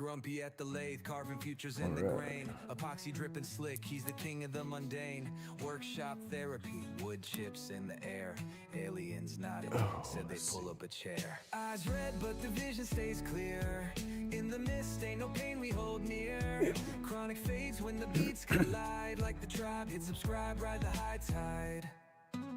Grumpy at the lathe, carving futures in the grain. Epoxy dripping slick, he's the king of the mundane. Workshop therapy, wood chips in the air. Aliens nodded, said they pull up a chair. Eyes red, but the vision stays clear. In the mist, ain't no pain we hold near. Chronic fades when the beats collide. Like the tribe, hit subscribe, ride the high tide.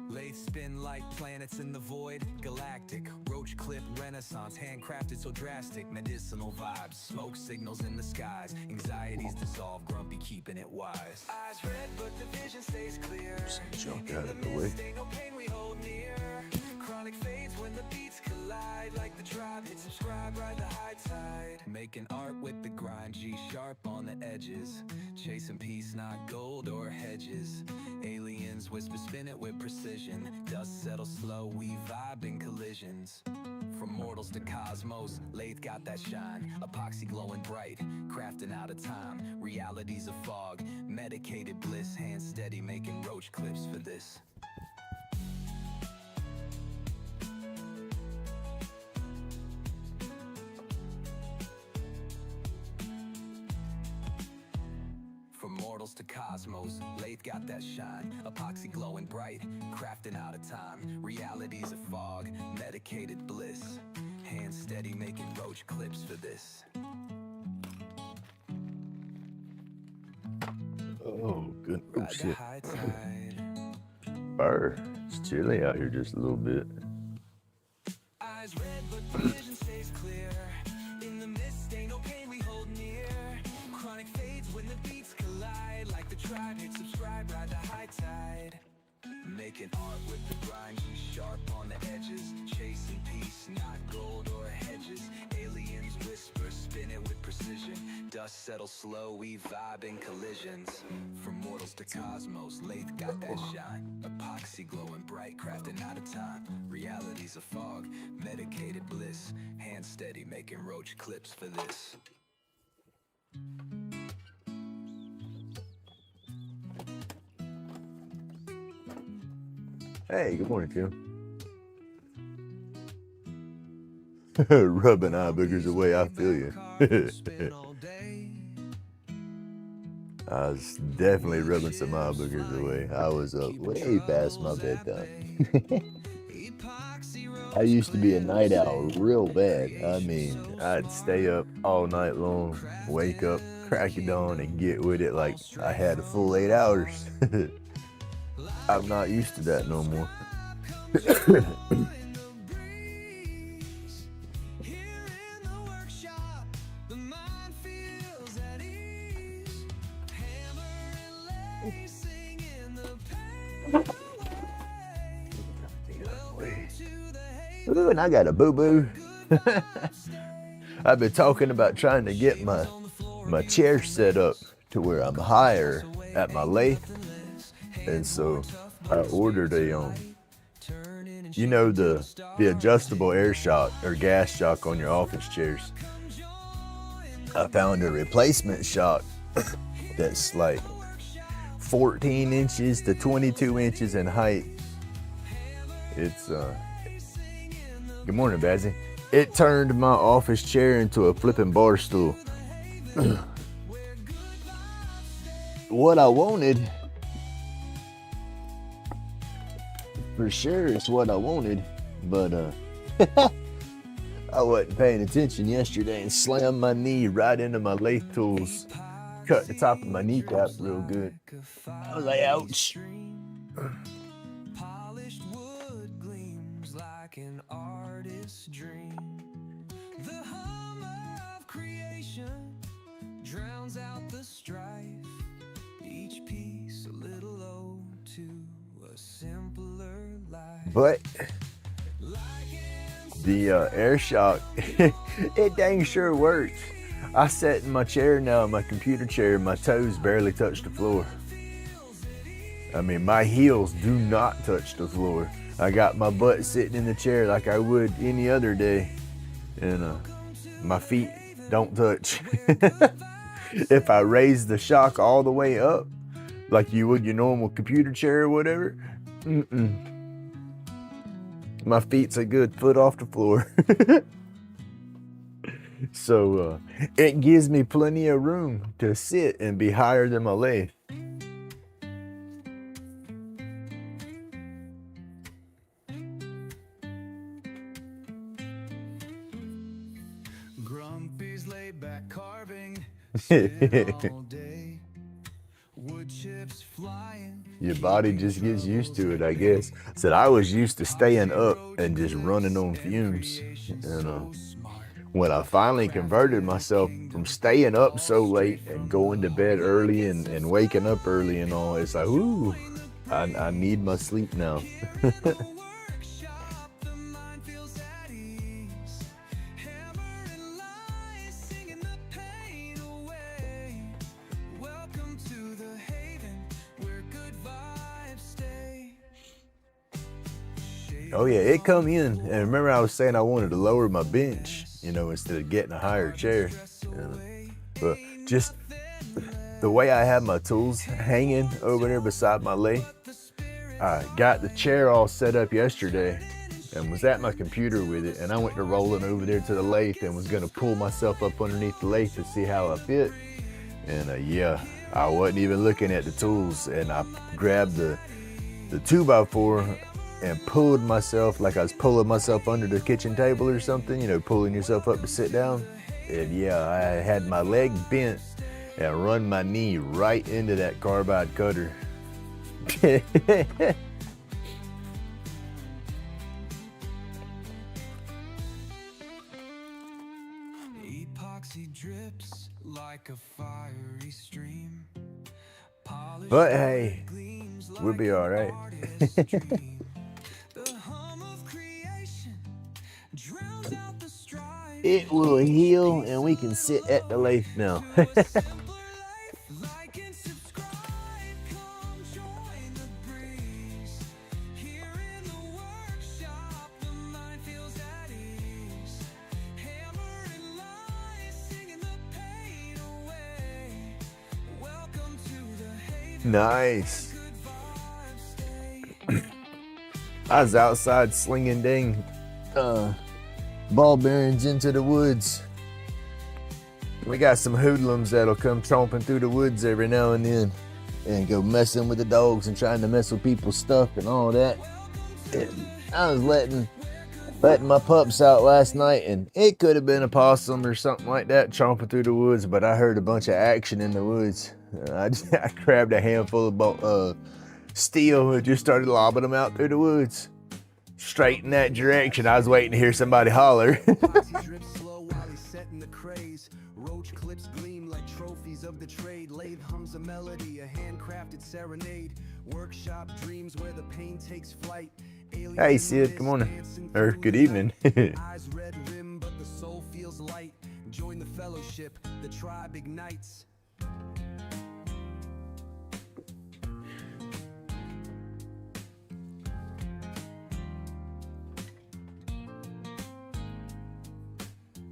Lathe spin like planets in the void. Galactic, roach clip, renaissance. Handcrafted so drastic, medicinal vibes. Smoke signals in the skies. Anxieties dissolve, Grumpy keeping it wise. Eyes red, but the vision stays clear. Junk out of the way. Ain't no pain we hold near. Chronic fades when the beats collide. Like the tribe, hit subscribe, ride the high tide. Making art with the grind, G sharp on the edges. Chasing peace, not gold or hedges. Aliens whisper, spin it with precision. Dust settles slow, we vibe in collisions. From mortals to cosmos, lathe got that shine. Epoxy glowing bright, crafting out of time. Reality's a fog, medicated bliss. Hands steady, making roach clips for this. From mortals to cosmos, lathe got that shine. Epoxy glowing bright, crafting out of time. Reality's a fog, medicated bliss. Hands steady, making roach clips for this. Oh, good. Oh, Ride the shit. high tide. Fire. It's chilly out here just a little bit. Eyes red, but the vision stays clear. In the mist, ain't no pain we hold near. Chronic fades when the beats collide. Like the tribe, hit subscribe, ride the high tide. Making art with the grind, G sharp on the edges. Chasing peace, not gold or hedges. Aliens whisper, spin it with precision. Dust settles slow, we vibe in collisions. From mortals to cosmos, lathe got that shine. Epoxy glowing bright, crafting out of time. Reality's a fog, medicated bliss. Hand steady, making roach clips for this. Hey, good morning, Tim. Rubbing eye boogers away, I feel you. I was definitely rubbing some eye boogers away. I was up way past my bedtime. I used to be a night owl real bad. I mean, I'd stay up all night long, wake up, crack of dawn, and get with it like I had a full 8 hours. I'm not used to that no more. Ooh, and I got a boo-boo. I've been talking about trying to get my chair set up to where I'm higher at my lathe. And so I ordered a, you know, the adjustable air shock or gas shock on your office chairs. I found a replacement shock that's like 14 inches to 22 inches in height. It's, good morning, Bazzy. It turned my office chair into a flipping bar stool. What I wanted, for sure, it's what I wanted, but I wasn't paying attention yesterday and slammed my knee right into my lathe tools. Cut the top of my kneecap real good. I was like, ouch. Polished wood gleams like an artist's dream. The hum of creation drowns out the strife. Each piece a little ode to a simpler life. But the air shock, it dang sure works. I sat in my chair now, my computer chair, my toes barely touch the floor. I mean, my heels do not touch the floor. I got my butt sitting in the chair like I would any other day. And my feet don't touch. If I raise the shock all the way up, like you would your normal computer chair or whatever, my feet's a good foot off the floor. So it gives me plenty of room to sit and be higher than my lathe. Grumpy's laid back carving, sit all day. Wood chips flying. Your body just gets used to it, I guess. Said I was used to staying up and just running on fumes. And when I finally converted myself from staying up so late and going to bed early and waking up early and all, it's like, ooh, I need my sleep now. Oh yeah, it come in. And remember I was saying I wanted to lower my bench, you know, instead of getting a higher chair. But just the way I have my tools hanging over there beside my lathe, I got the chair all set up yesterday and was at my computer with it, and I went to rolling over there to the lathe and was gonna pull myself up underneath the lathe to see how I fit. And yeah, I wasn't even looking at the tools, and I grabbed the 2x4 and pulled myself like I was pulling myself under the kitchen table or something, you know, pulling yourself up to sit down. And yeah, I had my leg bent and run my knee right into that carbide cutter. Epoxy drips like a fiery stream. But hey, we'll be all right. It will heal and we can sit at the lathe now. Nice. I was outside slinging dang ball bearings into the woods. We got some hoodlums that'll come tromping through the woods every now and then and go messing with the dogs and trying to mess with people's stuff and all that. And I was letting my pups out last night, and it could have been a possum or something like that tromping through the woods, but I heard a bunch of action in the woods. I grabbed a handful of steel and just started lobbing them out through the woods. Straight in that direction. I was waiting to hear somebody holler. Roach clips gleam like trophies of the trade. Lathe hums a melody, a handcrafted serenade. Workshop dreams where the pain takes flight. Hey Sid, good morning. Or good evening. Eyes red rim, but the soul feels light. Join the fellowship, the tribe ignites.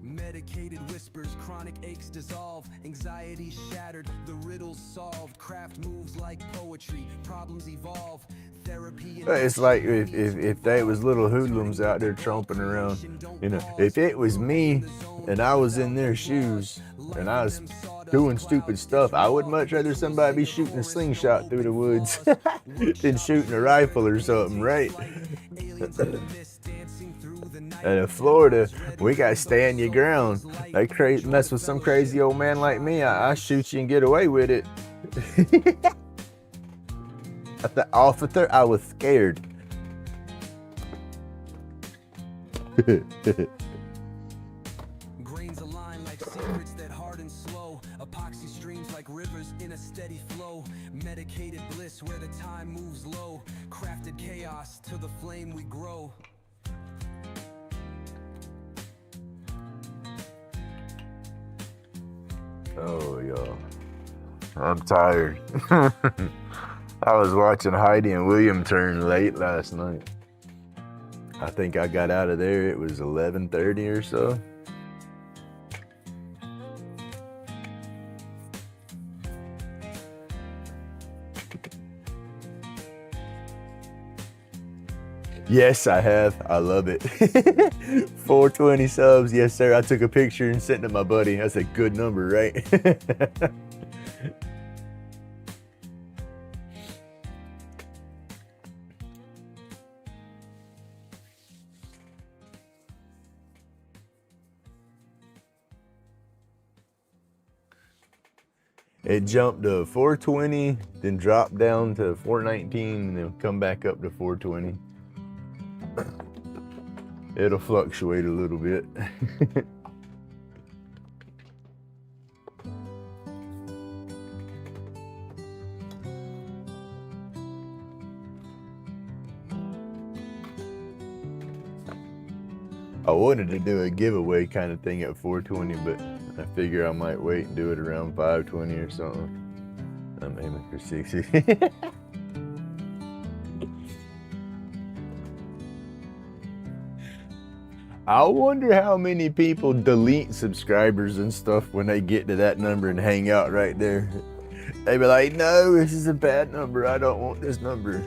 Medicated whispers, chronic aches dissolve. Anxiety shattered, the riddles solved. Craft moves like poetry, problems evolve. Therapy. It's like if they was little hoodlums out there tromping around, you know, if it was me and I was in their shoes and I was doing stupid stuff, I would much rather somebody be shooting a slingshot through the woods than shooting a rifle or something, right? And in Florida, we got stand your ground. They mess with some crazy old man like me, I shoot you and get away with it. I was scared. Grains align like secrets that harden slow. Epoxy streams like rivers in a steady flow. Medicated bliss where the time moves low. Crafted chaos to the flame we grow. Oh, y'all. I'm tired. I was watching Heidi and William turn late last night. I think I got out of there, it was 11:30 or so. Yes, I have. I love it. 420 subs. Yes, sir. I took a picture and sent it to my buddy. That's a good number, right? It jumped to 420, then dropped down to 419, and then come back up to 420. It'll fluctuate a little bit. I wanted to do a giveaway kind of thing at 420, but I figure I might wait and do it around 520 or something. I'm aiming for 60. I wonder how many people delete subscribers and stuff when they get to that number and hang out right there. They be like, no, this is a bad number. I don't want this number.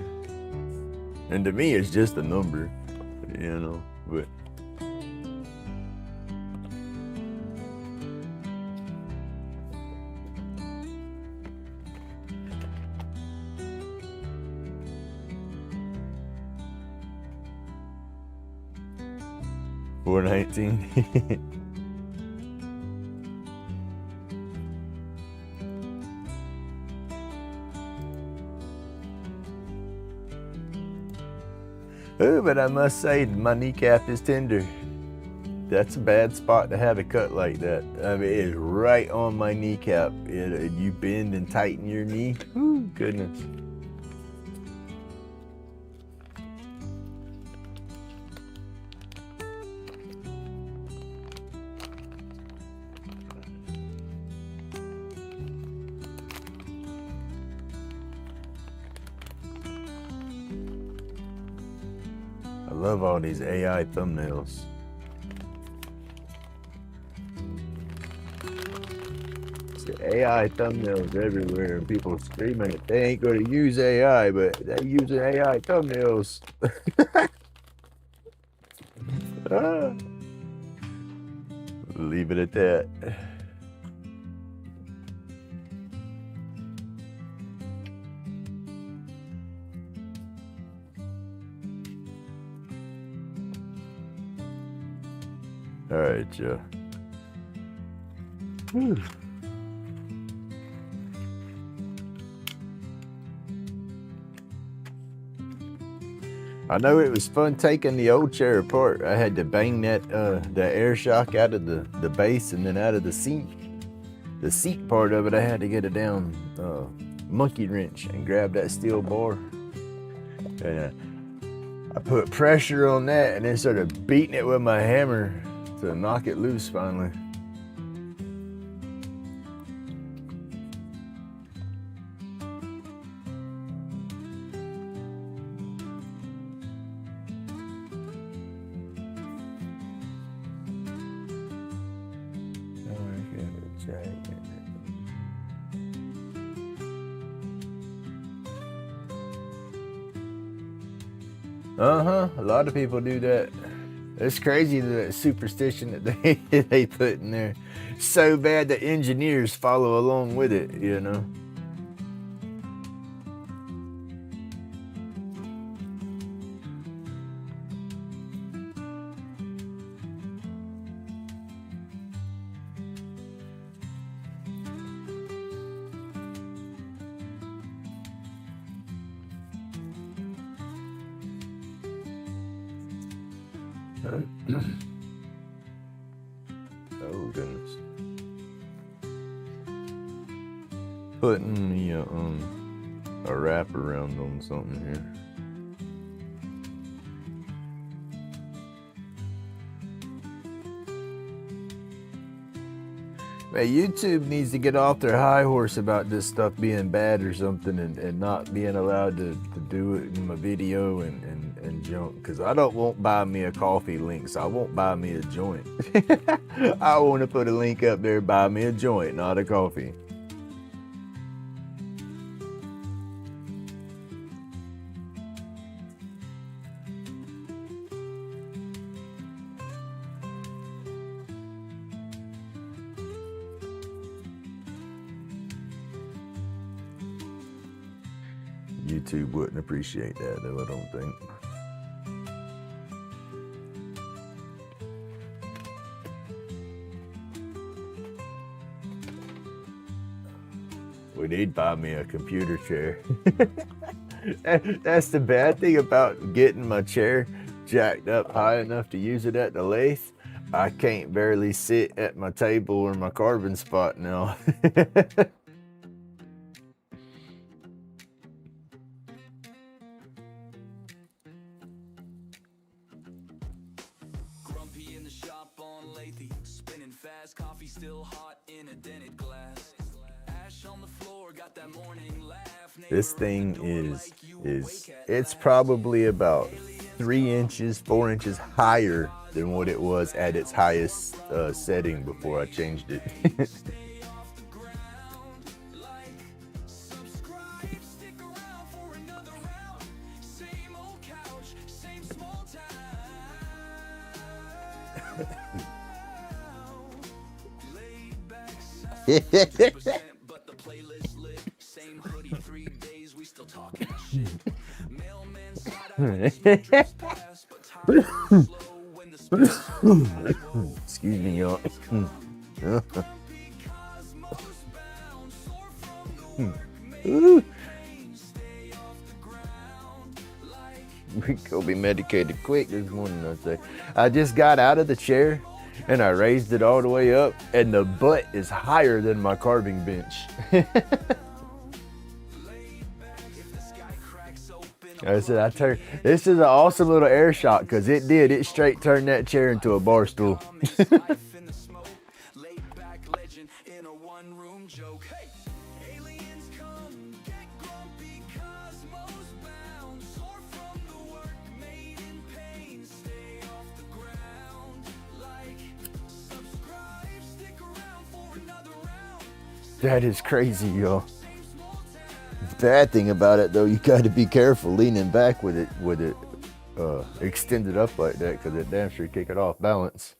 And to me, it's just a number, you know, but. $4.19. Oh, but I must say, my kneecap is tender. That's a bad spot to have a cut like that. I mean, it's right on my kneecap. You bend and tighten your knee. Ooh, goodness. I love all these AI thumbnails. It's the AI thumbnails everywhere, and people screaming that they ain't going to use AI, but they're using AI thumbnails. Leave it at that. All right, Joe. Whew. I know it was fun taking the old chair apart. I had to bang that the air shock out of the base and then out of the seat. The seat part of it, I had to get it down monkey wrench and grab that steel bar. And I put pressure on that and then started beating it with my hammer to knock it loose finally. A lot of people do that. It's crazy, the superstition that they put in there. So bad that engineers follow along with it, you know. Oh goodness. Putting the a wrap around on something here. Man, YouTube needs to get off their high horse about this stuff being bad or something and not being allowed to do it in my video and junk. Because I don't want buy me a coffee links. I won't buy me a joint. I want to put a link up there, buy me a joint, not a coffee. YouTube wouldn't appreciate that, though, I don't think. We need to buy me a computer chair. That's the bad thing about getting my chair jacked up high enough to use it at the lathe. I can't barely sit at my table or my carving spot now. Grumpy in the shop on lathe, spinning fast, coffee still hot in a dented glass. Ash on the floor, got that morning laugh. This thing it's probably about 3 inches, 4 inches higher than what it was at its highest setting before I changed it. But the playlist lit, same hoodie, 3 days, we still talking shit. Mailman side pass, but time slow when the Excuse me, y'all. We go be medicated quick this morning, I say. I just got out of the chair and I raised it all the way up, and the butt is higher than my carving bench. I said, this is an awesome little air shot, because it straight turned that chair into a bar stool. That is crazy, y'all. Bad thing about it, though, you got to be careful leaning back with it extended up like that, because it damn sure kick it off balance.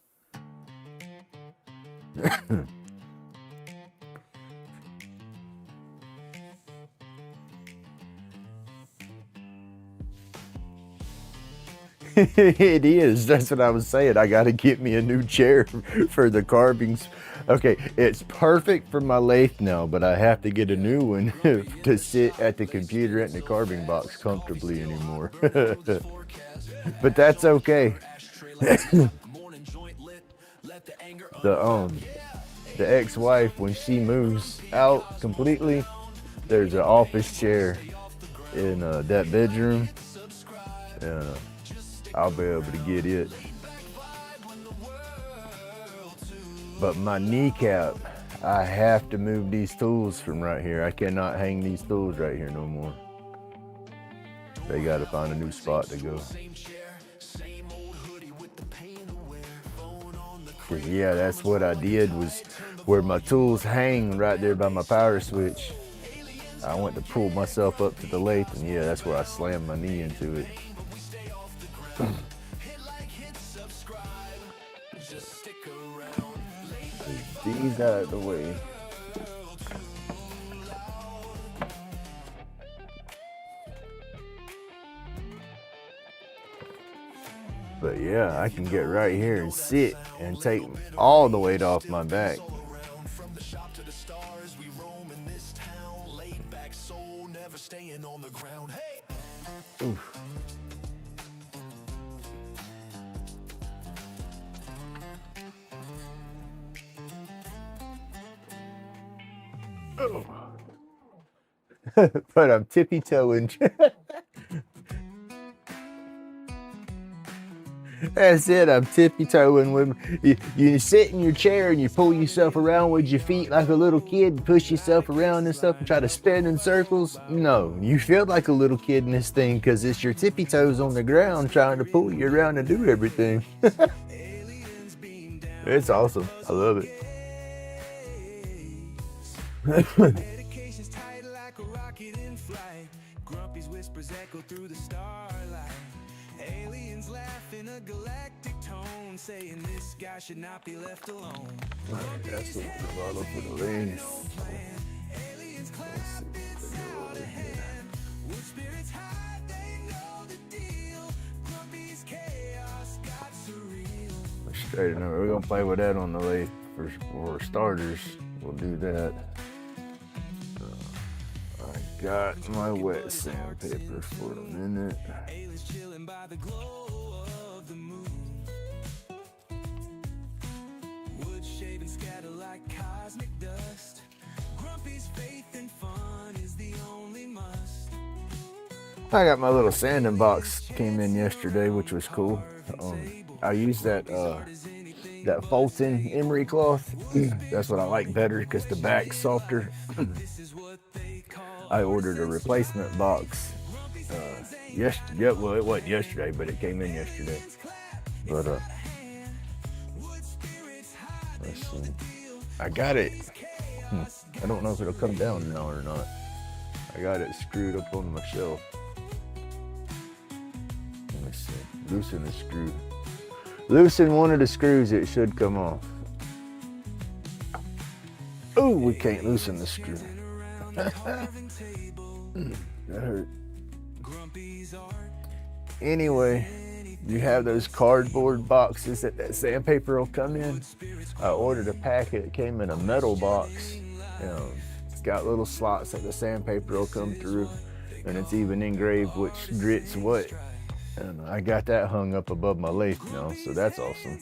It is. That's what I was saying. I got to get me a new chair for the carvings. Okay, it's perfect for my lathe now, but I have to get a new one to sit at the computer and the carving box comfortably anymore. But that's okay. The ex-wife, when she moves out completely, there's an office chair in that bedroom. I'll be able to get it. But my kneecap, I have to move these tools from right here. I cannot hang these tools right here no more. They gotta find a new spot to go. Yeah, that's what I did, was where my tools hang right there by my power switch. I went to pull myself up to the lathe, and yeah, that's where I slammed my knee into it. These out of the way. But yeah, I can get right here and sit and take all the weight off my back. Oof. Oh. But I'm tippy-toeing. That's it, I'm tippy-toeing with you sit in your chair and you pull yourself around with your feet like a little kid, push yourself around and stuff and try to spin in circles. No, you feel like a little kid in this thing, because it's your tippy toes on the ground trying to pull you around and do everything. It's awesome. I love it. Medication's tight like a rocket in flight. Grumpy's whispers echo through the starlight. Aliens laugh in a galactic tone, saying this guy should not be left alone. That's the bottle for the lanes. Aliens clap, it's a hand. Straighten over. We're gonna play with that on the lathe for starters. We'll do that. I got my wet sandpaper for a minute. I got my little sanding box came in yesterday, which was cool. I used that Fulton emery cloth. That's what I like better because the back's softer. I ordered a replacement box. Well, it wasn't yesterday, but it came in yesterday. But let's see. I got it. I don't know if it'll come down now or not. I got it screwed up on my shelf. Let me see. Loosen the screw. Loosen one of the screws, it should come off. Oh, we can't loosen the screw. That hurt. Anyway, you have those cardboard boxes that sandpaper will come in. I ordered a packet. It came in a metal box. It's got little slots that the sandpaper will come through, and it's even engraved which grit's what. And I got that hung up above my lathe now, so that's awesome.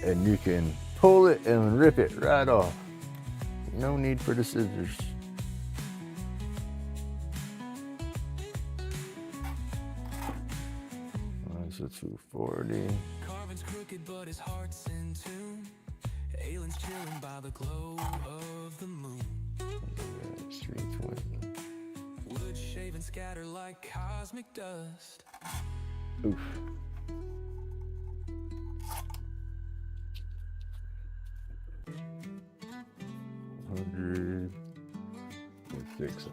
And you can pull it and rip it right off. No need for the scissors. That's a 240. Carvin's crooked, but his heart's in tune. Ailen's chilling by the glow of the moon. 320. Wood shaving scatter like cosmic dust. Oof. $100 and $600.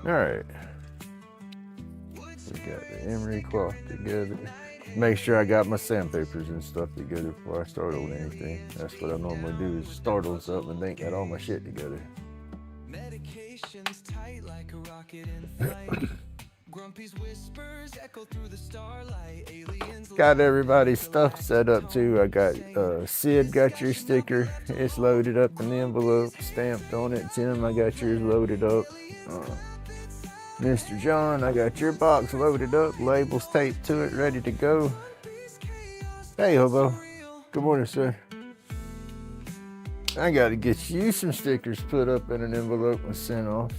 All right, we got the emery cloth together. Make sure I got my sandpapers and stuff together before I start on anything. That's what I normally do, is start on something and then get all my shit together. Medication's tight like a rocket in flight. Grumpy's whispers echo through the starlight. Aliens got everybody's stuff set up too. I got Sid got your sticker. It's loaded up in the envelope, stamped on it. Tim, I got yours loaded up. Mr. John, I got your box loaded up, labels taped to it, ready to go. Hey, Hobo. Good morning, sir. I got to get you some stickers put up in an envelope and sent off.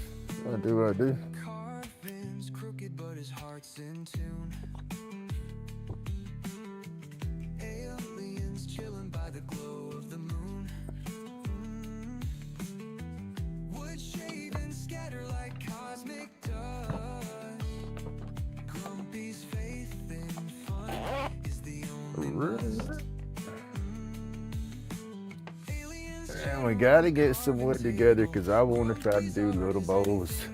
I do what I do. Carvin's crooked, but his heart's in tune. Aliens chilling by the glow of the moon. Wood shaving scatter like cosmic dust. Grumpy's faith in fun is the only must. And we gotta get some wood together because I want to try to do little bowls.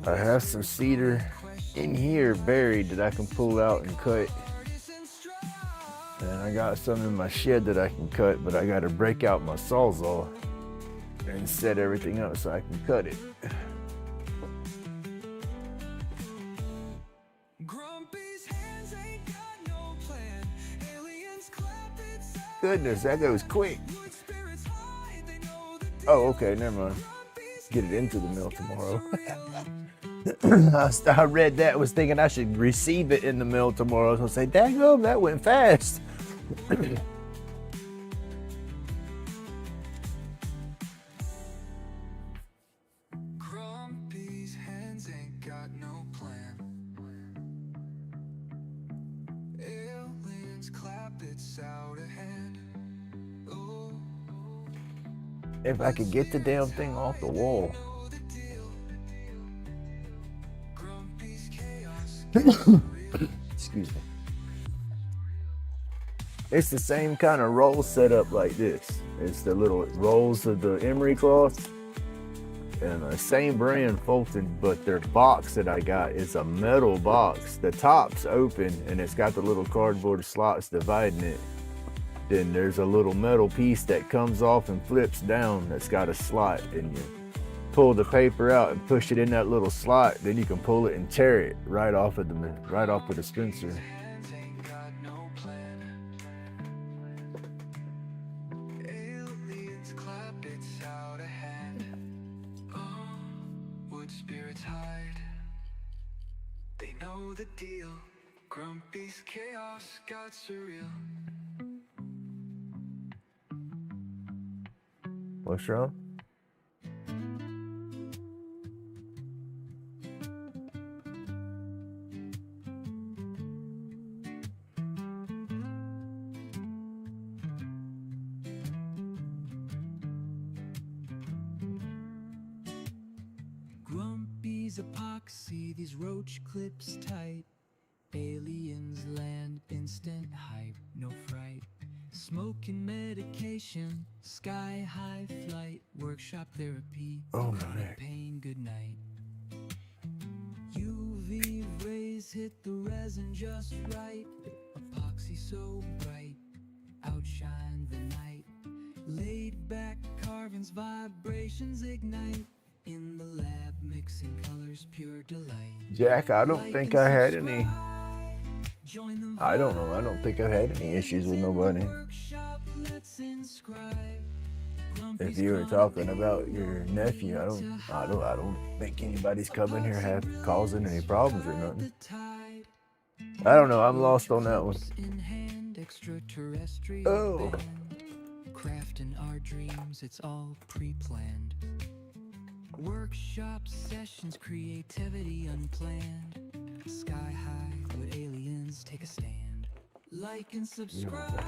I have some cedar in here buried that I can pull out and cut. And I got some in my shed that I can cut, but I gotta break out my sawzall and set everything up so I can cut it. Goodness, that goes quick. Oh, okay, never mind. Get it into the mill tomorrow. I read that, was thinking I should receive it in the mill tomorrow. I was gonna say, daggone, that went fast. Grumpy's hands ain't got no plan. Aliens clap, it's out of hand. Oh. If I could get the damn thing off the wall. Excuse me. It's the same kind of roll set up like this. It's the little rolls of the emery cloth. and the same brand Fulton, but their box that I got is a metal box. The top's open and it's got the little cardboard slots dividing it. Then there's a little metal piece that comes off and flips down that's got a slot, and you pull the paper out and push it in that little slot. Then you can pull it and tear it right off of the dispenser. They know the deal. Grumpy's chaos got surreal. What's wrong? Grumpy's epoxy, these roach clips tight. Aliens land, instant hype, no fright. Smoking medication, sky high flight. Workshop therapy, chronic pain, good night. UV rays hit the resin just right. Epoxy so bright, outshine the night. Laid back carvings, vibrations ignite. In the lab, mixing colors, pure delight. Jack, I don't think I had any. I don't know. I don't think I've had any issues with nobody. If you were talking about your nephew, I don't think anybody's coming here causing any problems or nothing. I don't know. I'm lost on that one. Oh. Crafting our dreams, it's all pre-planned. Workshop sessions, creativity unplanned. Sky high, where aliens take a stand. Like and subscribe,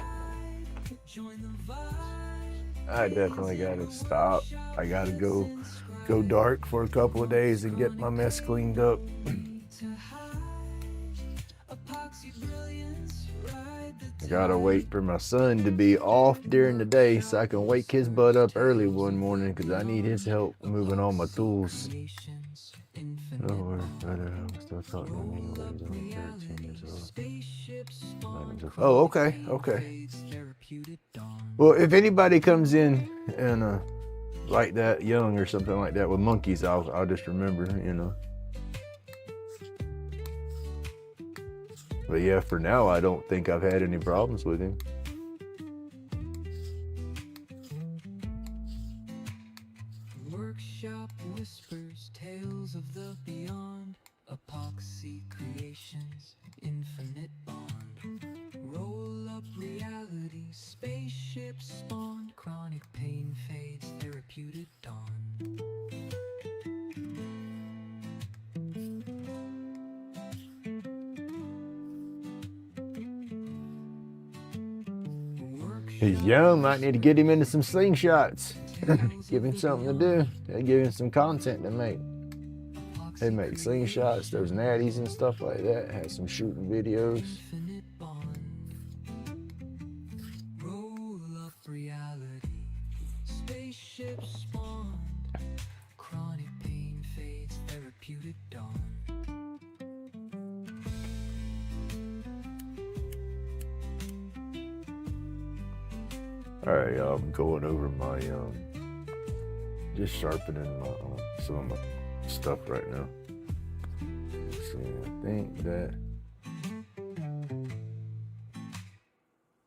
join the vibe. I definitely gotta stop. I gotta go dark for a couple of days and get my mess cleaned up. I gotta wait for my son to be off during the day so I can wake his butt up early one morning because I need his help moving all my tools. Oh, I'm still talking to me when I'm 13 years old. Oh, okay. Well, if anybody comes in and like that, young or something like that with monkeys, I'll just remember, you know. But yeah, for now, I don't think I've had any problems with him. Workshop whispers, tales of the beyond. Epoxy creations, infinite bond. Roll up reality, spaceship spawned. Chronic pain fades, therapeutic dawn. He's young, might need to get him into some slingshots. Give him something to do. They give him some content to make. They make slingshots, those natties and stuff like that. Have some shooting videos. Roll up reality, spaceship spawned. Chronic pain fades, therapeutic dawn. All right, y'all, I'm going over my, just sharpening my, some of my stuff right now. Let's see, I think that.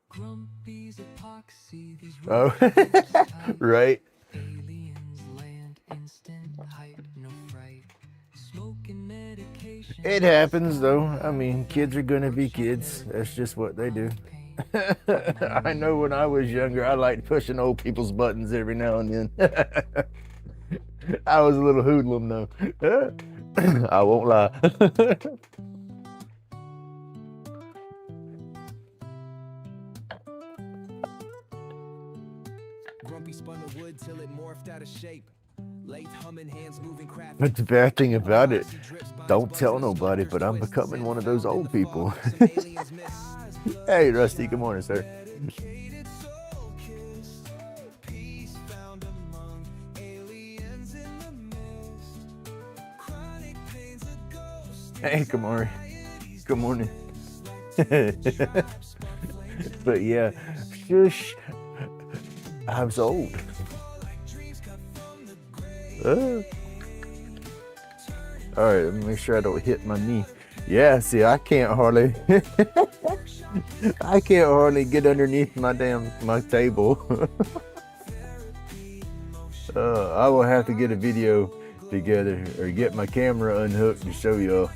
Grumpy's epoxy, these Oh, right. aliens land, instant hype, no fright. Smoking medication. It happens, though. I mean, kids are gonna be kids. That's just what they do. I know when I was younger, I liked pushing old people's buttons every now and then. I was a little hoodlum, though. I won't lie. Grumpy spun the wood till it morphed out of shape. Late humming, hands moving, craft. But the bad thing about it, don't tell nobody, but I'm becoming one of those old people. Hey, Rusty, good morning, sir. Hey, Kamari. Good morning. But yeah, shush. I was old. All right, let me make sure I don't hit my knee. Yeah, see, I can't hardly. I can't hardly get underneath my table. I will have to get a video together or get my camera unhooked to show y'all.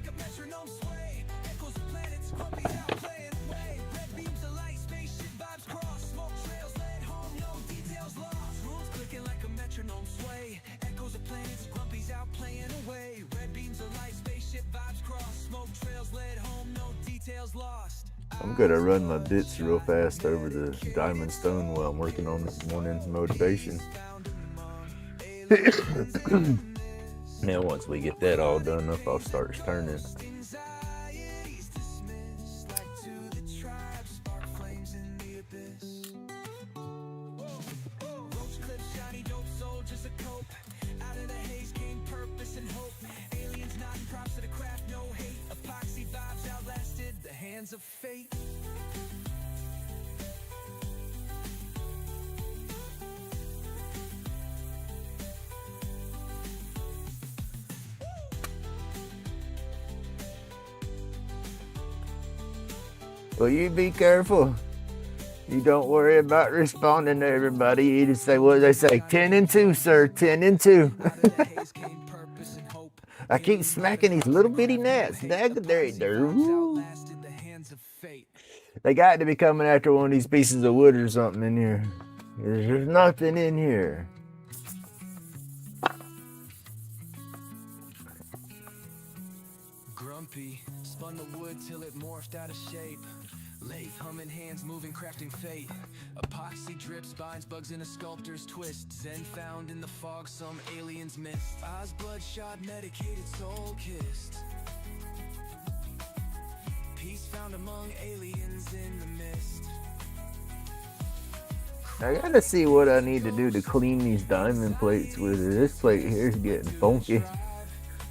I'm gonna run my bits real fast over the diamond stone while I'm working on this morning motivation. Now once we get that all done up, I'll start turning. Of fate. Well, you be careful. You don't worry about responding to everybody. You just say, what do they say? 10 and 2, sir. 10 and 2. I keep smacking these little bitty gnats. They got to be coming after one of these pieces of wood or something in here. There's nothing in here. Grumpy spun the wood till it morphed out of shape. Lathe humming, hands moving, crafting fate. Epoxy drips, binds bugs in a sculptor's twist. Zen found in the fog, some aliens missed. Eyes bloodshot, medicated, soul kissed. Peace found among aliens in the mist. I gotta see what I need to do to clean these diamond plates with it. This plate here is getting funky.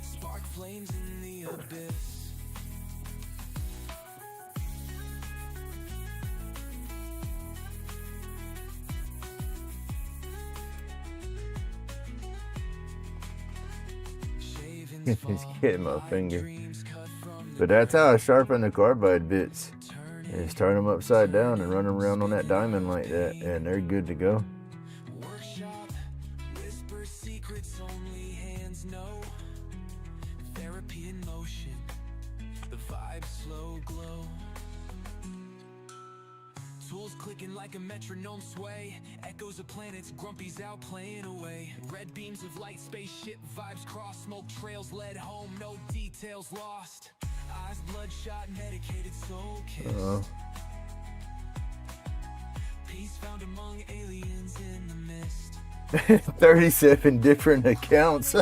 Spark flames in the abyss. It's getting my finger. But that's how I sharpen the carbide bits. Just turn them upside down and run them around on that diamond like that, and they're good to go. Workshop, whisper secrets only hands know. Therapy in motion, the vibe slow glow. Tools clicking like a metronome sway. Echoes of planets, grumpies out playing away. Red beams of light, spaceship vibes cross. Smoke trails led home, no details lost. Eyes bloodshot, medicated, soul kissed. Peace found among aliens in the mist. 37 different accounts.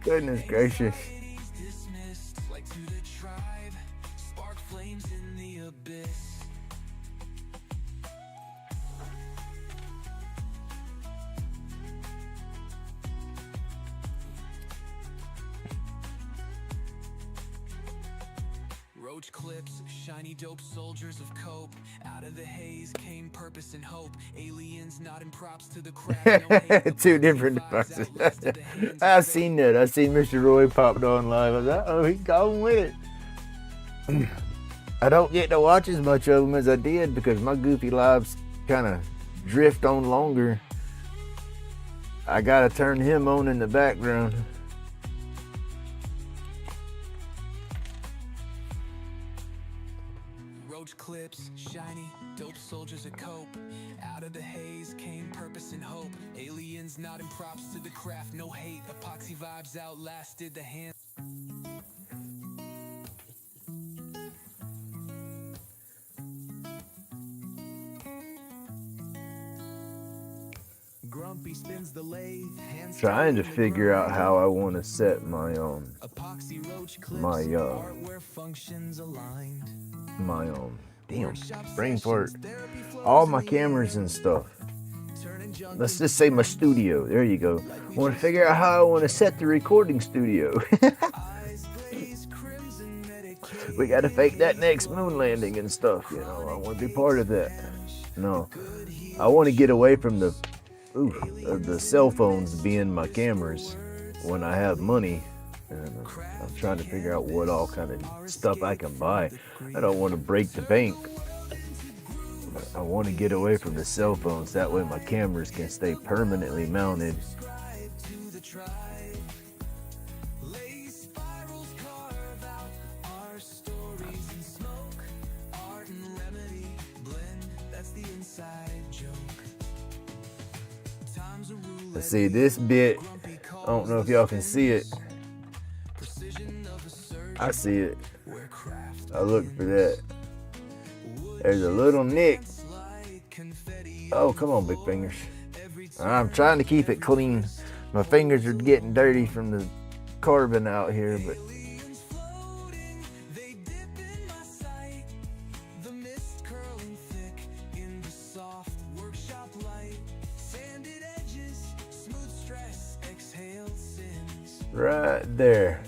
Goodness gracious. Like to the tribe, spark flames in the abyss. Roach clips, shiny dope soldiers of cope. Out of the haze came purpose and hope. Aliens nodding props to the craft. Two different devices. I've seen that. I seen Mr. Roy popped on live. I was like, oh, he's going with it. I don't get to watch as much of them as I did because my goofy lives kind of drift on longer. I gotta turn him on in the background. Roach clips, shiny, dope soldiers of cope. Out of the haze came purpose and hope. Aliens nodding props to the craft, no hate. Epoxy vibes outlasted the hand. Grumpy spins the lathe, hands Trying to figure out how I want to set my Epoxy roach clips, my hardware functions aligned. damn brain fart, all my cameras and stuff. Let's just say my studio. There you go. I want to figure out how I want to set the recording studio. We gotta fake that next moon landing and stuff, you know. I want to be part of that. No, I want to get away from the cell phones being my cameras when I have money. And I'm trying to figure out what all kind of stuff I can buy. I don't want to break the bank. I want to get away from the cell phones. That way my cameras can stay permanently mounted. Let's see this bit. I don't know if y'all can see it. I see it. I look for that. There's a little nick. Oh, come on, big fingers. I'm trying to keep it clean. My fingers are getting dirty from the carving out here, but right there.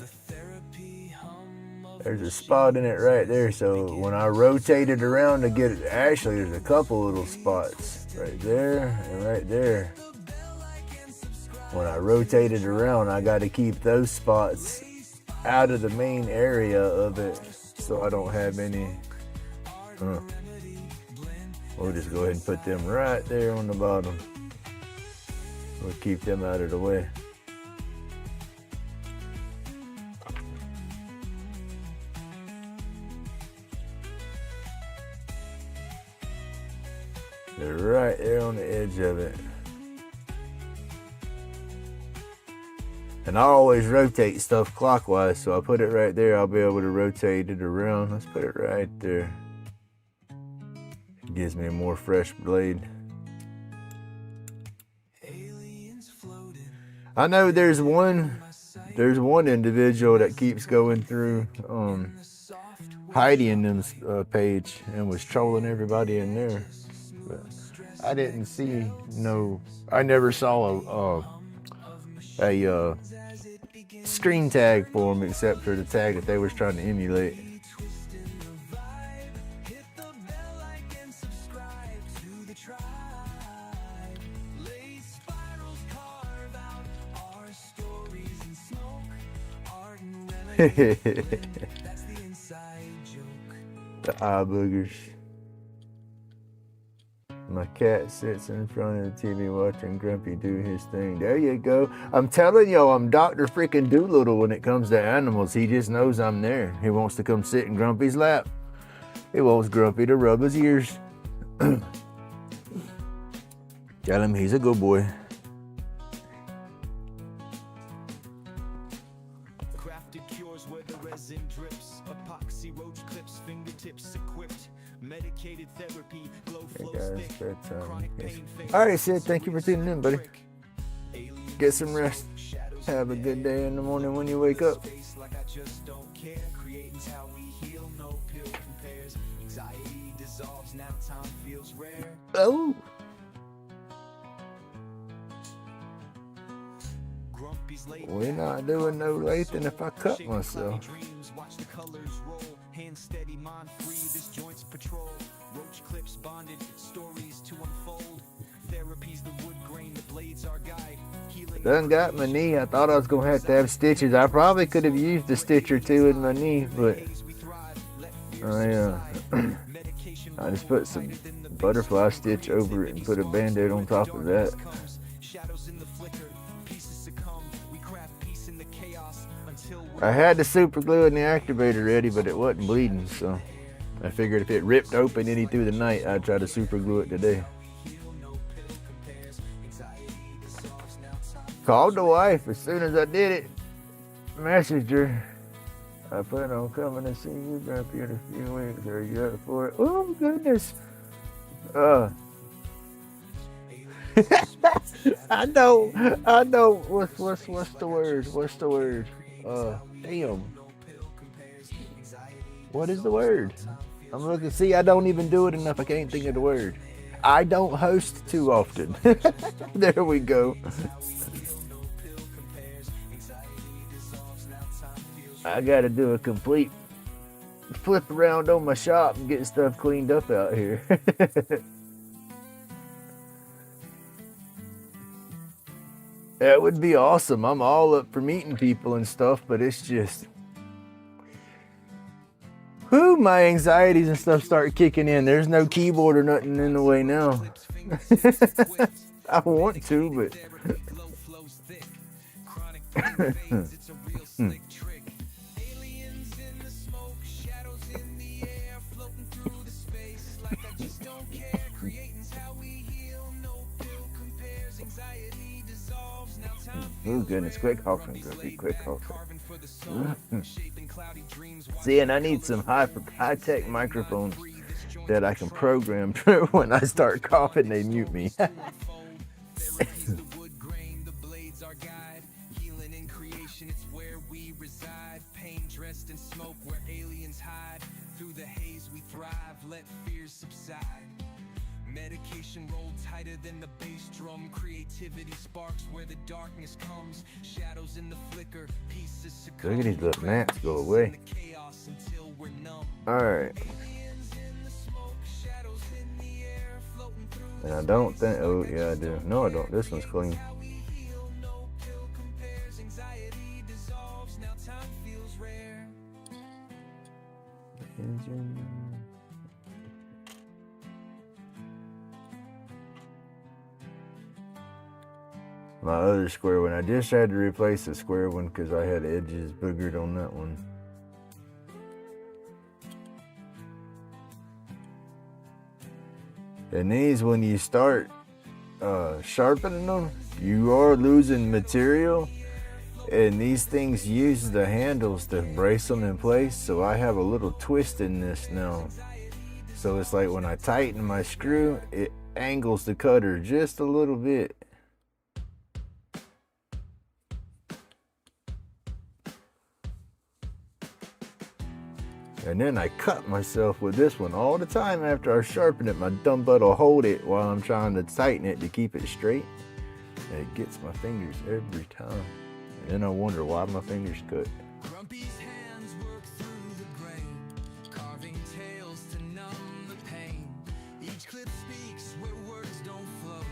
There's a spot in it right there, so when I rotate it around to get it, actually there's a couple little spots right there and right there. When I rotate it around, I got to keep those spots out of the main area of it so I don't have any. We'll just go ahead and put them right there on the bottom. We'll keep them out of the way. They're right there on the edge of it. And I always rotate stuff clockwise, so I put it right there. I'll be able to rotate it around. Let's put it right there. It gives me a more fresh blade. I know there's one individual that keeps going through Heidi and them's page and was trolling everybody in there. But I didn't see I never saw a screen tag for them except for the tag that they was trying to emulate. The eye boogers. My cat sits in front of the TV watching Grumpy do his thing. There you go. I'm telling y'all, I'm Dr. freaking Doolittle when it comes to animals. He just knows I'm there. He wants to come sit in Grumpy's lap. He wants Grumpy to rub his ears. Tell him he's a good boy. Crafted cures where the resin drips. Epoxy roach clips, fingertips equipped. Medicated therapy, glow flows thick. Chronic pain fades. All right, Sid, thank you for tuning in, buddy. Get some rest. Have a good day in the morning when you wake up. Like I just don't care. Creating's how we heal. No pill compares. Anxiety dissolves. Now time feels rare. Oh. We're not doing no Lathan if I cut myself. Watch the colors roll. Hand steady, mind free. This joint's patrol. Roach clips bonded. Stories to unfold. Therapy's the wood grain. The blades are guide. Healing. Done got my knee. I thought I was gonna have to have stitches. I probably could have used a stitch or two in my knee, but I just put some butterfly stitch over it and put a band-aid on top of that. I had the super glue and the activator ready, but it wasn't bleeding, so I figured if it ripped open any through the night, I'd try to super glue it today. Called the wife as soon as I did it. Messaged her. I plan on coming to see you, Grumpy, in a few weeks. Are you up for it? Oh, goodness. I know. What's the word? Damn. What is the word? I'm looking. See, I don't even do it enough. I can't think of the word. I don't host too often. There we go. I gotta do a complete flip around on my shop and get stuff cleaned up out here. That would be awesome. I'm all up for meeting people and stuff, but it's just, whew, my anxieties and stuff start kicking in. There's no keyboard or nothing in the way now. I want to, but oh goodness, quit coughing, Grumpy, quit coughing. See, and I need some high-tech microphones that I can program to when I start coughing, they mute me. Dressed in smoke where aliens hide. Through the haze we thrive, let fears subside. Medication rolled tighter than the bass drum. Creativity sparks where the darkness comes. Shadows in the flicker, pieces succumb. Look at these little gnats go away. Alright. And I don't think, oh yeah I do. No I don't, this one's clean. My other square one, I just had to replace the square one because I had edges boogered on that one. And these, when you start sharpening them, you are losing material. And these things use the handles to brace them in place. So I have a little twist in this now. So it's like when I tighten my screw, it angles the cutter just a little bit. And then I cut myself with this one all the time after I sharpen it. My dumb butt will hold it while I'm trying to tighten it to keep it straight. And it gets my fingers every time. And then I wonder why my fingers cut. Grumpy's hands work through the grain, carving tales to numb the pain. Each clip speaks where words don't flow,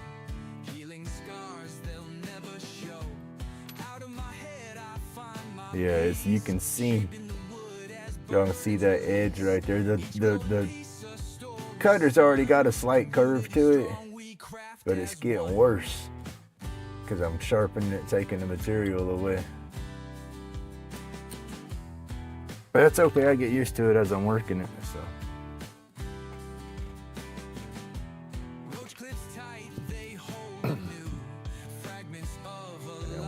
healing scars they'll never show. Out of my head I find my yeah, it's, you can see. Y'all can see that edge right there. The cutter's already got a slight curve to it, but it's getting worse because I'm sharpening it, taking the material away. But that's okay, I get used to it as I'm working it, so. And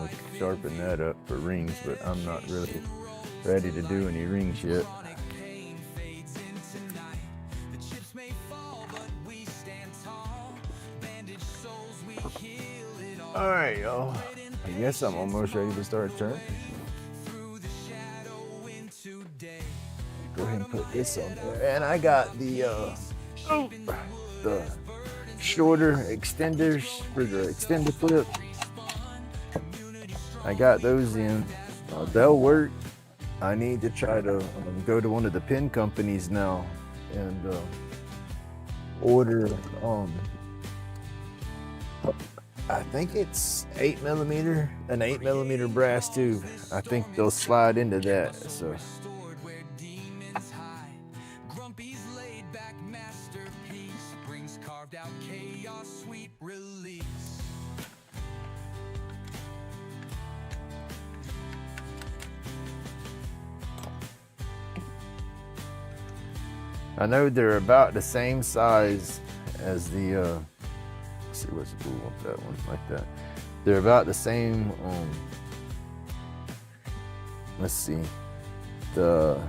we can sharpen that up for rings, but I'm not really ready to do any rings yet. All right, y'all. I guess I'm almost ready to start turning. Go ahead and put this on there. And I got the shorter extenders for the extender flip. I got those in. They'll work. I need to try to go to one of the pin companies now and order I think it's 8mm, an 8mm brass tube. I think they'll slide into that. So. Grumpy's laid-back masterpiece brings carved out chaos, sweet release. I know they're about the same size as the let's see what's the blue one, that one like that. They're about the same let's see. The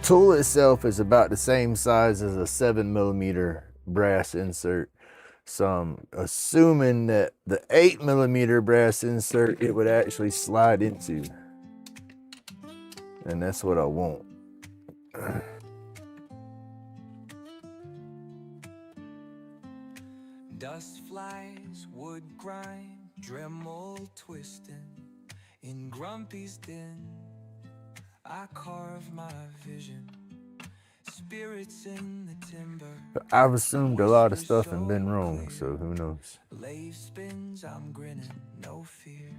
tool itself is about the same size as a 7mm brass insert. So I'm assuming that the 8mm brass insert it would actually slide into. And that's what I want. Dust flies, wood grind, Dremel twisting. In Grumpy's den, I carve my vision. spirits in the timber. I've assumed a lot of stuff and been wrong, so who knows? Lathe spins, I'm grinning, no fear.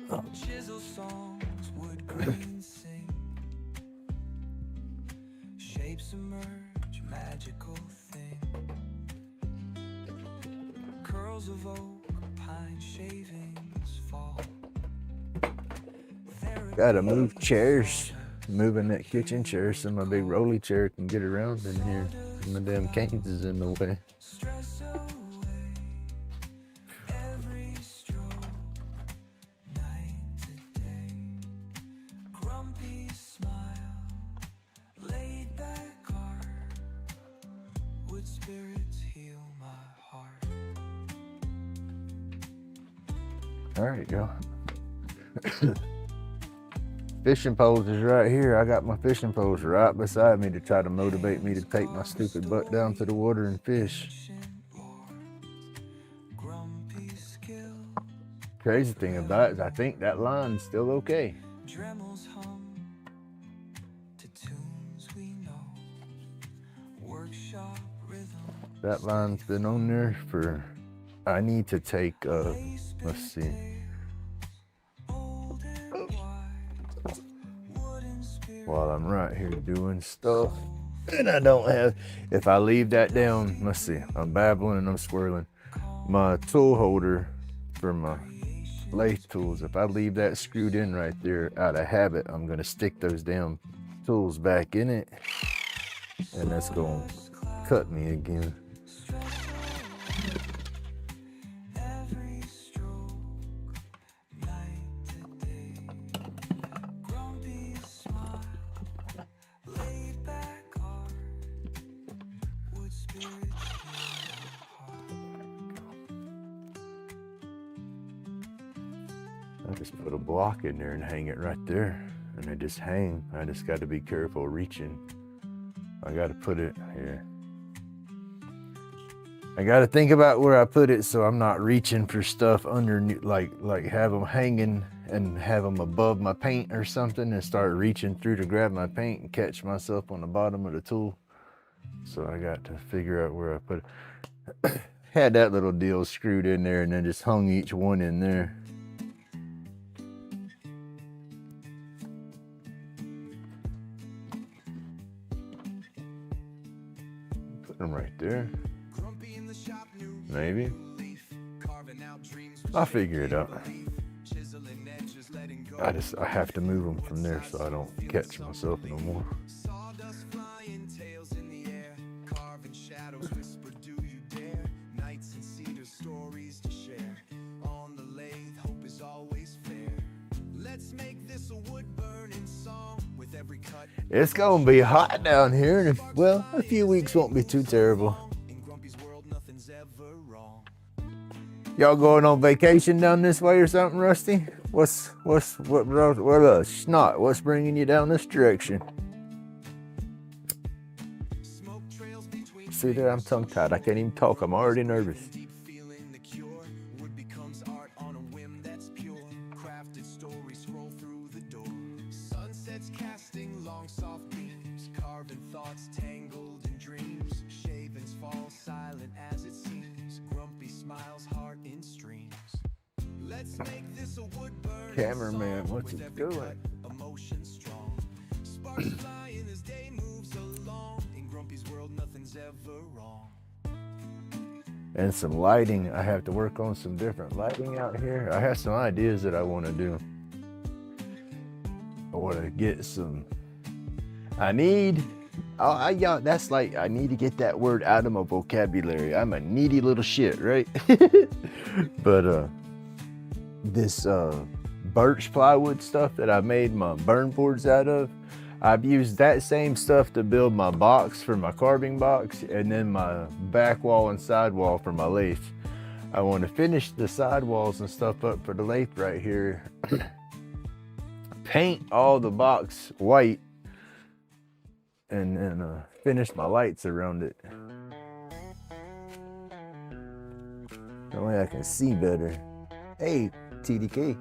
Oh. Chisel songs, wood grain sing. Shapes emerge, magical thing. Curls of oak, pine shavings fall. Gotta move chairs. Moving that kitchen chair so my big rolly chair can get around in here. My damn canes is in the way. Stress away, every stroke, night to day. Grumpy smile, laid back heart. Wood spirits heal my heart. All right, y'all. Fishing poles is right here. I got my fishing poles right beside me to try to motivate me to take my stupid butt down to the water and fish. Crazy thing about it is I think that line's still okay. Dremels hum to tunes we know. Workshop rhythm. That line's been on there for, I need to take, let's see. While I'm right here doing stuff, and I don't have, if I leave that down, let's see, I'm babbling and I'm swirling. My tool holder for my lathe tools, if I leave that screwed in right there out of habit, I'm gonna stick those damn tools back in it, and that's gonna cut me again. I just put a block in there and hang it right there, and they just hang. I just got to be careful reaching. I got to put it here. I got to think about where I put it so I'm not reaching for stuff underneath, like have them hanging and have them above my paint or something and start reaching through to grab my paint and catch myself on the bottom of the tool. So I got to figure out where I put it. Had that little deal screwed in there and then just hung each one in there. Them right there. Maybe. I'll figure it out. I have to move them from there so I don't catch myself no more. It's gonna be hot down here, and well, a few weeks won't be too terrible. Y'all going on vacation down this way or something, Rusty? What snot? What's bringing you down this direction? See there, I'm tongue-tied. I can't even talk. I'm already nervous. Cameraman, what's it doing? And some lighting. I have to work on some different lighting out here. I have some ideas that I want to do. I want to get some. I need to get that word out of my vocabulary. I'm a needy little shit, right? But this birch plywood stuff that I made my burn boards out of, I've used that same stuff to build my box for my carving box, and then my back wall and side wall for my lathe. I want to finish the side walls and stuff up for the lathe right here. Paint all the box white, and then finish my lights around it. That way I can see better. Hey, TDK.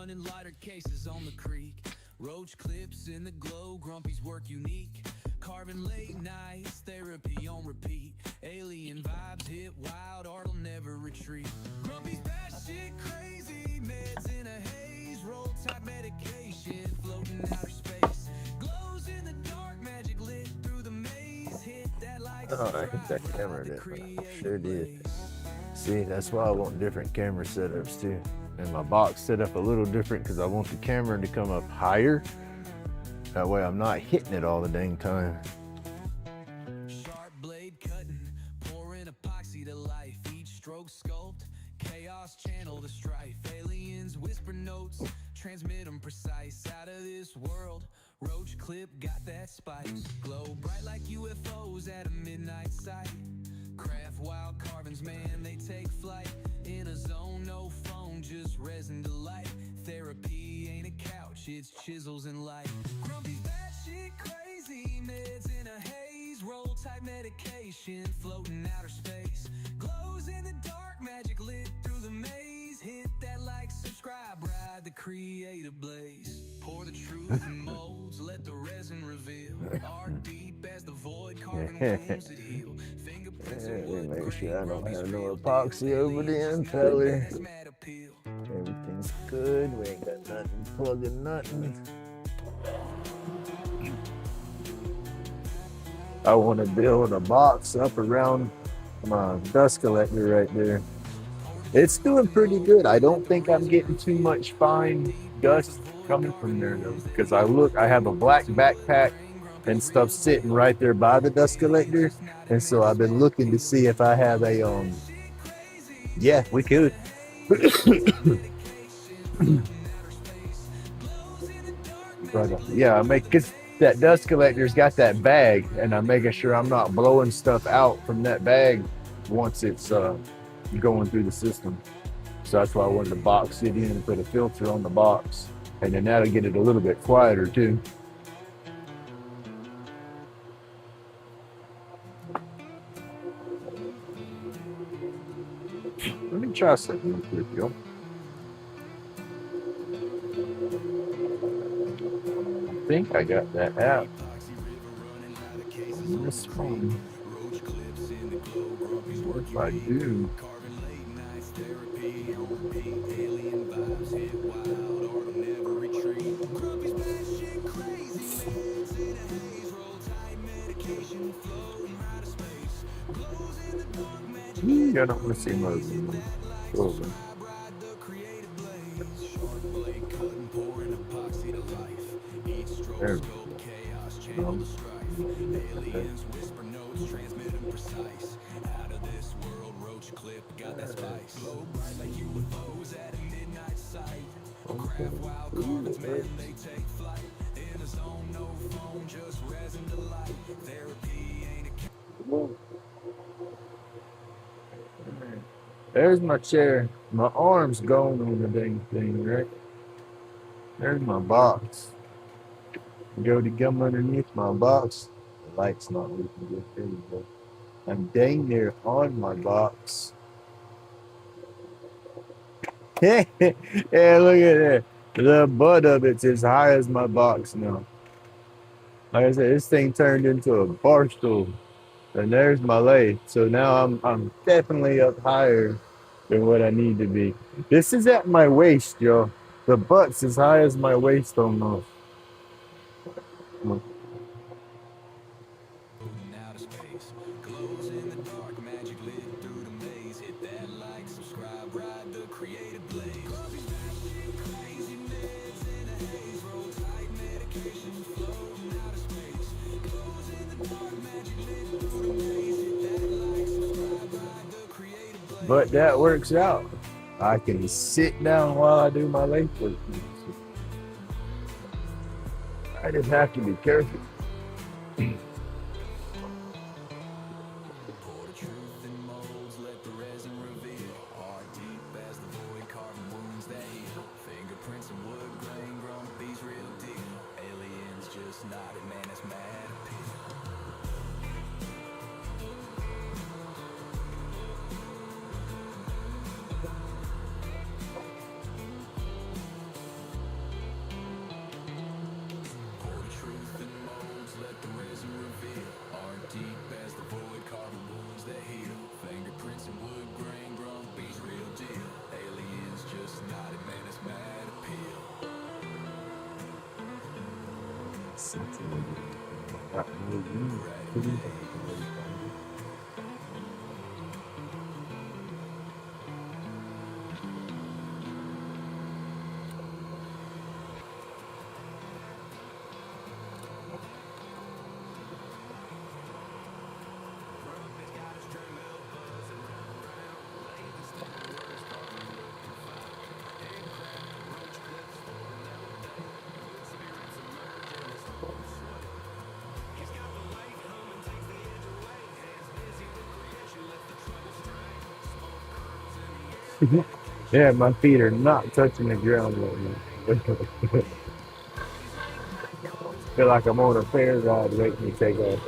running lighter cases on the creek. Roach clips in the glow, Grumpy's work unique. Carving late nights, therapy on repeat. Alien vibes hit wild, art'll never retreat. Grumpy's batshit crazy, meds in a haze. Roll type medication, floating outer space. Glows in the dark, magic lit through the maze. Hit that like Oh, I hit that camera, didn't I? Sure did. See, that's why I want different camera setups too. And my box set up a little different because I want the camera to come up higher. That way I'm not hitting it all the dang time. Sharp blade cutting, pouring epoxy to life. Each stroke sculpt, chaos channel the strife. Aliens whisper notes, transmit them precise. Out of this world, roach clip got that spice. Glow bright like UFOs at a midnight sight. Craft wild carvings, man, they take flight. In a zone, no phone, just resin delight. Therapy ain't a couch, it's chisels and light. Grumpy's batshit crazy, meds in a haze. Roll type medication, floating outer space. Glows in the dark, magic lit through the maze. Hit that like, subscribe, ride the creative blaze. Pour the truth in molds, let the resin reveal. Art deep as the void, carving wounds that heal. Fingerprints and wood Make sure I grain, don't Grumpy's have no real epoxy deal. over the Aliens impeller. hazmat appeal. Everything's good. We ain't got nothing plugging, nothing. I want to build a box up around my dust collector right there. It's doing pretty good. I don't think I'm getting too much fine dust coming from there though, because I have a black backpack and stuff sitting right there by the dust collector, and so I've been looking to see if I have a yeah, we could. But yeah, cause that dust collector's got that bag, and I'm making sure I'm not blowing stuff out from that bag once it's going through the system. So that's why I wanted to box it in and put a filter on the box, and then that'll get it a little bit quieter too. Let me try something real quick, yo. I think I got that app on this phone. What if I do? I don't want to see most of them. There we go. Aliens whisper notes, transmit them precise. Out of this world, roach clip got that spice. Glow bright like UFOs at a midnight sight. Craft wild carvings, man, they take flight. In a zone, no phone, just resin delight. Therapy ain't a There's my chair. My arm's going on the dang thing, right? There's my box. Go to come underneath my box. The light's not looking good. There you go. I'm dang near on my box. Yeah, look at that. The butt of it's as high as my box now. Like I said, this thing turned into a bar stool. And there's my lathe. So now I'm definitely up higher than what I need to be. This is at my waist, yo. The butt's as high as my waist almost. outer space. Glows in the dark, magic lit through the maze. Hit that like, subscribe, ride the creative blaze. Crazy meds in a haze. Roll tight medication, floating outer space. Glows in the dark, magic lit through the maze. Hit that like, subscribe, ride the creative blaze. But that works out. I can sit down while I do my lathe work. I just have to be careful. Pour the truth in molds, let the resin reveal. Heart deep as the void, carving wounds that heal. Fingerprints and wood grain, Grumpy's real deal. Aliens just nodded, man, it's mad appeal. Yeah, my feet are not touching the ground right now. Feel like I'm on a fair ride waiting to take off.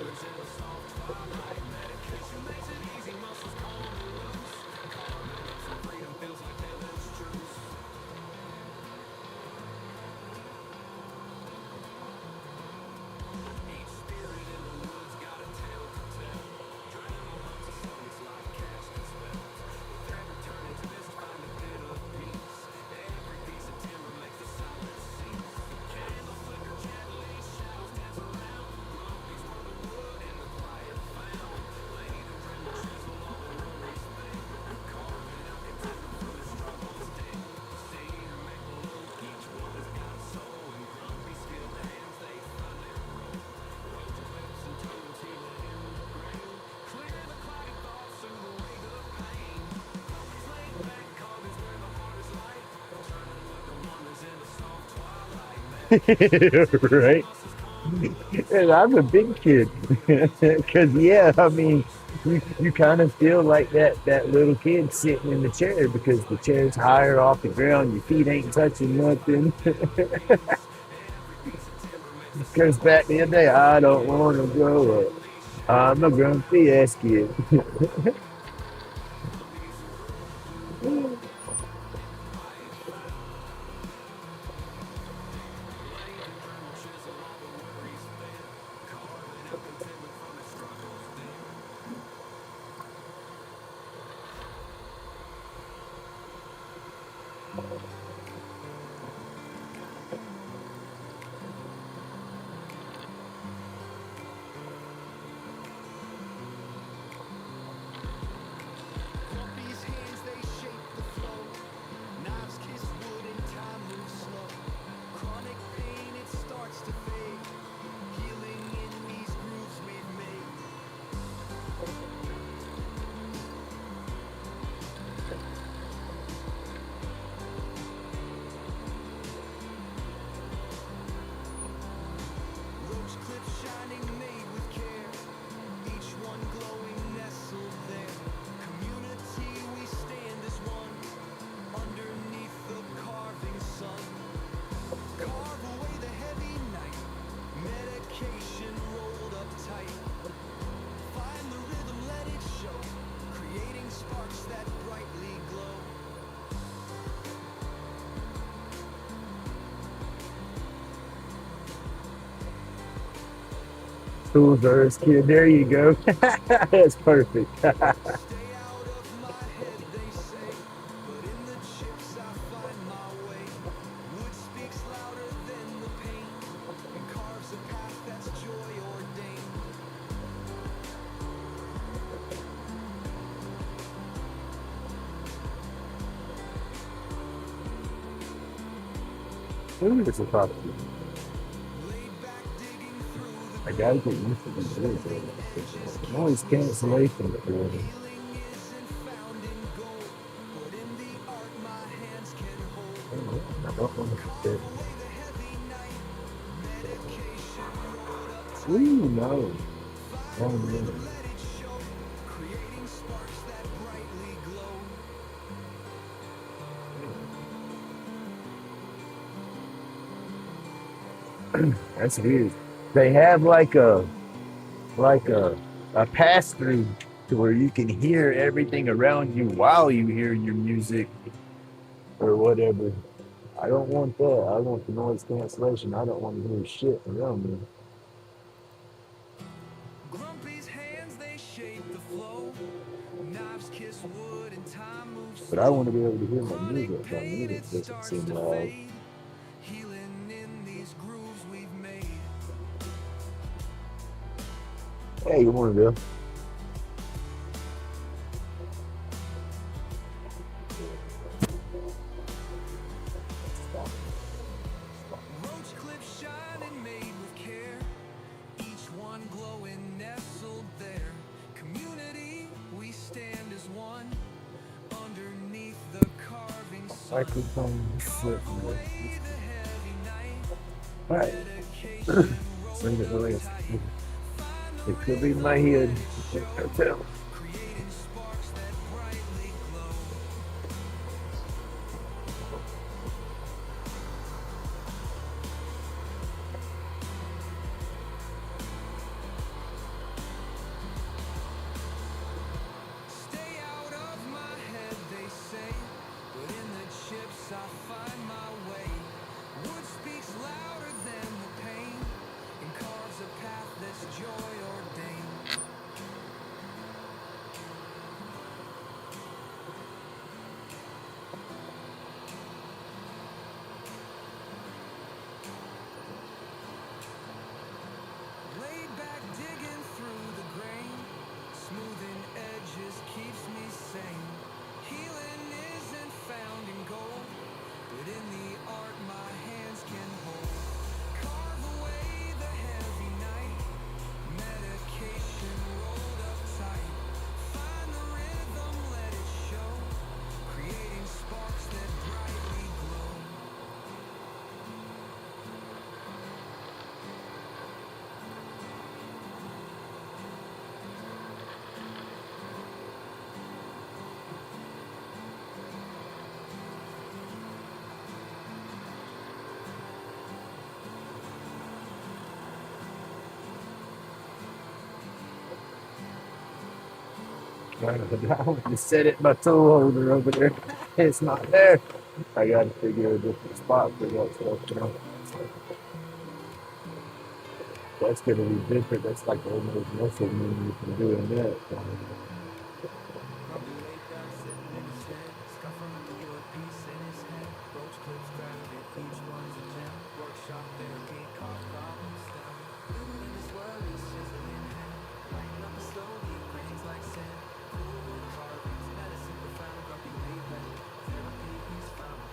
Right? And I'm a big kid. Because, yeah, I mean, you kind of feel like that little kid sitting in the chair because the chair's higher off the ground. Your feet ain't touching nothing. Because back in the day, I don't want to grow up. I'm a grumpy ass kid. Grumpy's hands, they shape the flow. Knives kiss wood and time moves slow. Chronic pain, it starts to fade. Healing in these grooves we've made. Roach clips shining, made with care. Each one glowing, nestled there. Community, we stand as one. Underneath the carving sun. Carve away the heavy night. Medication rolled up tight. Find the rhythm, let it show. Creating sparks that brightly glow. Tools Earth kid. There you go. That's perfect. Stay out of my head, they say. But in the chips I find my way. Wood speaks louder than the pain. And carves a path that's joy ordained. Ooh, it's a tough. Laid back digging through the I gotta get used to this. Noise cancellation. healing isn't found in gold. But in the art my hands can hold. I don't want to sit. Away the heavy night. Medication rolled up tight. Ooh, no. Find Oh, the rhythm, no. let it show. Creating sparks that brightly glow. That's weird. They have like a pass through to where you can hear everything around you while you hear your music or whatever. I don't want that. I want the noise cancellation. I don't want to hear shit around me. Grumpy's hands, they shape the flow. Knives kiss wood and time moves But I want slow. to be able to hear my Chronic music. My pain, music it doesn't starts seem to loud. fade. Healing in these grooves we've made. Hey, you want to go? Roach clips shining, made with care. Each one glowing, nestled there. Community, we stand as one. Underneath the carving sun. Microphone slip. Carve away the heavy night. All right, Dedication send it away. tight. Find the It could be rhythm, my let head. it I show. can't tell. Creating sparks that brightly glow. Stay out of my head, they say, but in the chips I find my way. Wood speaks louder than the pain and carves a path that's joy ordained. Laid back, digging through the grain, smoothing edges keeps me sane. Healing isn't found in gold, but in the art my hands can hold. Carve away the heavy night, medication rolled up tight. Find the rhythm, let it show, creating sparks that brightly glow. I want to set it my toe holder over there. It's not there. I got to figure a different spot for that stuff. That's going to be different. That's like almost muscle memory from doing that. Probably laid back, sitting in his head. Scuff from the wood, piece in his head. Roach clips crafted, each one's a gem. Workshop therapy, carved problem stem. Living in this world is chiseling hand. Lighting up the slowly, grains like sand. Cool wood carvings, medicine profound. Grumpy laid back, therapy is found.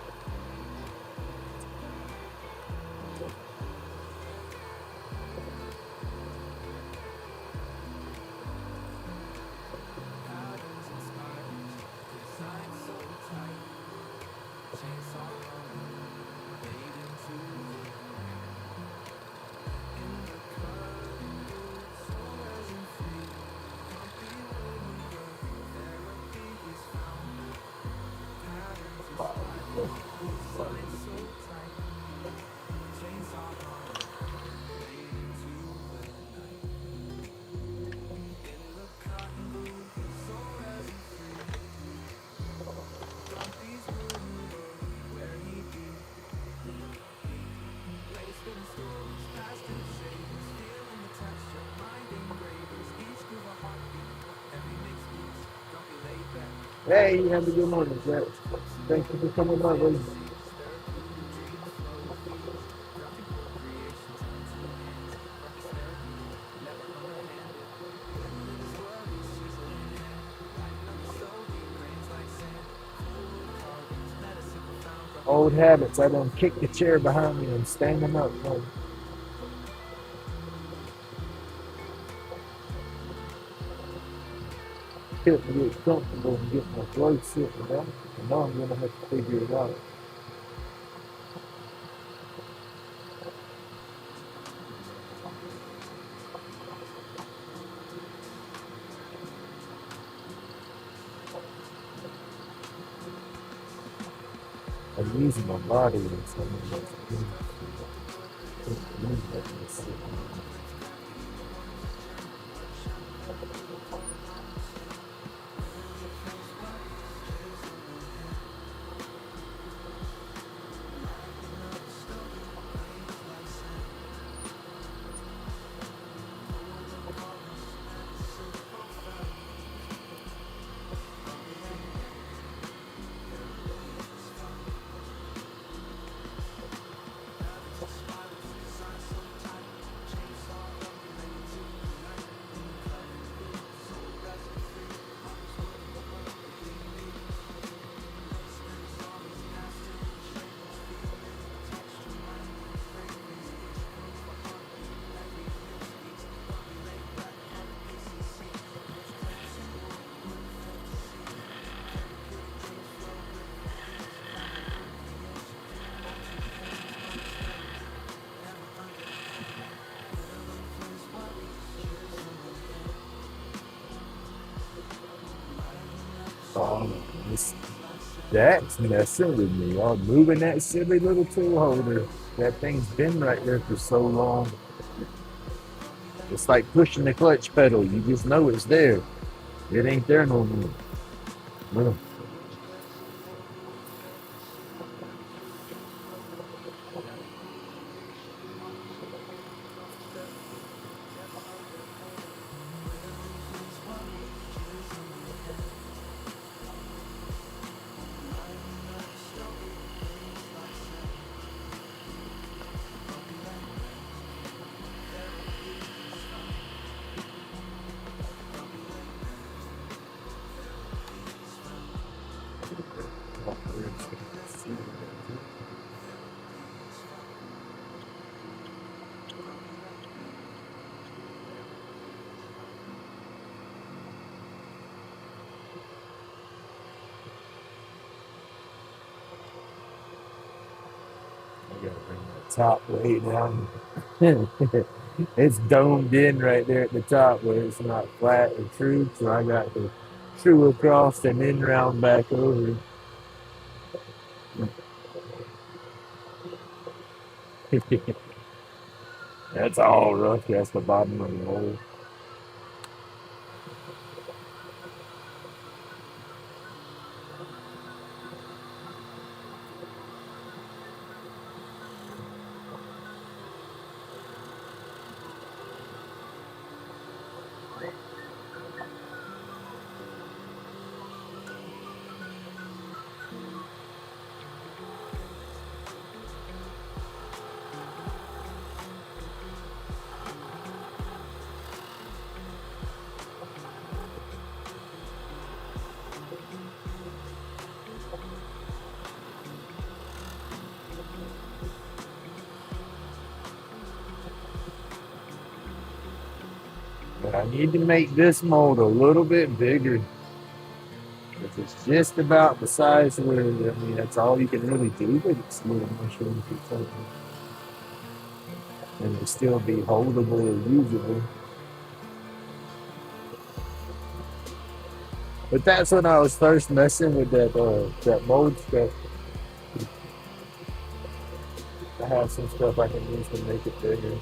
Patterns and spirals, design so tight. Chainsaw rolling, fade into the in the cutting wood, so resin free. Grumpy wouldn't work, therapy is found. Patterns and spirals, design so tight. Chainsaw rolling, fade into the night. In the cotton wood, so resin free. Grumpy's wouldn't work, where he be. Laced in stories, past and savings, feeling the texture, mind engravings, each groove a heartbeat, every mix beats, grumpy laid back, Hey, have a good morning, Jack. Thank you for coming by, buddy. therapeutic dreams, flow feels, graphical creation, tattoo hands, grumpy's therapy, never underhanded, living in this world is chiseling hand, lighting up the soul deep, grains like sand, cool wood carvings, medicine profound, grumpy Old laid back. habits. I done kick the chair behind me and stand them up. Couldn't get comfortable and get my clothes sitting down. And now I'm gonna have to figure it out. I'm using my body in some of those things. This, that's messing with me. I'm moving that silly little tool holder. That thing's been right there for so long. It's like pushing the clutch pedal. You just know it's there. It ain't there no more. No. I gotta bring that top way down. It's domed in right there at the top where it's not flat or true. So I got to true across and then round back over. That's all rough. That's the bottom of the hole. But I need to make this mold a little bit bigger. If it's just about the size where, I mean, that's all you can really do, but it's a little mushroom and it still be holdable or usable. But that's when I was first messing with that mold stuff. I have some stuff I can use to make it bigger.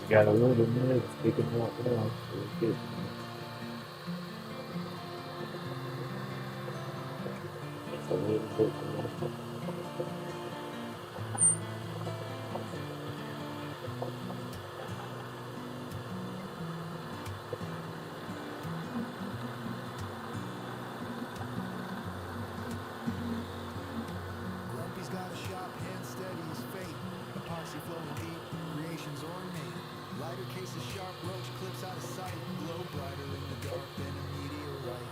Got a little bit sticking out now. It's a little bit more. Grumpy's got a sharp hand flowing heat, creations ornate. Lighter cases, sharp roach clips out of sight. Glow brighter in the dark than a meteorite.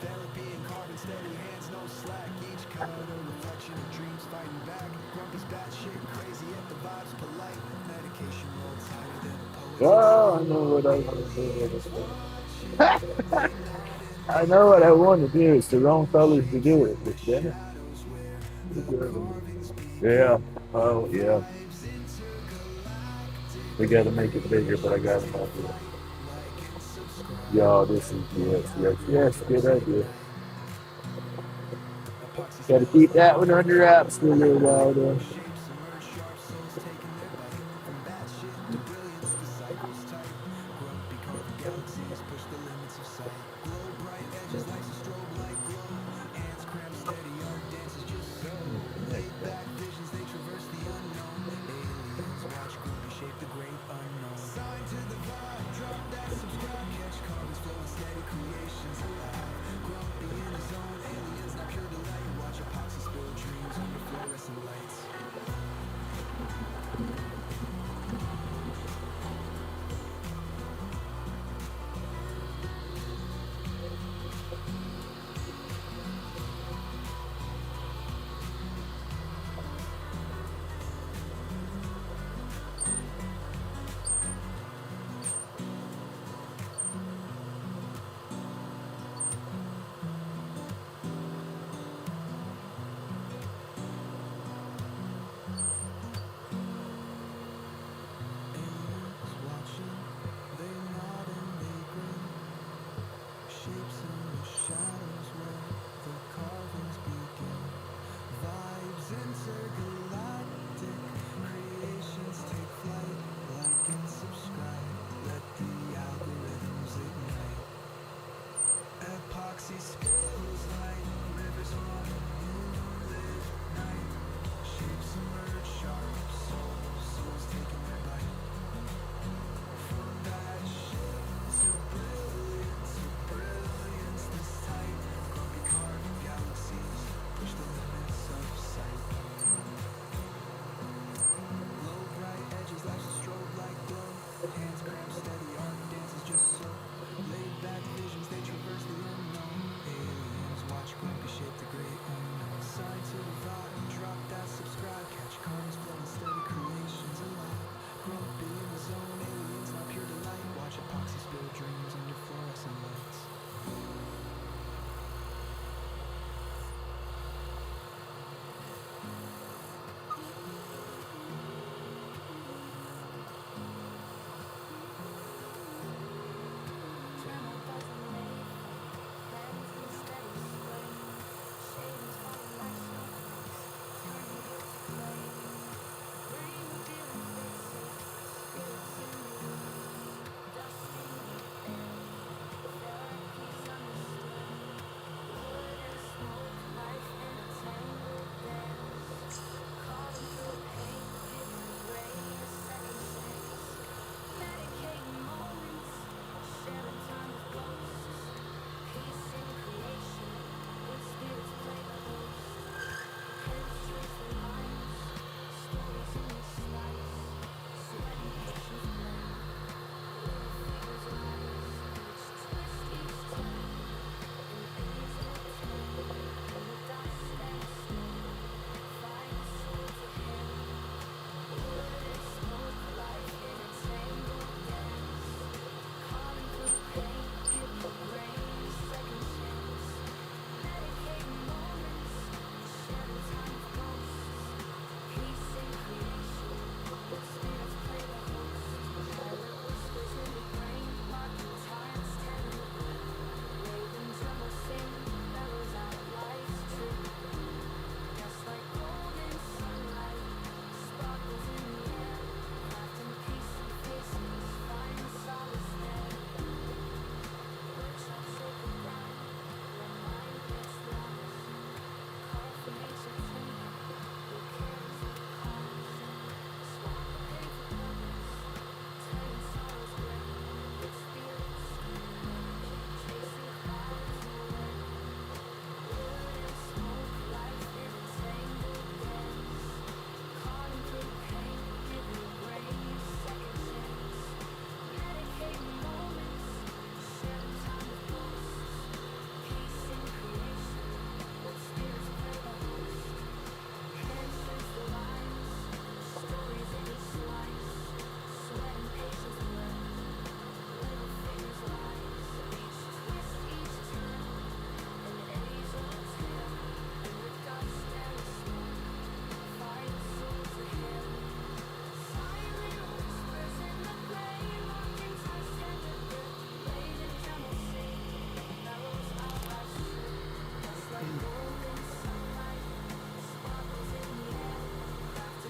Therapy and carbon steady hands, no slack. Each cut a reflection of dreams fighting back. Grumpy's batshit crazy, yet the vibe's polite. Medication rolls higher than a poet's. Oh, I know what I want to do. I know what I want to do. It's the wrong colors to do it. But damn it. Yeah. Oh, yeah. We got to make it bigger, but I got to make it. Yo, this is yes. Good idea. Got to keep that one under wraps for a little while, though.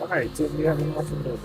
All right, Tim, you have an awesome day.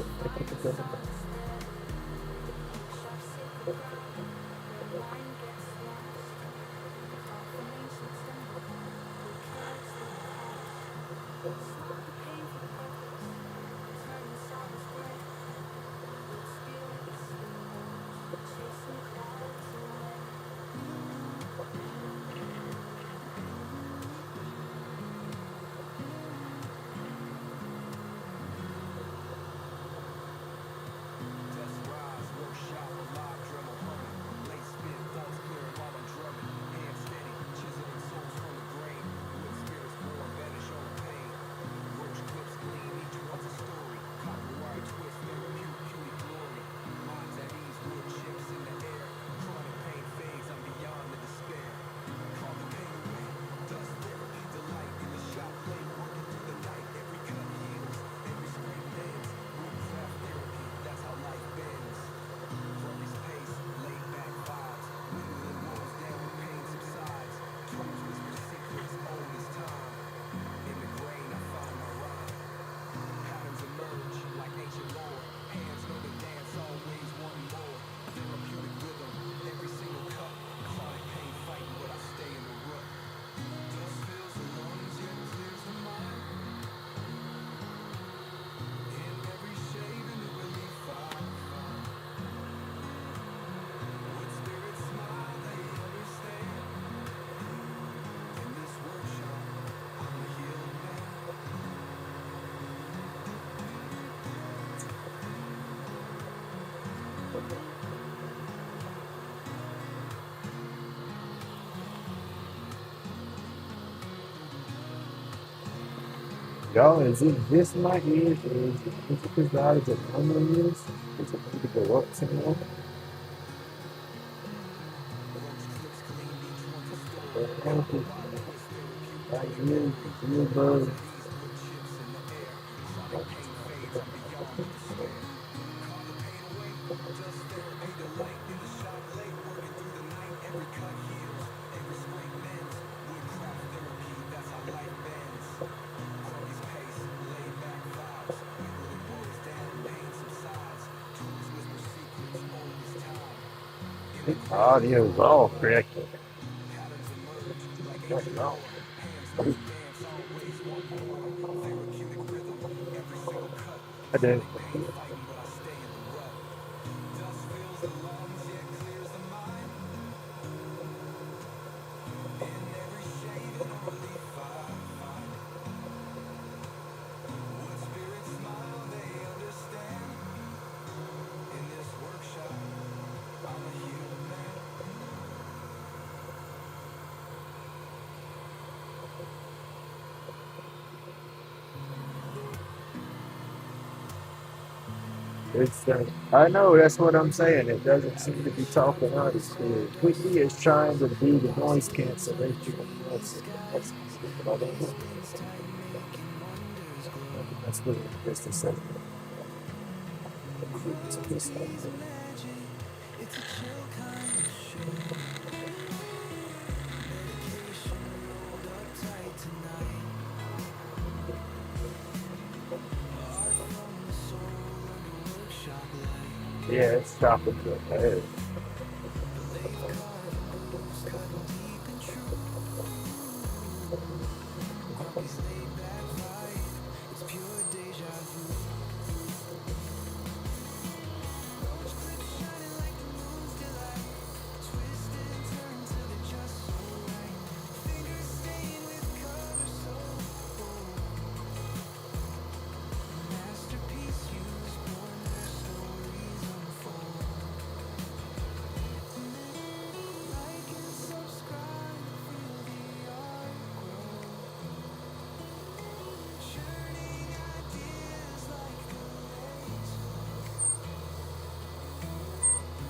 Dust rise, workshop, alive, drummer humming. Late spit, thoughts clearing while I'm drumming. Hands steady, chiseling souls from the grain. Wood spirits born, vanish all the pain. Roach clips gleam, each one's a story. Copper wire twist, therapeutic beauty glory. Minds at ease, wood chips in the air. Chronic pain fades, I'm beyond the despair. Call the pain away, dust therapy, delight in the shop late, working through the night. Every cut heals, every scrape mends. Woodcraft therapy, that's how life bends. Release pace, laid back vibes. Wind rolls down when pain subsides. Tools whisper secrets, old as time. In the grain, I find my rhyme. Patterns emerge like ancient lore. Hands know the dance, always one more. Therapeutic rhythm, every single cut. Chronic pain fighting, but I stay in the rut. Dust fills the lungs, yet clears the mind. In every shade, a new relief I find. Wood spirits smile, they understand. In this workshop, I'm a healed man. Y'all, is it just my ears, or is it because God is at normal ears? Is it need to go up some more? Roach clips clean, each one's a story. Or anything? Copper wire twist, therapeutic My glory. ears, Minds earbuds. at ease, wood chips in the air. Chronic pain fades, I'm beyond the despair. Call the pain away, dust therapy, delight in the shop late, working through the night. Every cut heals, every scrape mends. Woodcraft therapy, that's how life bends. Release pace, laid back vibes. Wind rolls down, pain subsides. Tools whisper secrets, old as time. In the The grain, I audio is find my all rhyme. correct. Patterns emerge like What's ancient wrong? lore. Hands know the dance, always want more. Therapeutic rhythm, every single cut. I do. Chronic pain fighting, but I stay in the rut. Dust fills the lungs, yet clears the mind. In every shade, a new relief I find. Wood spirits smile, they understand. In this workshop, I'm a healed man. It's I know that's what I'm saying. It doesn't seem to be talking out of school. Quickie is trying to do the noise cancellation. That's what I don't know. That's what it's to say. It's a chill kind of show. Medication rolled up tight tonight. Art from the soul under workshop light. Yeah, it's stopping to the head. Blade carving grooves, cutting deep and true. Grumpy's laid back vibe. It's pure deja vu. Rose clips shining like the moon's delight. Twist and turn till they're just so right. Fingers stained with color so bold. Masterpiece used born where stories unfold. Like and subscribe, feel the art grow. Churning ideas like the lace.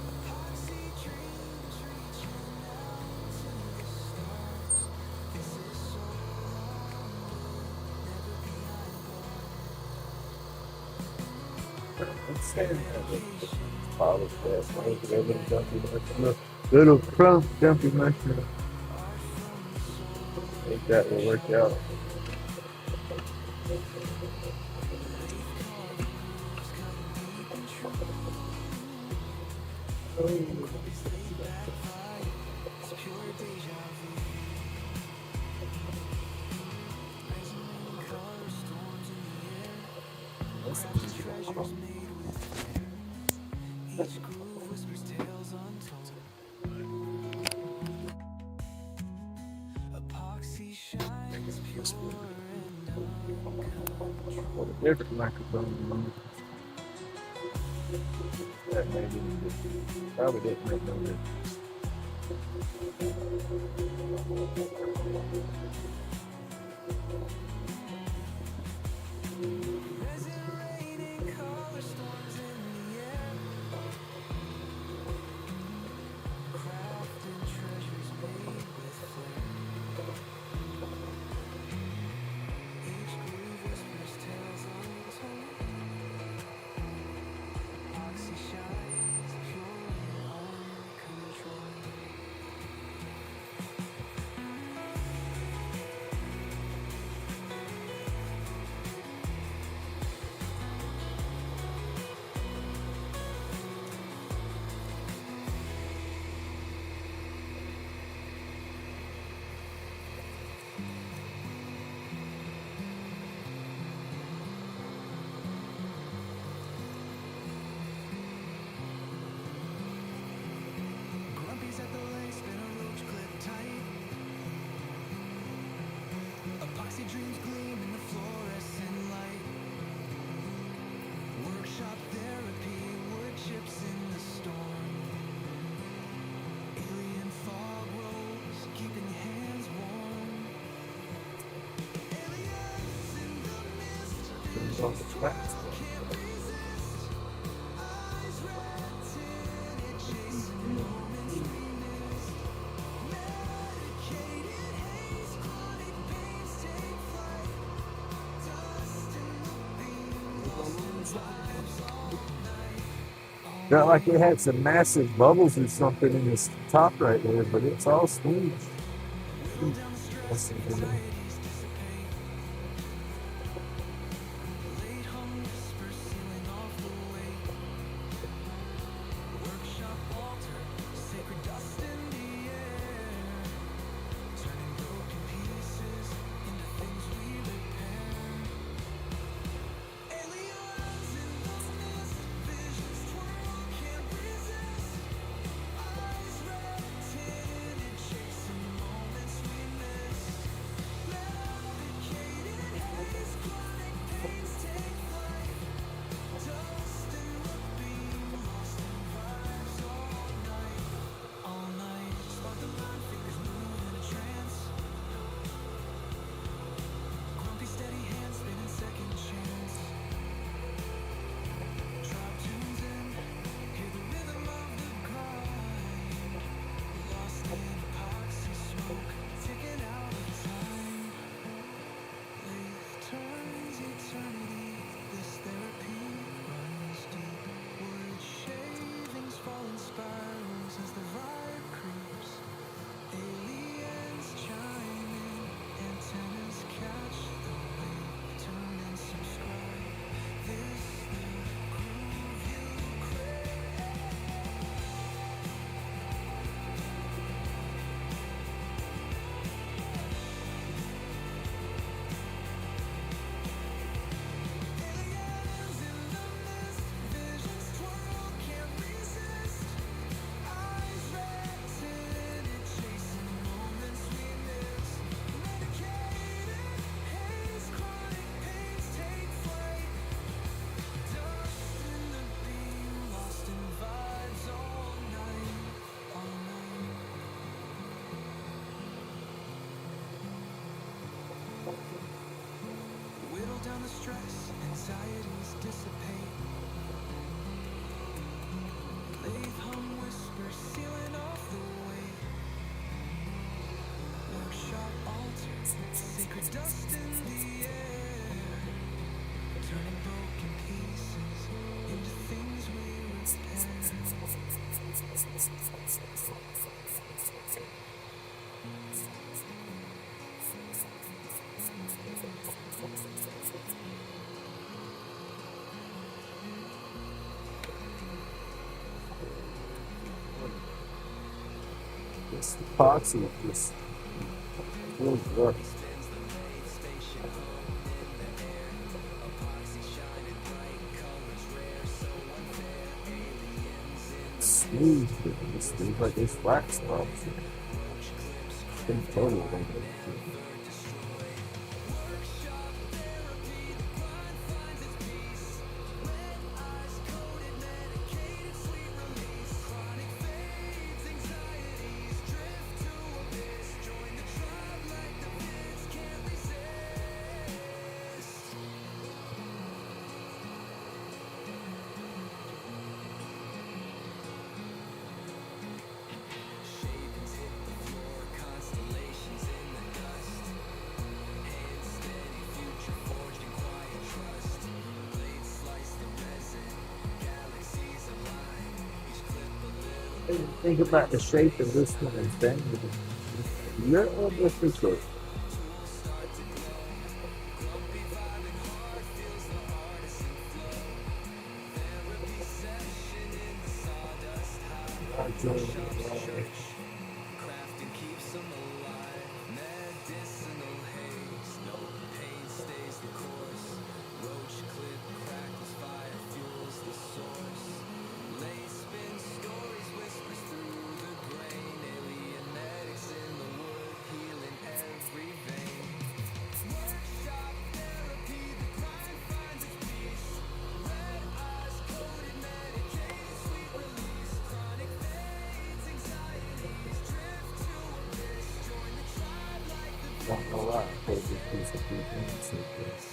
Epoxy dreams reaching out to the stars. This is so long, never behind bars. It's saying that. Polish fast. Little crump dumpy mushroom. I think that will work out. Epoxy shines pure and uncontrolled. Different microphone. That made any difference. Probably didn't make no difference. Resin raining color storms in the air. Crafted treasures made with flair. Each groove whispers tales untold. Oxy shines pure and uncontrolled. Grumpy's at the lake, spin a roach clip tight. Epoxy dreams gleam in the fluorescent light. Workshop therapy, wood chips in the storm. Alien fog rolls, keeping hands warm. Aliens in the mist, Turns off the tracks. can't resist. Eyes red tinted, chasing moments we missed. Medicated haze, chronic pains take flight. Dust in the beam, lost in vibes all night. Felt like it had some massive bubbles or something in this top right there, but it's all smooth. Whittle down the stress, anxieties dissipate. Late hum whispers sealing off the weight. Workshop altar, sacred dust in the air. Turning broken pieces into things we repair. Aliens in the mist, visions twirl, can't resist. Eyes red tinted, chasing moments we miss. Medicated haze, chronic pains take flight. Dust in the beam, lost in vibes all night. Spark the line, fingers move in a trance. Grumpy steady hands spinning second chance. Drop tunes in, hear the rhythm of the grind. Lost in epoxy smoke, ticking out of time. Lathe turns eternity, this therapy runs deep. Wood shavings fall in spirals as the vibe creeps. Aliens chime in, antennas catch the wave. Turn and subscribe, this the groove you crave. Aliens in the mist, visions twirl, can't resist. Eyes red tinted, chasing moments we miss. Medicated haze, chronic pains take flight. Dust in the beam, lost in vibes all night, all night. Whittle down the stress, anxieties dissipate. Lathe hum whispers sealing off the weight. Workshop altar, sacred dust in the air. Turning broken pieces into things we repair. this epoxy just feels rough. Smooth, but it's feels like there's flat spots. Been total. Think about the shape of this one and thing. You're difficult. Crafting keeps them alive. Medicinal haze. No pain stays the course. Roach clip crackles, fire fuels the source. Lace spin stories, whispers through the grain. Alien medics in the wood, healing every vein. Workshop therapy, the grind finds its peace. Red eyes, coated, medicated, sweet release. Chronic fades, anxieties, drift to abyss. Join the tribe like the Don't know why. I played this piece of few things like this.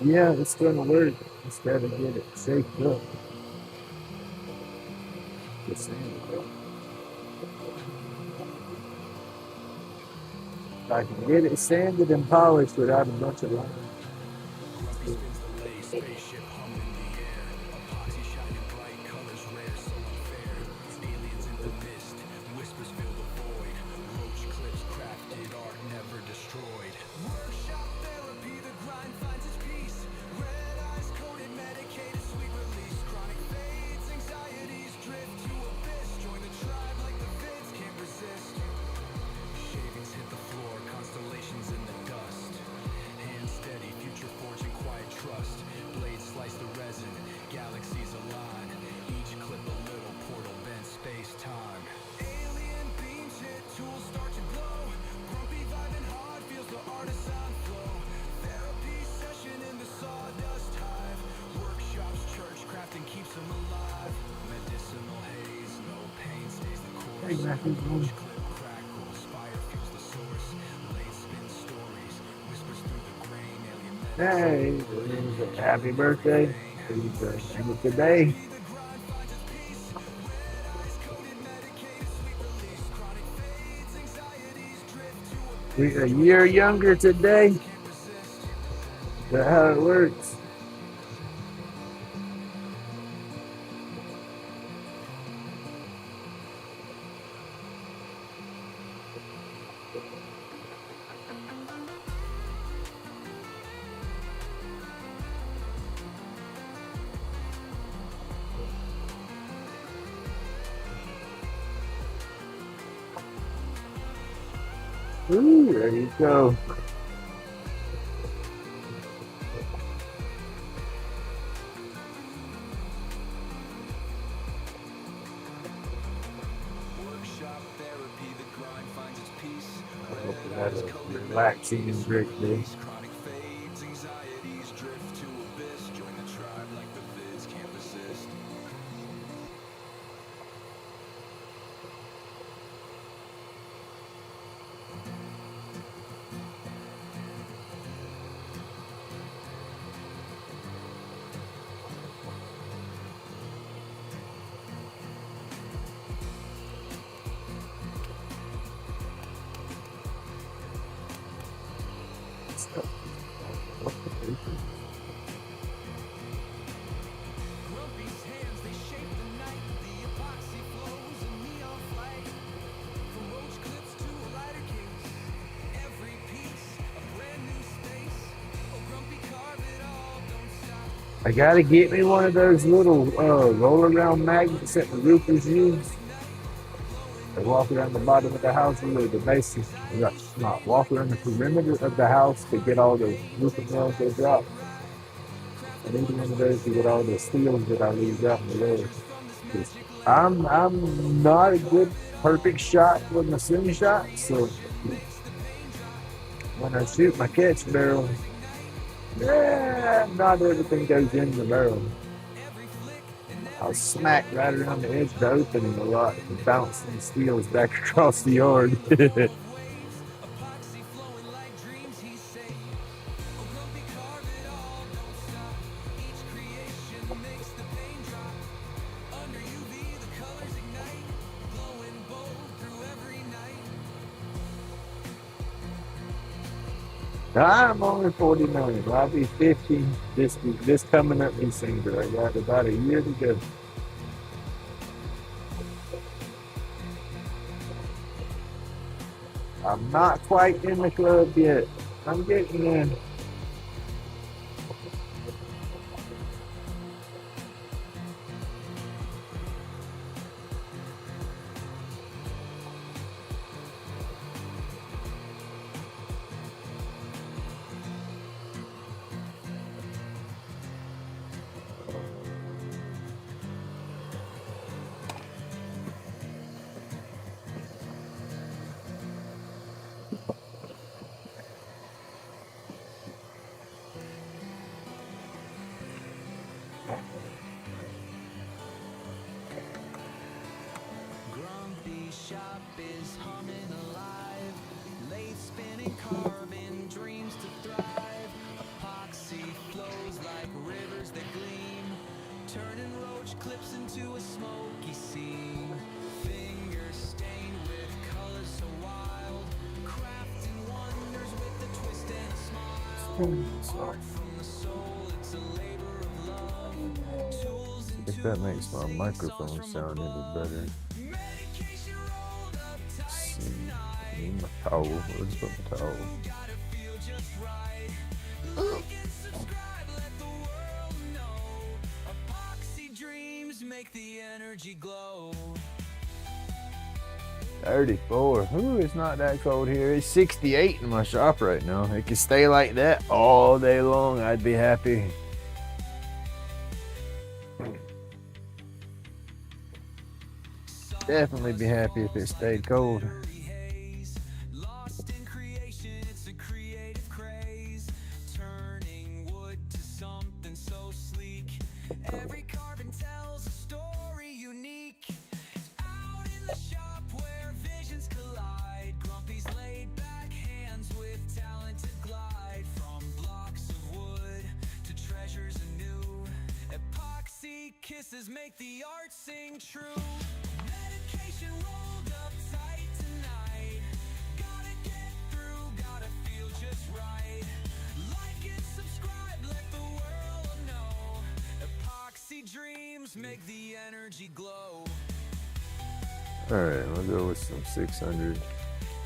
Yeah, it's gonna work. Just gotta get it shaped up. Just saying, bro. If I can get it sanded and polished without a bunch of lines. Grumpy spins the lay, spaceship hum in the air. Epoxy shining bright, colors rare, so unfair. Aliens in the mist, whispers fill the void. Roach clips crafted, art never destroyed. Workshop therapy, the grind finds its peace. Red eyes coated, medicated, sweet release. Chronic fades, anxieties drift to abyss. Join the tribe like the vids can't resist. Shavings hit the floor, constellations in the dust. Hand steady, future forging quiet trust. Blades slice the resin, galaxies align. Each clip a little portal bent space-time. Alien beams hit, tools start to glow. Grumpy vibing hard, feels the artisan flow. Therapy session in the sawdust hive. Workshops, church, crafting keeps them alive. Medicinal haze, no pain stays the course. Hey, Matthew, Roach clip crackles, fire fuels the source. Late spin stories, whispers through the grain. Alien Hey, happy birthday. Today. We're a year younger today. Is that how it works? Ooh, there you go. Workshop therapy, the grind finds its peace. I hope you had a relaxing and great day. Chronic fades, anxieties drift to Grumpy's hands, they shape the night. The epoxy flows in neon flight. From roach clips to a lighter case. Every piece, a brand new space. Oh, Grumpy, carve it all, don't stop. I gotta get me one of those little roll around magnets that the roofers use. They walk around the bottom of the house or the bases. Not walk around the perimeter of the house to get all the roofing nails they drop. I need one of those to get all the steels that I leave out in the road. 'Cause I'm not a good perfect shot with my slingshot, so when I shoot my catch barrel, not everything goes in the barrel. I'll smack right around the edge of the opening a lot and bounce some steels back across the yard. Epoxy flowing like dreams, he say. Oh, Grumpy, carve it all, don't stop. Each creation makes the pain drop. Under UV, the colors ignite, glowing bold through every night. I'm only 49. I'll be 50 this coming up December. I got about a year to go. I'm not quite in the club yet. I'm getting in. Grumpy's shop is humming alive. Lathe spinning, carving dreams to thrive. Epoxy flows like rivers that gleam, turning roach clips into a smoky scene. Fingers stained with colors so wild, crafting wonders with a twist and a smile. Art from the soul, it's a labor of love. Tools and If that makes my microphone sound any better. medication rolled up tight tonight. Need my towel. Where's the towel? Gotta feel just right. Like and subscribe, let the world know. Epoxy dreams make the energy glow. 34. Ooh, it's not that cold here. It's 68 in my shop right now. It could stay like that all day long. I'd be happy. Definitely be happy if it stayed cold. Haze, lost in creation, it's a creative craze. Turning wood to something so sleek. Every carving tells a story unique. Out in the shop where visions collide. Grumpy's laid back hands with talent to glide. From blocks of wood to treasures anew. Epoxy kisses make the art sing true. Medication rolled up tight tonight. Gotta get through, gotta feel just right. Like and subscribe, let the world know. Epoxy dreams make the energy glow. Alright, we'll go with some 600.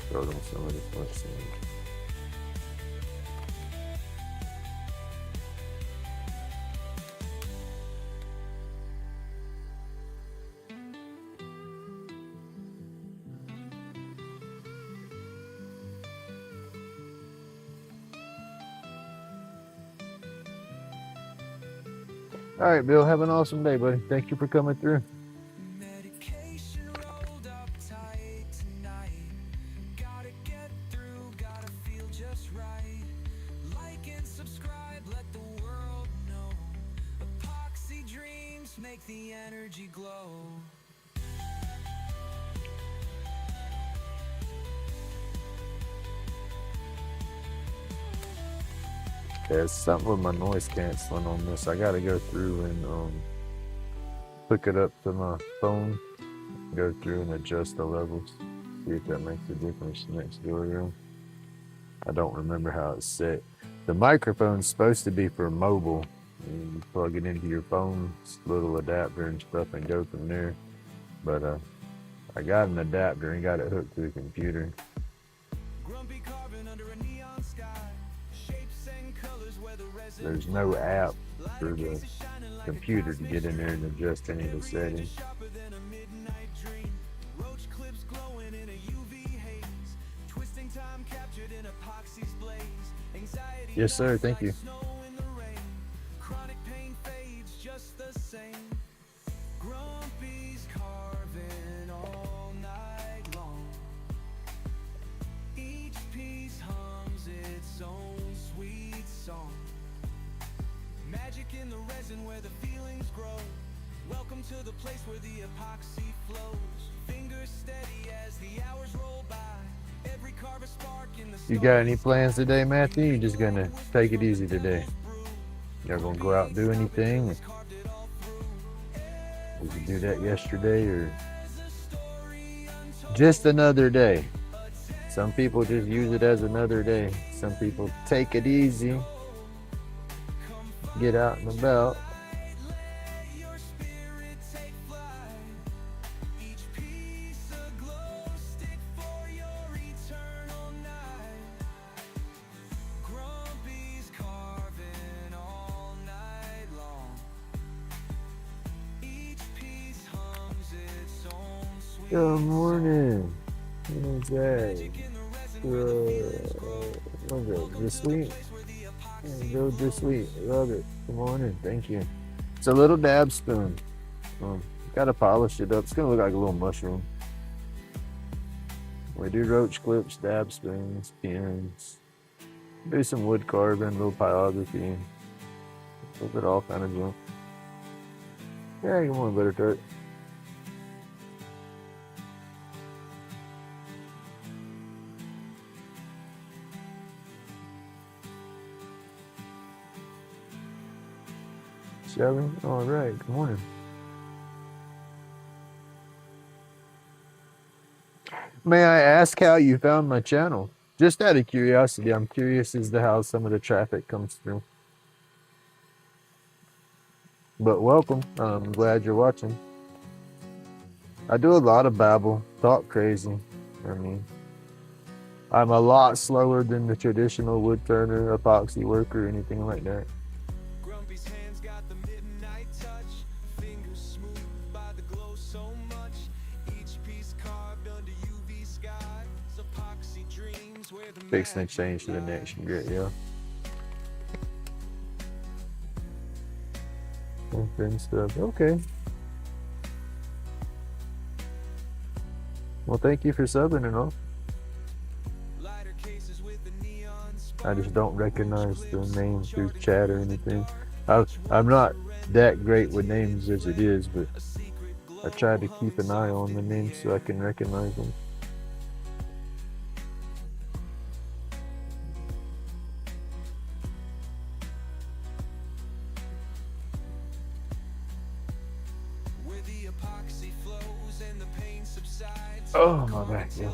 Throw on some of this one sand. All right, Bill, have an awesome day, buddy. Thank you for coming through. Medication rolled up tight tonight. Gotta get through, gotta feel just right. Like and subscribe, let the world know. Epoxy dreams make the energy glow. There's something with my noise canceling on this. I gotta go through and hook it up to my phone. Go through and adjust the levels. See if that makes a difference next go around. I don't remember how it's set. The microphone's supposed to be for mobile. You plug it into your phone's little adapter and stuff and go from there. But I got an adapter and got it hooked to the computer. There's no app for the computer to get in there and adjust any of the settings. Yes, sir. Thank you. Magic in the resin where the feelings grow. Welcome to the place where the epoxy flows. Fingers steady as the hours roll by. Every carve a spark in the You got any plans today, Matthew? You're just gonna take it easy today? You're gonna go out and do anything? Did you do that yesterday or just another day? Some people just use it as another day. Some people take it easy. Get out and about. Good morning. What is that? What's that? This sweet? Go this sweet. Love it. Good morning. Thank you. It's a little dab spoon. Gotta polish it up. It's gonna look like a little mushroom. We do roach clips, dab spoons, pins. Do some wood carving, a little pyrography. A little bit all kind of junk. Yeah, good morning, Butter Tart. Shelly? All right, good morning. May I ask how you found my channel? Just out of curiosity, I'm curious as to how some of the traffic comes through. But welcome, I'm glad you're watching. I do a lot of babble, talk crazy. I mean, I'm a lot slower than the traditional wood turner, epoxy worker, anything like that. Fixing to change to the next grit, yeah. And stuff. Okay. Well, thank you for subbing and all. I just don't recognize the name through chat or anything. I'm not that great with names as it is, but I try to keep an eye on the names so I can recognize them. Oh my back, yeah.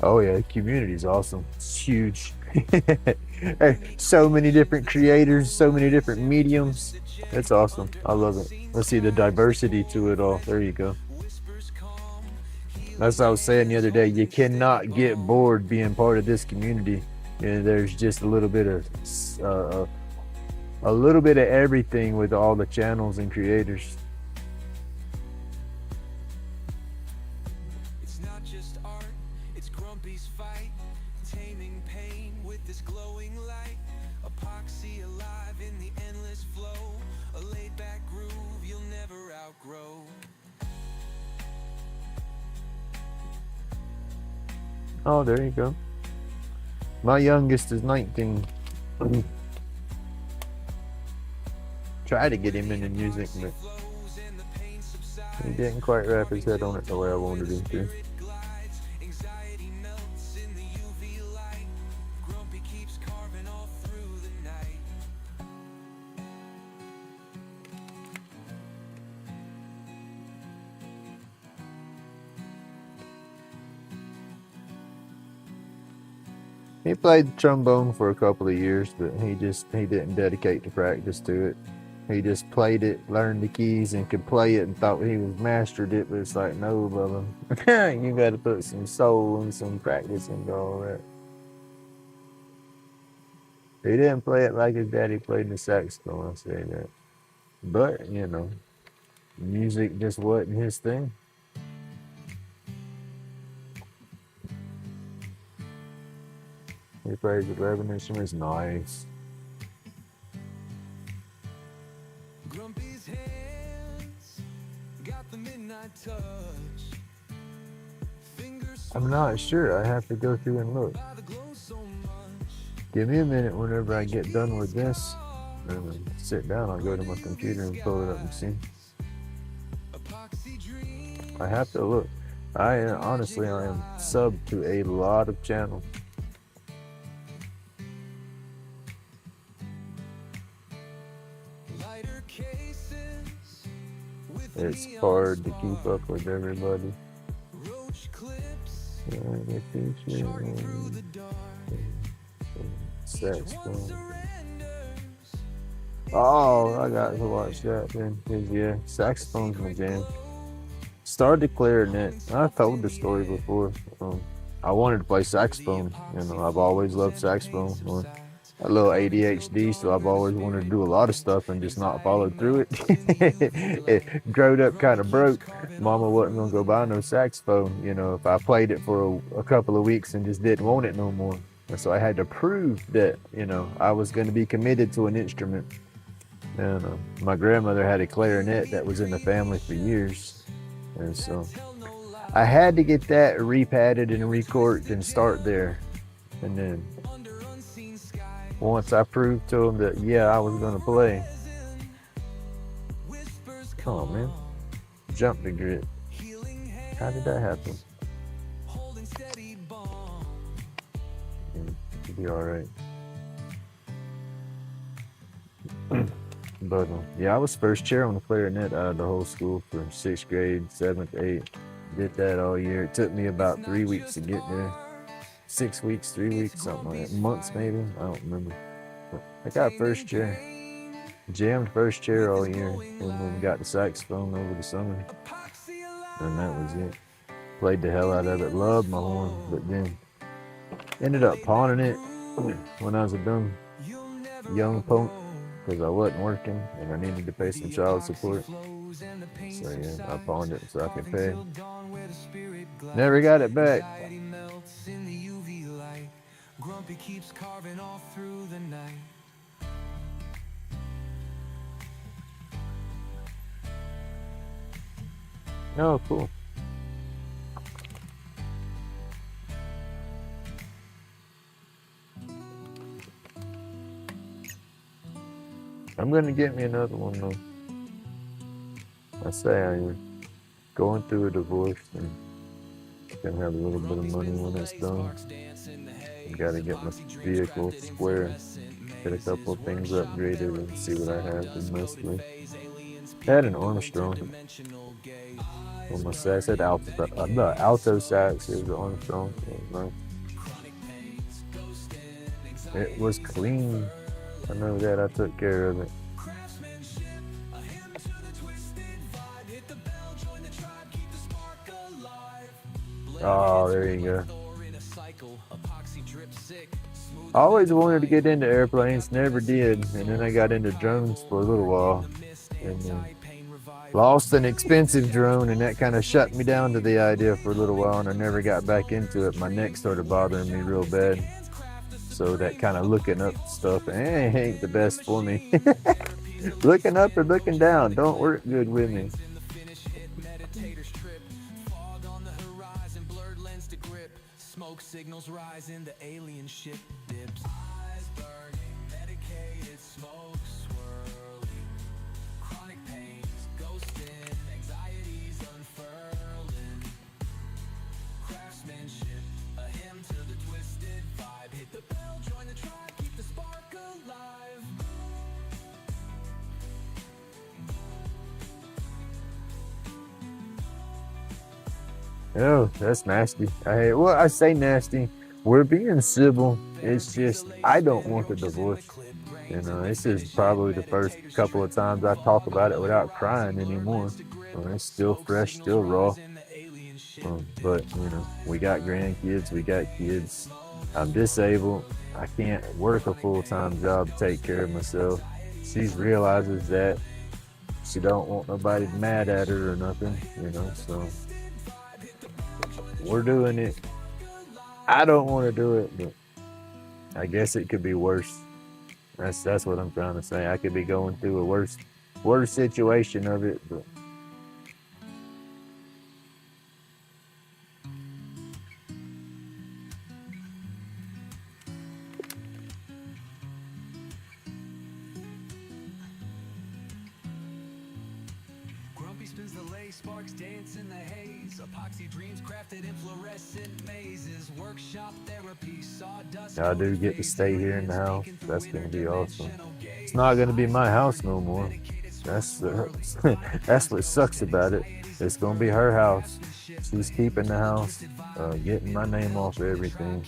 Oh yeah, the community's awesome. It's huge. So many different creators, so many different mediums. It's awesome. I love it. Let's see the diversity to it all. There you go. That's what I was saying the other day. You cannot get bored being part of this community. And there's just a little bit of everything with all the channels and creators. It's not just art, it's Grumpy's fight, taming pain with this glowing light, epoxy alive in the endless flow, a laid back groove you'll never outgrow. Oh, there you go. My youngest is 19. Try to get him into music, but he didn't quite wrap his head on it the way I wanted him to. He played the trombone for a couple of years, but he didn't dedicate the practice to it. He just played it, learned the keys, and could play it, and thought he was mastered it. But it's like, no, brother, you got to put some soul and some practice into all that. He didn't play it like his daddy played the saxophone. I'll say that. But you know, music just wasn't his thing. He plays 11 instruments, nice. Grumpy's hands got the midnight touch. Fingers I'm not sure. I have to go through and look. by the glow so much. Give me a minute whenever I get done with this. And then sit down, I'll go to my computer and pull it up and see. Epoxy dream. I have to look. Honestly, I am sub to a lot of channels. Lighter cases with It's neon hard to keep spark. up with everybody. Roach clips Saxophone. charting through the dark. Each one surrenders. Oh, I got to watch that then. 'Cause, yeah, saxophone's my jam. Started clarinet. I've told the story before. I wanted to play saxophone. You know, I've always loved saxophone. Well, a little ADHD, so I've always wanted to do a lot of stuff and just not followed through it. It growed up kind of broke. Mama wasn't gonna go buy no saxophone, you know, if I played it for a couple of weeks and just didn't want it no more. And so I had to prove that, you know, I was going to be committed to an instrument. And my grandmother had a clarinet that was in the family for years, and so I had to get that repadded and recorked and start there. And then once I proved to them that, yeah, I was going to play. Come on, man. Jump the grit. How did that happen? It'll be all right. But yeah, I was first chair on the clarinet out of the whole school for 6th grade, 7th, 8th. Did that all year. It took me about 3 weeks to get there. 6 weeks, 3 weeks, something like that. Months maybe. I don't remember. But I got first chair. Jammed first chair all year, and then got the saxophone over the summer. And that was it. Played the hell out of it. Loved my horn, but then ended up pawning it when I was a dumb young punk, because I wasn't working and I needed to pay some child support. So yeah, I pawned it so I could pay. Never got it back. Grumpy keeps carving all through the night. Oh, cool. I'm gonna get me another one though. I say I am going through a divorce and gonna have a little bit of money when it's done. I gotta get my vehicle square, get a couple of things upgraded and see what I have in mostly. I had an Armstrong on my sax. I had alto sax. It was an Armstrong. It was clean. I know that. I took care of it. Oh, there you go. I always wanted to get into airplanes, never did, and then I got into drones for a little while, and lost an expensive drone, and that kind of shut me down to the idea for a little while, and I never got back into it. My neck started bothering me real bad, so that kind of looking up stuff ain't the best for me. Looking up or looking down don't work good with me. Smoke signals rising, the alien ship dips. Eyes burning, medicated smoke swirling. Chronic pains, ghosting, anxieties unfurling. Craftsmanship, a hymn to the twisted vibe. Hit the bell, join the tribe, keep the spark alive. Oh, that's nasty. I say nasty. we're being civil. It's just I don't want the divorce. You know, this is probably the first couple of times I talk about it without crying anymore. It's still fresh, still raw. But you know, we got grandkids, we got kids. I'm disabled. I can't work a full-time job to take care of myself. She realizes that. She don't want nobody mad at her or nothing, you know. So we're doing it. I don't want to do it, but I guess it could be worse. That's what I'm trying to say. I could be going through a worse situation of it, but Grumpy spins the lay, sparks dance in the haze. Epoxy dreams crafted in fluorescent mazes. Workshop therapy, sawdust. I do get to stay here in the house. That's gonna be awesome. It's not gonna be my house no more. That's that's what sucks about it. It's gonna be her house. She's keeping the house, getting my name off of everything,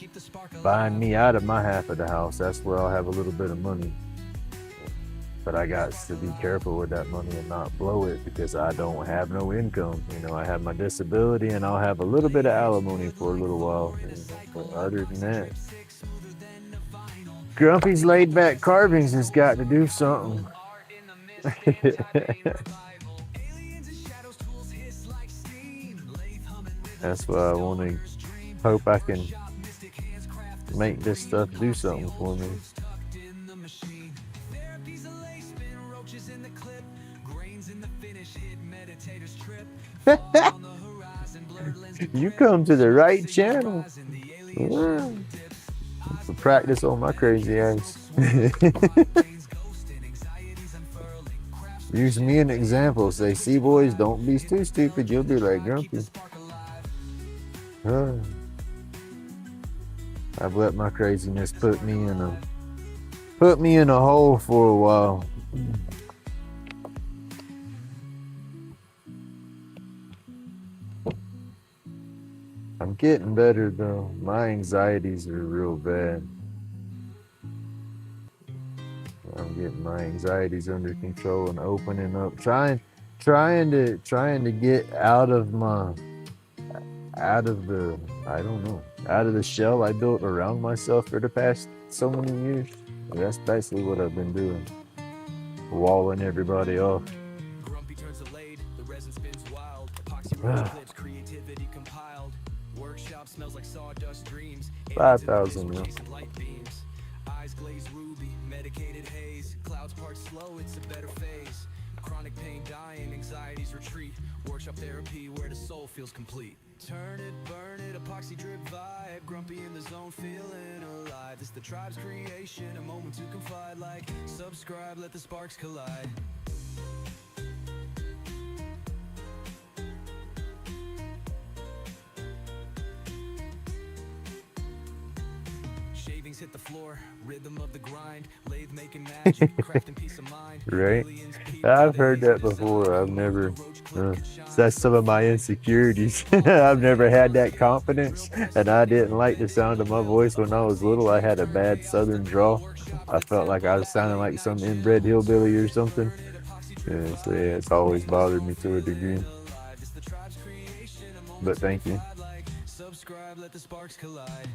buying me out of my half of the house. That's where I'll have a little bit of money. But I got to be careful with that money and not blow it because I don't have no income. You know, I have my disability and I'll have a little bit of alimony for a little while. You know, but other than that, Grumpy's laid back carvings has got to do something. That's why I want to hope I can make this stuff do something for me. You come to the right channel. Yeah. Practice on my crazy ass. Use me an example. Say, see, boys, don't be too stupid. You'll be like Grumpy. I've let my craziness put me in a hole for a while. I'm getting better though. My anxieties are real bad. I'm getting my anxieties under control and opening up, trying to get out of the shell I built around myself for the past so many years. That's basically what I've been doing. Walling everybody off. Grumpy turns to laid, the resin spins wild. Epoxy roll clips, creativity compiled. Workshop smells like sawdust dreams. 5,000 mil. Light beams. Eyes glazed ruby, medicated haze. Clouds part slow, it's a better phase. Chronic pain dying, anxieties retreat. Workshop therapy where the soul feels complete. Turn it, burn it, epoxy drip vibe. Grumpy in the zone, feeling alive. This the tribe's creation, a moment to confide. Like, subscribe, let the sparks collide. Shavings hit the floor, rhythm of the grind. Lathe making magic, crafting peace of mind. Right? I've heard that before. I've never. That's some of my insecurities. I've never had that confidence, and I didn't like the sound of my voice when I was little. I had a bad southern drawl. I felt like I was sounding like some inbred hillbilly or something. Yeah, so yeah, it's always bothered me to a degree. But thank you. Subscribe, let the sparks collide.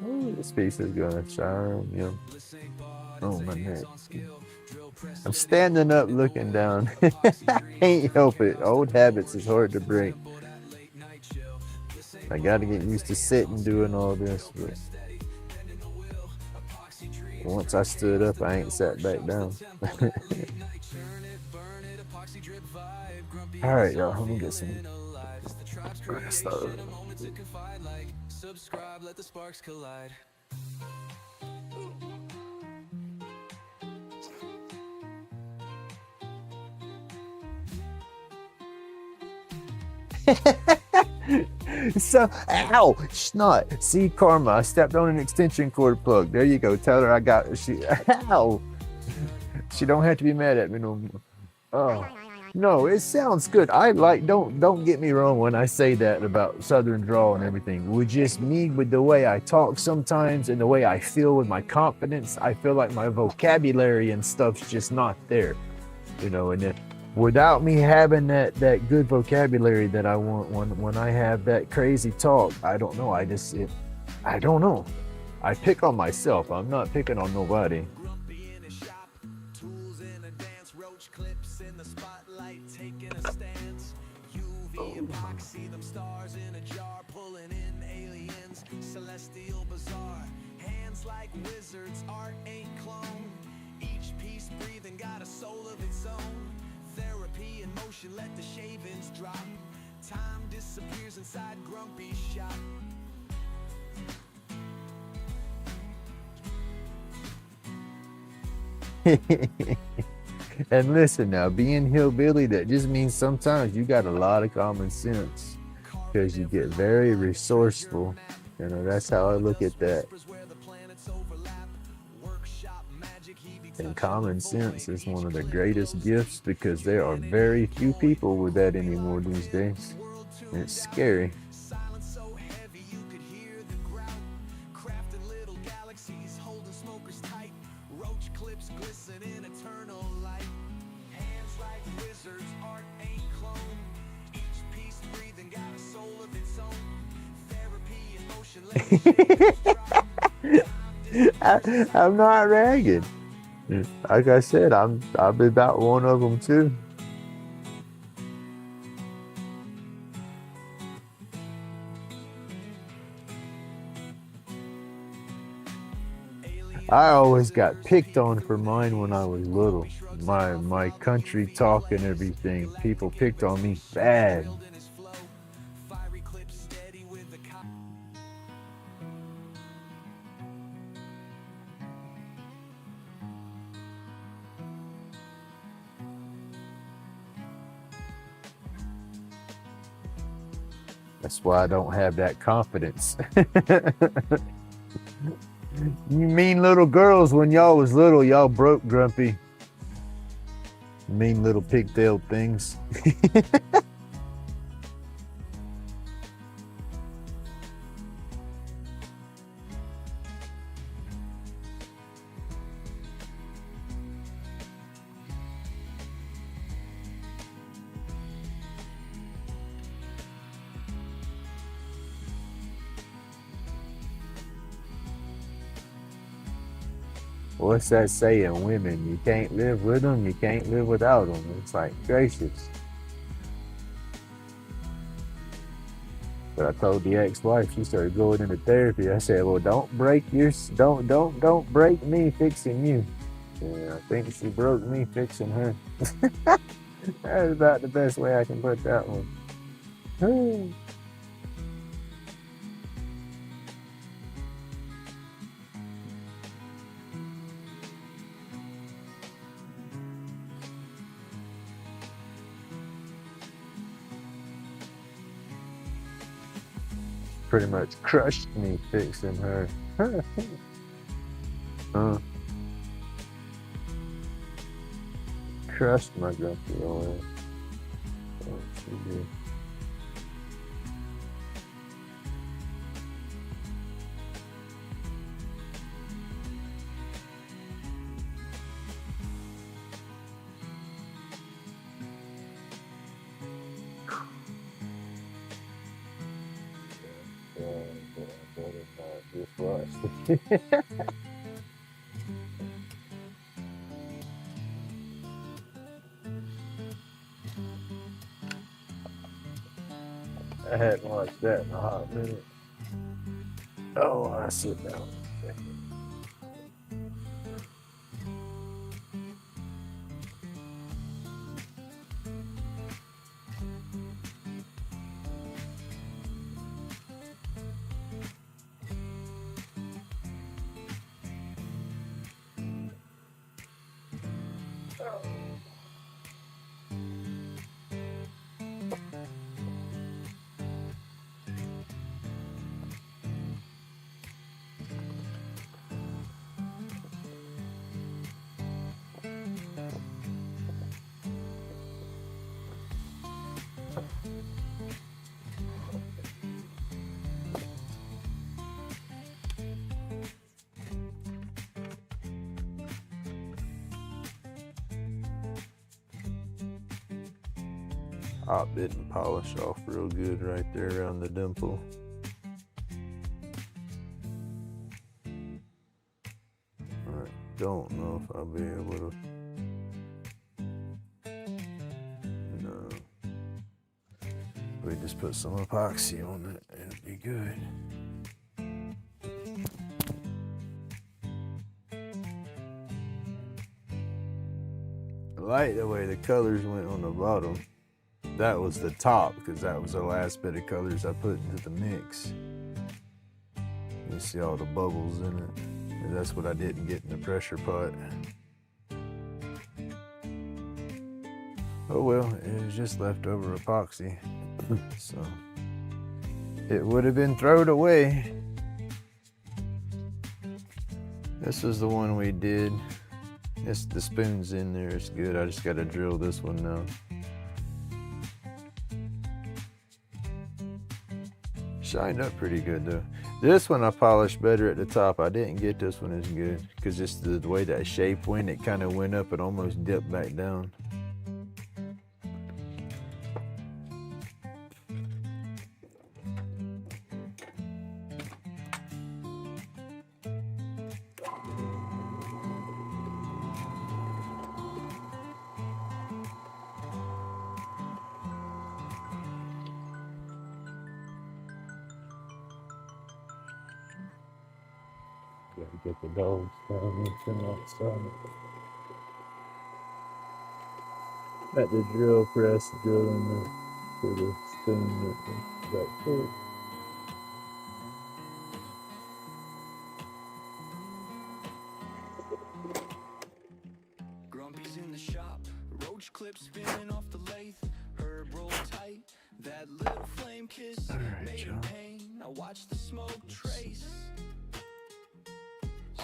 Ooh, this piece is gonna shine, you know. Oh my neck. I'm standing up looking down. I can't help it. Old habits is hard to break. I gotta get used to sitting doing all this, but once I stood up, I ain't sat back down. Alright, y'all, let me get some stuff. Subscribe, let the sparks collide. So, ow, snot. See, karma. I stepped on an extension cord plug. There you go. Tell her I got she. Ow. She don't have to be mad at me no more. Oh. No, it sounds good. I like don't get me wrong when I say that about Southern drawl and everything. With just me with the way I talk sometimes and the way I feel with my confidence, I feel like my vocabulary and stuff's just not there. You know, and without me having that good vocabulary that I want when I have that crazy talk, I don't know. I don't know. I pick on myself. I'm not picking on nobody. Grumpy in his shop, tools in a dance, roach clips in the spotlight, taking a stance. UV epoxy, them stars in a jar, pulling in aliens, celestial bizarre. Hands like wizards, art ain't clone. Each piece breathing got a soul of its own. Therapy in motion, let the shavings drop. Time disappears inside Grumpy's shop. And listen now, being hillbilly, that just means sometimes you got a lot of common sense because you get very resourceful. You know, that's how I look at that. And common sense is one of the greatest gifts because there are very few people with that anymore these days. And it's scary. I'm not ragging. Like I said, I'm about one of them too. I always got picked on for mine when I was little. My country talk and everything. People picked on me bad. That's why I don't have that confidence. You mean little girls, when y'all was little, y'all broke, Grumpy. Mean little pigtailed things. What's that saying? Women, you can't live with them, you can't live without them. It's like, gracious. But I told the ex-wife, she started going into therapy. I said, well, don't break me fixing you. Yeah, I think she broke me fixing her. That's about the best way I can put that one. Pretty much crushed me fixing her. Crushed my grumpy oil. Oh, she did. I hadn't watched that in a hot minute. Oh, I sit down. top didn't polish off real good right there around the dimple. I don't know if I'll be able to. No. We just put some epoxy on it, it'll be good. I like the way the colors went on the bottom. That was the top because that was the last bit of colors I put into the mix. You see all the bubbles in it. And that's what I didn't get in the pressure pot. Oh well, it was just leftover epoxy. So it would have been thrown away. This is the one we did. It's the spoon's in there, it's good. I just gotta drill this one now. Shined up pretty good though. This one I polished better at the top. I didn't get this one as good because just the way that shape went, it kind of went up and almost dipped back down. Gotta get the dogs down into outside. At the drill press, drilling for the spoon that foot. Grumpy's in the shop, roach clip spinning off the lathe, herb roll tight, that little flame kiss made him pain. I watch the smoke trace.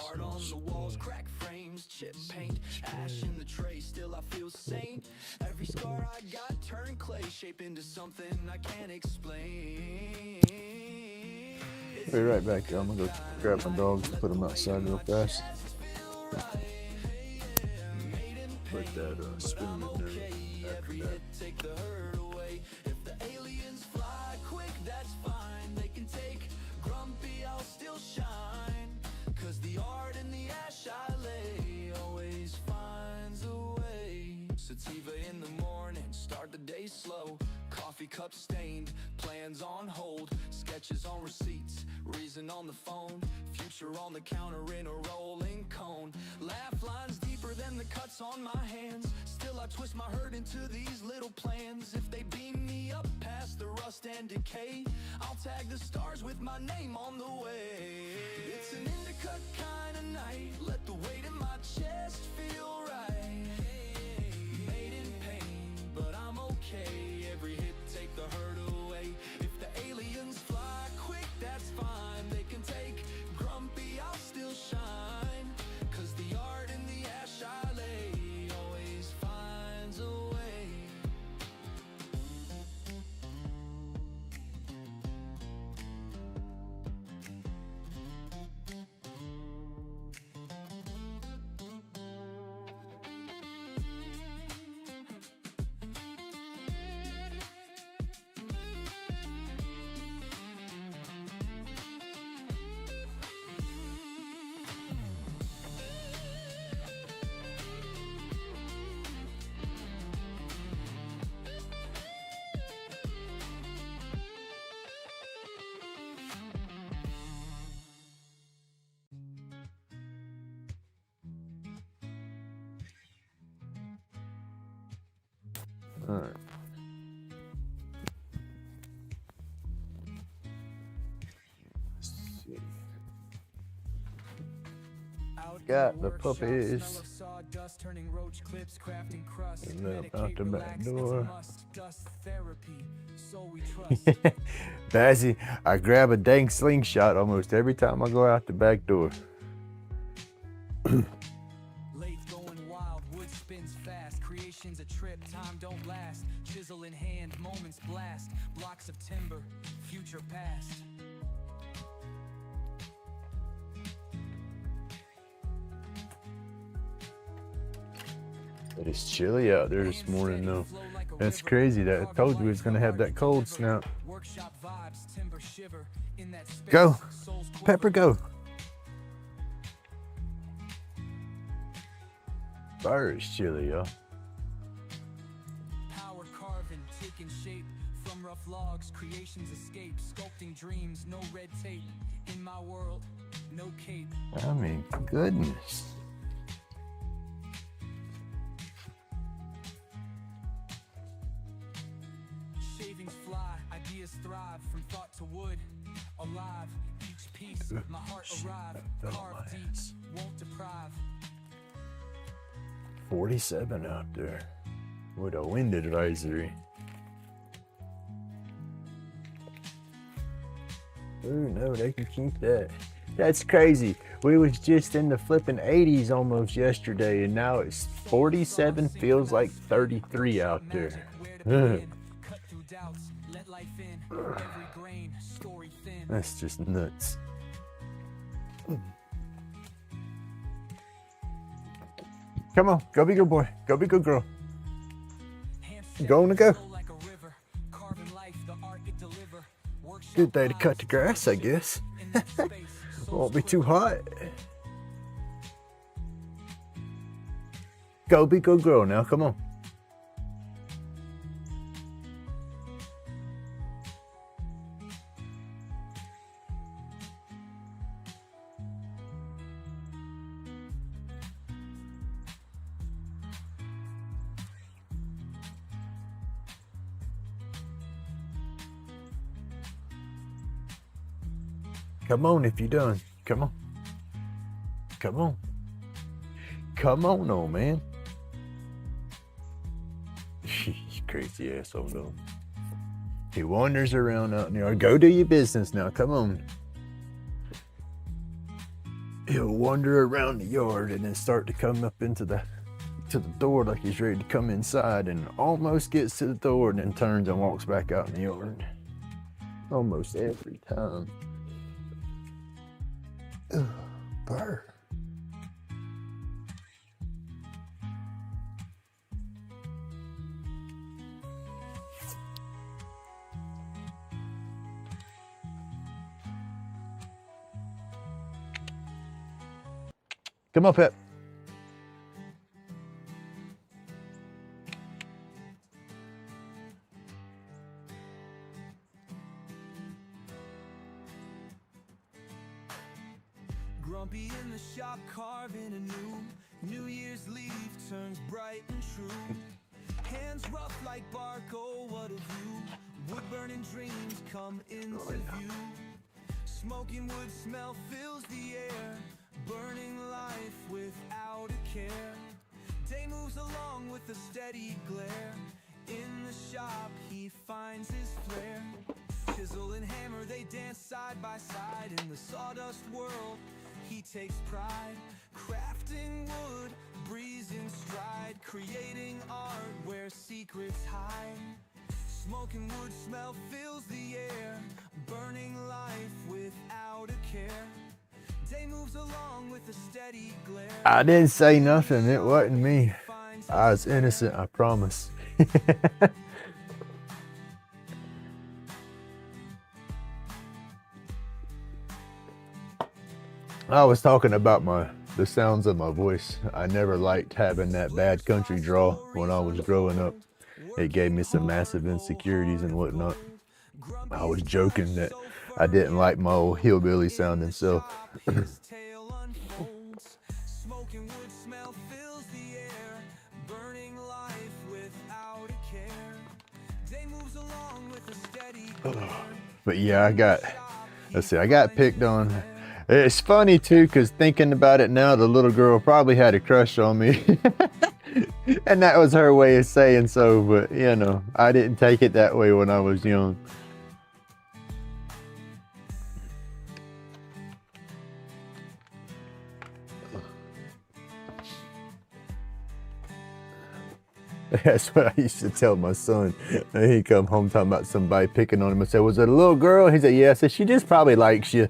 Art on the walls, crack frames, chip paint, ash in the tray, still I feel sane. Every scar I got turned clay, shape into something I can't explain. Be right back, y'all. I'm gonna go grab my dogs and put them outside real fast. Put that spoon in there after that. Take the hurt away. If the aliens fly quick, that's fine. They can take Grumpy, I'll still shine. Cause the art in the ash I lay always finds a way. Sativa in the morning, start the day slow. Coffee cup stained, plans on hold. Sketches on receipts, reason on the phone. Future on the counter in a rolling cone. Laugh lines deeper than the cuts on my hands. Still I twist my hurt into these little plans. If they beam me up past the rust and decay, I'll tag the stars with my name on the way. It's an indica kind of night. Let the weight in my chest feel right. Made in pain, but I'm okay. Every hit take the hurt away. If the aliens fly quick, that's fine. They can take Grumpy, I'll still shine. Cause the art in the ash I lay always finds a way. All right. Let's see. Got the puppies. And then out the back door. Bazzy, I grab a dang slingshot almost every time I go out the back door. Creation's a trip, time don't last. Chisel in hand, moments blast. Blocks of timber, future past. It is chilly out there this morning though. That's crazy that I told you it was gonna have that cold snap. Go, Pepper, go. Fire is chilly, y'all. Power carving, taking shape from rough logs, creations escape, sculpting dreams, no red tape. In my world, no cape. I mean, goodness. Shavings fly, ideas thrive from thought to wood. Alive, each piece, my heart arrive. Carved deep, won't deprive. 47 out there with a wind advisory. Oh no, they can keep that. That's crazy. We was just in the flipping 80s almost yesterday, and now it's 47. Feels like 33 out there. That's just nuts. Come on, go be good boy. Go be good girl. Go on and go. Good day to cut the grass, I guess. Won't be too hot. Go be good girl now, come on. Come on if you're done. Come on. Come on. Come on, old man. You crazy asshole, though. He wanders around out in the yard. Go do your business now. Come on. He'll wander around the yard and then start to come up into the door like he's ready to come inside, and almost gets to the door and then turns and walks back out in the yard. Almost every time. Ugh, burr. Come on, Pep. Grumpy in the shop carving a New Year's leaf turns bright and true. Hands rough like bark, oh what a view. Wood burning dreams come into view. Smoking wood smell fills the air. Burning life without a care. Day moves along with a steady glare. In the shop he finds his flair. Chisel and hammer they dance side by side. In the sawdust world he takes pride. Crafting wood, breezing stride. Creating art where secrets hide. Smoking wood smell fills the air. Burning life without a care. Day moves along with a steady glare. I didn't say nothing. It wasn't me. I was innocent, I promise. I was talking about the sounds of my voice. I never liked having that bad country drawl when I was growing up. It gave me some massive insecurities and whatnot. I was joking that I didn't like my old hillbilly sounding self. But yeah, I got picked on. It's funny too, because thinking about it now, the little girl probably had a crush on me. And that was her way of saying so, but you know, I didn't take it that way when I was young. That's what I used to tell my son. And he'd come home talking about somebody picking on him. I said, was it a little girl? He said, yeah. I said, she just probably likes you.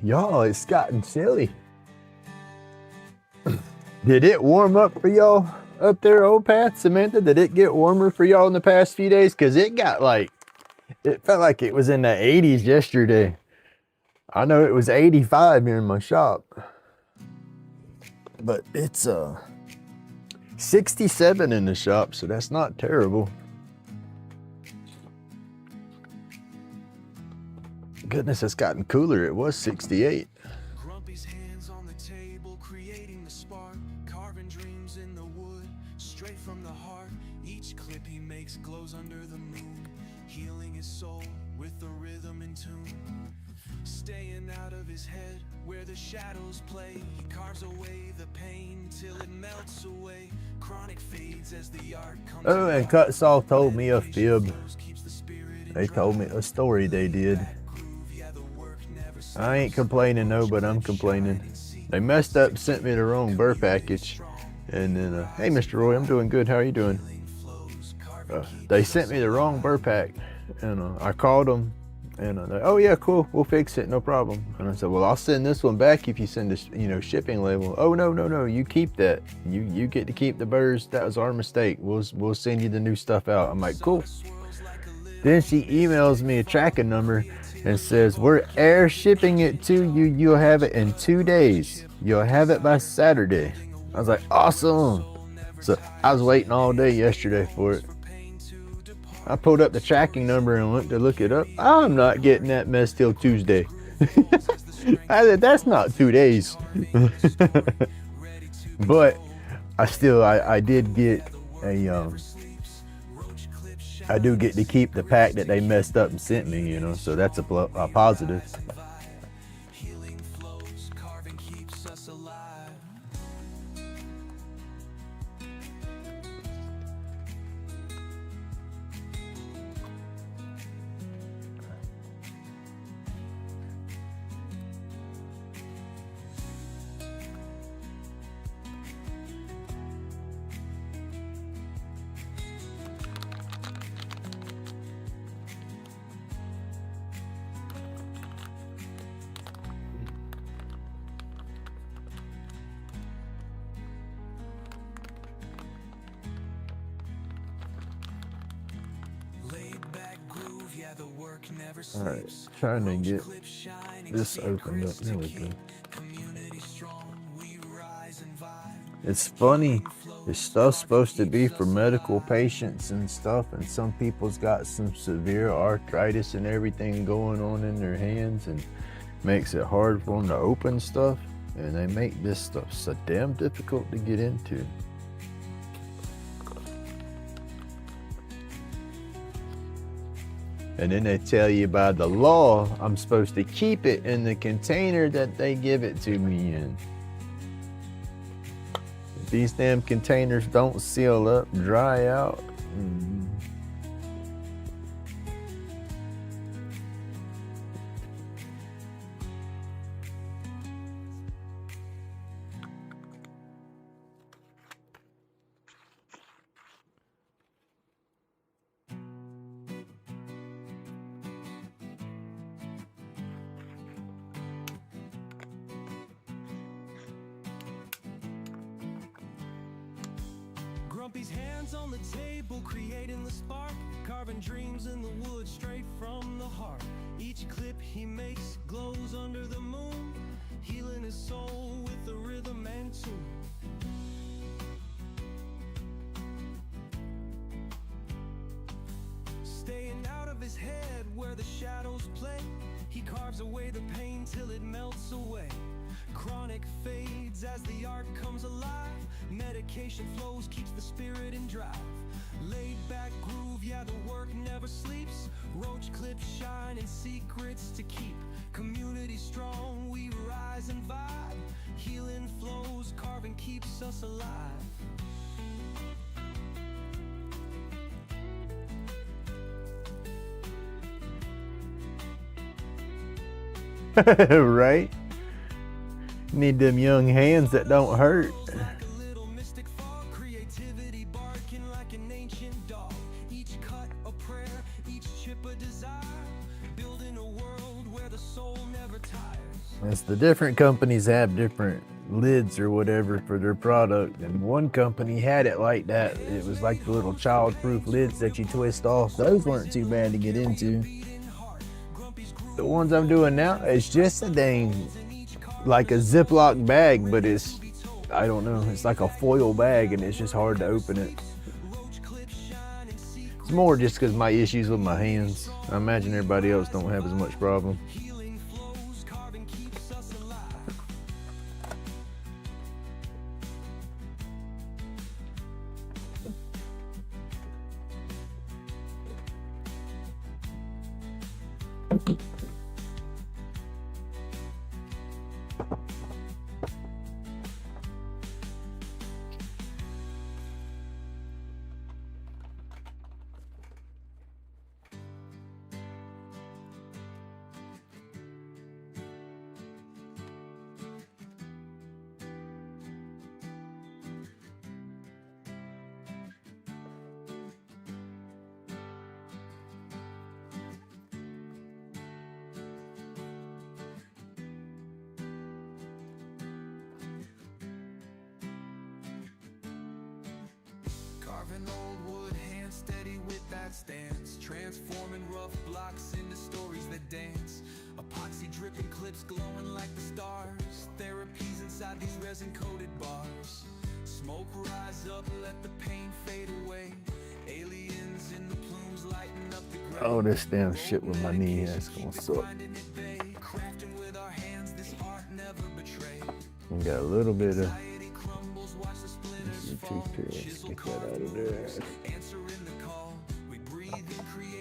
Y'all, it's gotten chilly. Did it warm up for y'all up there, Old Path, Samantha? Did it get warmer for y'all in the past few days? Because it got like, it felt like it was in the 80s yesterday. I know it was 85 here in my shop. But it's 67 in the shop, so that's not terrible. Goodness, it's gotten cooler. It was 68. Grumpy's hands on the table, creating the spark, carving dreams in the wood, straight from the heart. Each clip he makes glows under the moon, healing his soul with the rhythm in tune. Staying out of his head where the shadows play, he carves away the pain till it melts away. Chronic fades as the art comes. Oh, and Cutsaw told me a fib. They told me a story they did. I ain't complaining though, but I'm complaining. They messed up, sent me the wrong burr package. And then, hey Mr. Roy, I'm doing good, how are you doing? They sent me the wrong burr pack. And I called them. And they, oh yeah, cool, we'll fix it, no problem. And I said, well, I'll send this one back if you send this, shipping label. Oh no, you keep that. You get to keep the burrs. That was our mistake. We'll send you the new stuff out. I'm like, cool. Then she emails me a tracking number and says, we're air shipping it to you. You'll have it in 2 days. You'll have it by Saturday. I was like, awesome. So I was waiting all day yesterday for it. I pulled up the tracking number and went to look it up. I'm not getting that mess till Tuesday. I said, that's not 2 days. But I did get I do get to keep the pack that they messed up and sent me, so that's a positive. Healing flows, carving keeps us alive. All right, trying to get this opened up. There we go. It's funny, this stuff's supposed to be for medical patients and stuff, and some people's got some severe arthritis and everything going on in their hands, and makes it hard for them to open stuff, and they make this stuff so damn difficult to get into. And then they tell you by the law, I'm supposed to keep it in the container that they give it to me in. If these damn containers don't seal up, dry out. Grumpy's hands on the table, creating the spark, carving dreams in the wood straight from the heart. Each clip he makes glows under the moon, healing his soul with the rhythm and tune. Staying out of his head where the shadows play, he carves away the pain till it melts away. Chronic fades as the art comes alive. Medication flows, keeps the spirit in drive. Laid back groove, yeah, the work never sleeps. Roach clips shine and secrets to keep. Community strong, we rise and vibe. Healing flows, carving keeps us alive. Right? Need them young hands that don't hurt. Like a little mystic fog, creativity barking like an ancient dog. Each cut a prayer, each chip a desire. Building a world where the soul never tires. It's the different companies have different lids or whatever for their product, and one company had it like that. It was like the little child-proof lids that you twist off. Those weren't too bad to get into. The ones I'm doing now, it's just a dang, like a Ziploc bag, but it's, I don't know, it's like a foil bag and it's just hard to open it. It's more just because my issues with my hands. I imagine everybody else don't have as much problem. Carving old wood, hand steady with that stance. Transforming rough blocks into stories that dance. Epoxy dripping clips glowing like the stars. Therapies inside these resin-coated bars. Smoke rise up, let the pain fade away. Aliens in the plumes lighting up the gray. Oh, this damn shit with my knee, that's gonna suck. Crafting with our hands, this art never betrayed. We got a little bit of toothpick. Get that out of there.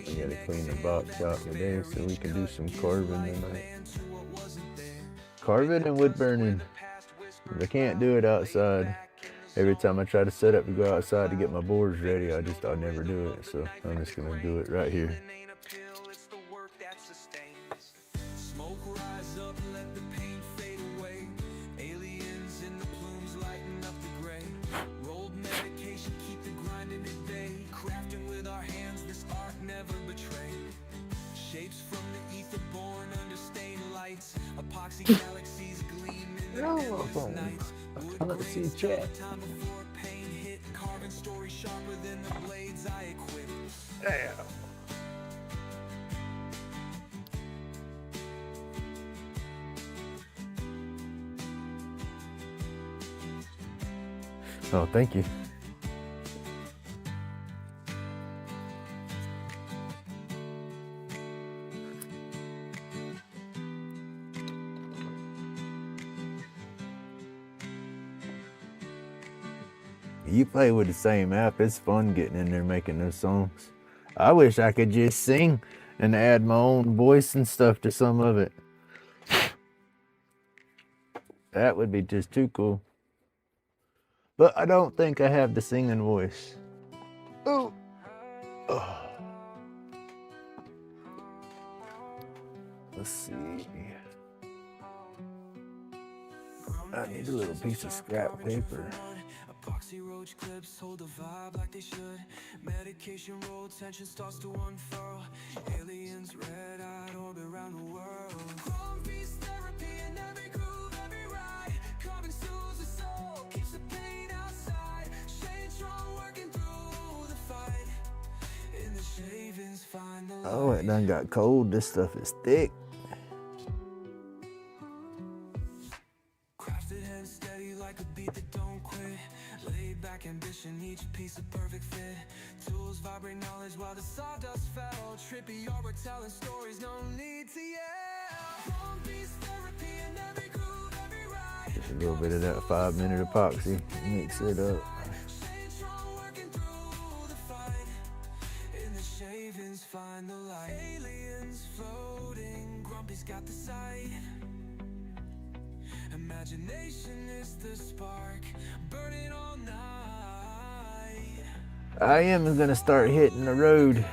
We gotta clean the box out today so we can do some carving tonight. Carving and wood burning. I can't do it outside. Every time I try to set up to go outside to get my boards ready, I never do it. So I'm just gonna do it right here. Smoke rise up, let the pain fade away. Aliens in the plumes lighting up the gray. Rolled medication, keep the grinding at bay. Crafting with our hands, this art never betrayed. Shapes from the ether born under stained lights. Epoxy galaxies gleam in the endless nights. Wood grains time before pain hit. Carving story sharper than the blades I equip. Damn. Oh, thank you. You play with the same app, it's fun getting in there making those songs. I wish I could just sing and add my own voice and stuff to some of it. That would be just too cool. But I don't think I have the singing voice. Ooh. Oh. Let's see. I need a little piece of scrap paper. Epoxy roach clips hold the vibe like they should. Medication roll, tension starts to unfurl. Aliens red-eyed orbit around the world. Chrome beast therapy in every groove, every ride. Carbon soothes the soul, keeps the pain outside. Shade strong, working through the fight. In the shavings, find the light. Oh, it done got cold. This stuff is thick. Crafted and steady like a beat that don't quit. Laid back ambition, each piece a perfect fit. Tools vibrate knowledge while the sawdust fell. Trippy artwork telling stories, no need to yell. Long beast therapy in every groove, every ride. Just a little bit of that 5-minute epoxy. Mix it up. Shade strong, working through the fight. In the shavings, find the light. Aliens floating, Grumpy's got the sight. Imagination is the spark, burning all night. I am gonna start hitting the road.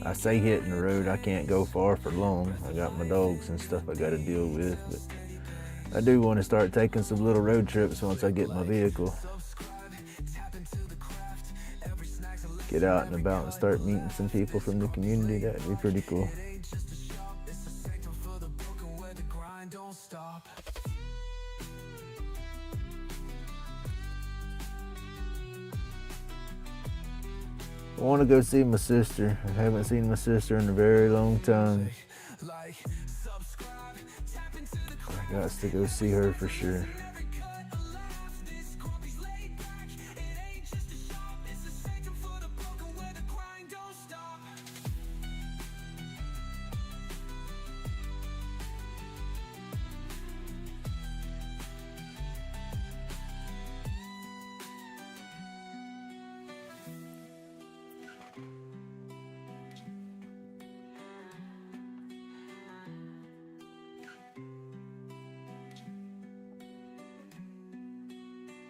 I say hitting the road, I can't go far for long. I got my dogs and stuff I gotta deal with, but I do want to start taking some little road trips once I get my vehicle. get out and about and start meeting some people from the community. That'd be pretty cool. I want to go see my sister. I haven't seen my sister in a very long time. I got to go see her for sure.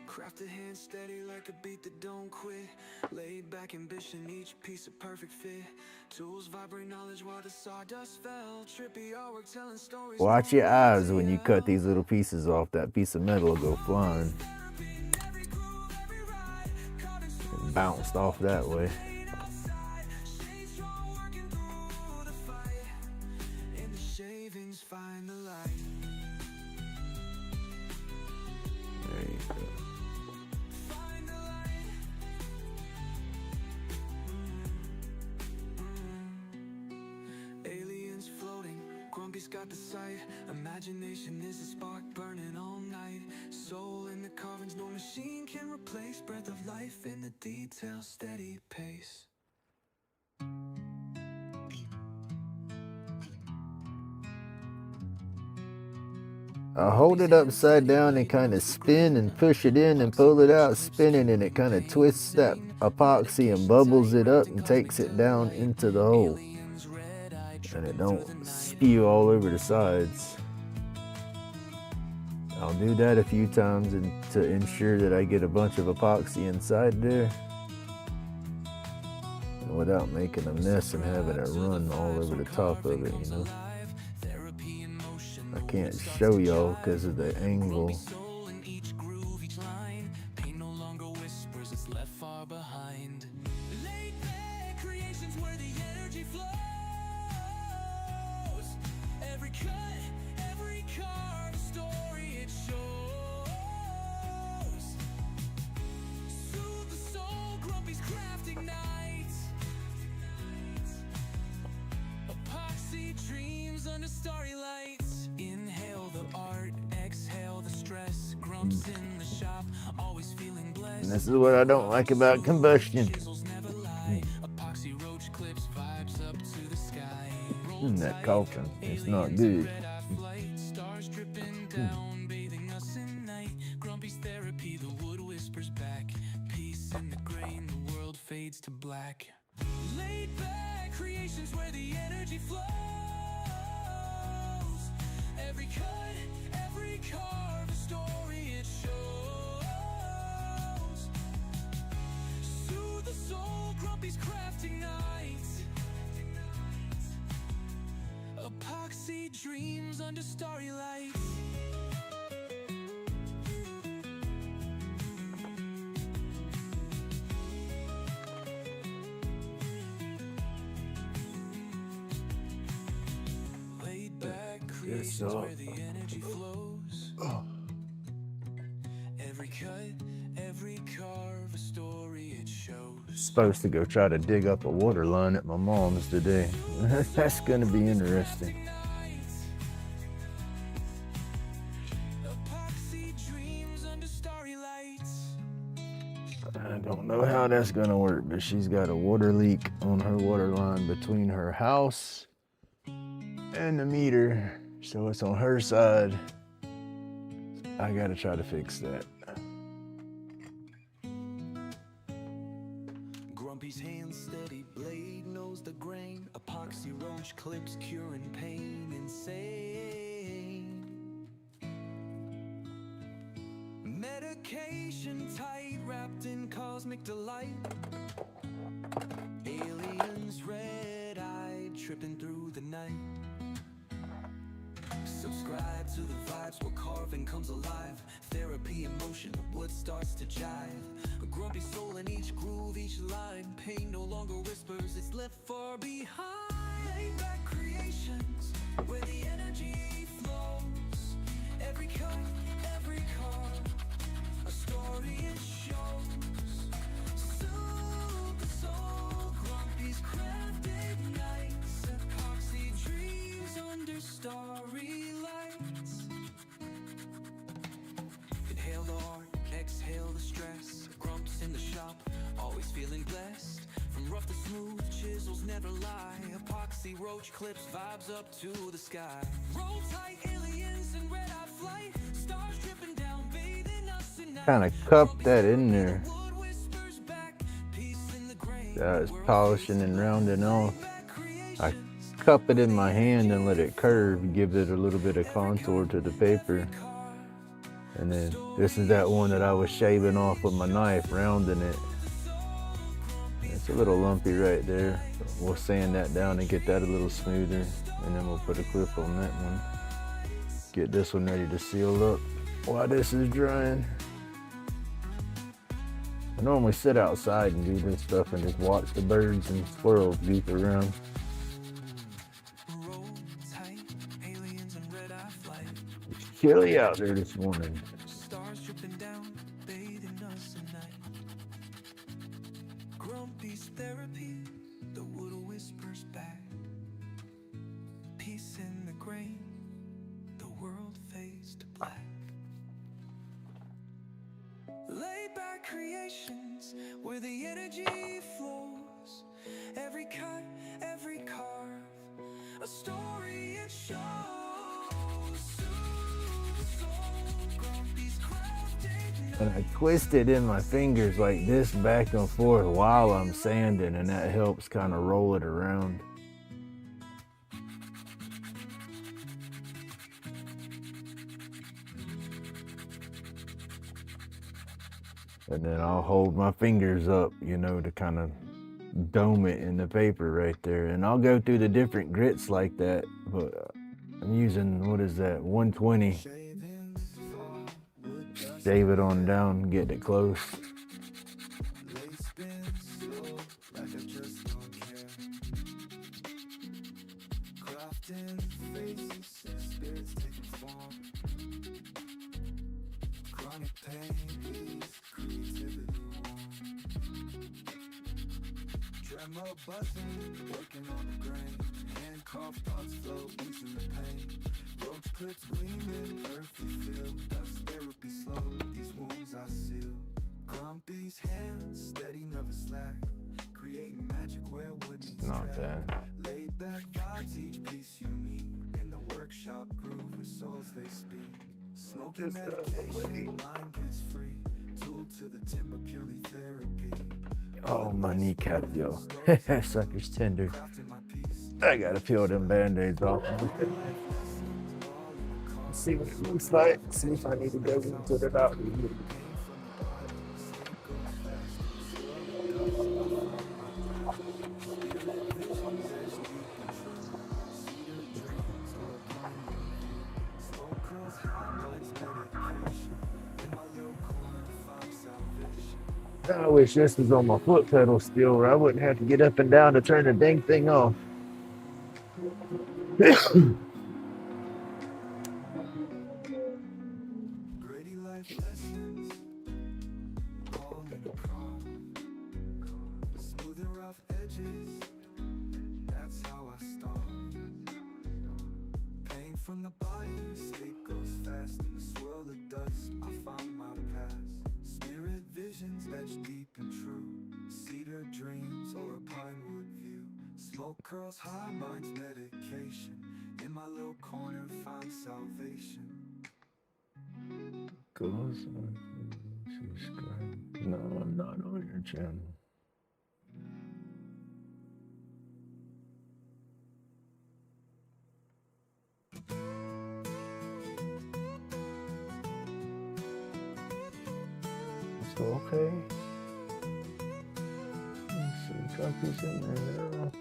Craft a hand steady like a beat that don't quit. Laid back ambition, each piece a perfect fit. Tools vibrate knowledge while the sawdust fell. Trippy artwork telling stories. Watch your eyes when you cut these little pieces off. That piece of metal will go flying. It bounced off that way. There you go. Grumpy's got the sight. Imagination is a spark burning all night. Soul in the carvings, no machine can replace. Breath of life in the detail, steady pace. I hold it upside down and kind of spin and push it in and pull it out, spinning, and it kind of twists that epoxy and bubbles it up and takes it down into the hole. And it don't spew all over the sides. I'll do that a few times to ensure that I get a bunch of epoxy inside there and without making a mess and having it run all over the top of it, you know. I can't show y'all because of the angle. Starry lights. Inhale the art, exhale the stress. Grumps in the shop, always feeling blessed. And this is what I don't like about combustion. Epoxy roach clips, vibes up to the sky. That coughing, it's not good. Stars dripping down, bathing us in night. Grumpy's therapy, the wood whispers back. Peace in the grain, the world fades to black. Laid back creations where the energy flows. Every cut, every carve, a story it shows. Soothe the soul, Grumpy's crafting nights. Epoxy dreams under starry lights. Creations where the energy flows. Every cut, every carve, a story it shows. Supposed to go try to dig up a water line at my mom's today. That's gonna be interesting. I don't know how that's gonna work, but she's got a water leak on her water line between her house and the meter. So it's on her side. I gotta try to fix that. Grumpy's hand steady, blade knows the grain. Epoxy roach clips curing pain. Insane. Medication tight, wrapped in cosmic delight. Aliens red-eyed, tripping through the night. Subscribe to the vibes where carving comes alive. Therapy in motion, wood starts to jive. A grumpy soul in each groove, each line. side. Pain no longer whispers, it's left far behind. Laid back creations where the energy flows. Every cut, every carve, a story it shows. Soothe the soul, grumpy's crafted nights, epoxy dreams under starry lights. Inhale the heart, exhale the stress. Grumps in the shop, always feeling blessed. From rough to smooth, chisels never lie. Epoxy roach clips, vibes up to the sky. Roll tight, aliens in red-eye flight. Stars dripping down, bathing us in night. Kind of cupped that in there. Yeah, it's polishing and rounding off. I cup it in my hand and let it curve, give it a little bit of contour to the paper. And then this is that one that I was shaving off with my knife, rounding it. It's a little lumpy right there. We'll sand that down and get that a little smoother. And then we'll put a clip on that one. Get this one ready to seal up while this is drying. I normally sit outside and do this stuff and just watch the birds and squirrels goof around. It's chilly out there this morning. Stars dripping down, bathing us at night. Grumpy's therapy, the wood whispers back. Peace in the grain, the world fades to black. Laid back creations where the energy flows. Every cut, every carve, a story it shows. And I twist it in my fingers like this back and forth while I'm sanding, and that helps kind of roll it around. And then I'll hold my fingers up, you know, to kind of dome it in the paper right there. And I'll go through the different grits like that, but I'm using, what is that, 120. Shave it on down, get it close. Buzzing, working on the grain. Handcuff thoughts flow, easing the pain. Roach clips gleaming, earthy feel. Dust therapy slow, these wounds I seal. Grumpy's hands, steady, never slack. Creating magic where wood meets Not track. bad. Laid back vibes, each piece you meet. In the workshop, groove with souls they speak. Smoking meditation, mind gets free. Tool to the timber, purely therapy. Oh, my kneecap, yo. That sucker's tender. I gotta peel them band-aids off. See what it looks like. See if I need to go into the doctor. I wish this was on my foot pedal still, or I wouldn't have to get up and down to turn the dang thing off. Gritty life lessons, all in the calm. Smooth and rough edges, that's how I start. Pain from the body, sleep goes fast. In the swirl of dust, I found my path. Spirit visions etched deep and true. Cedar dreams or a pinewood view. Smoke curls high, mind's medication. In my little corner, find salvation. Subscribe. No, I'm not on your channel. It's okay. Let's see, Grumpy's in there.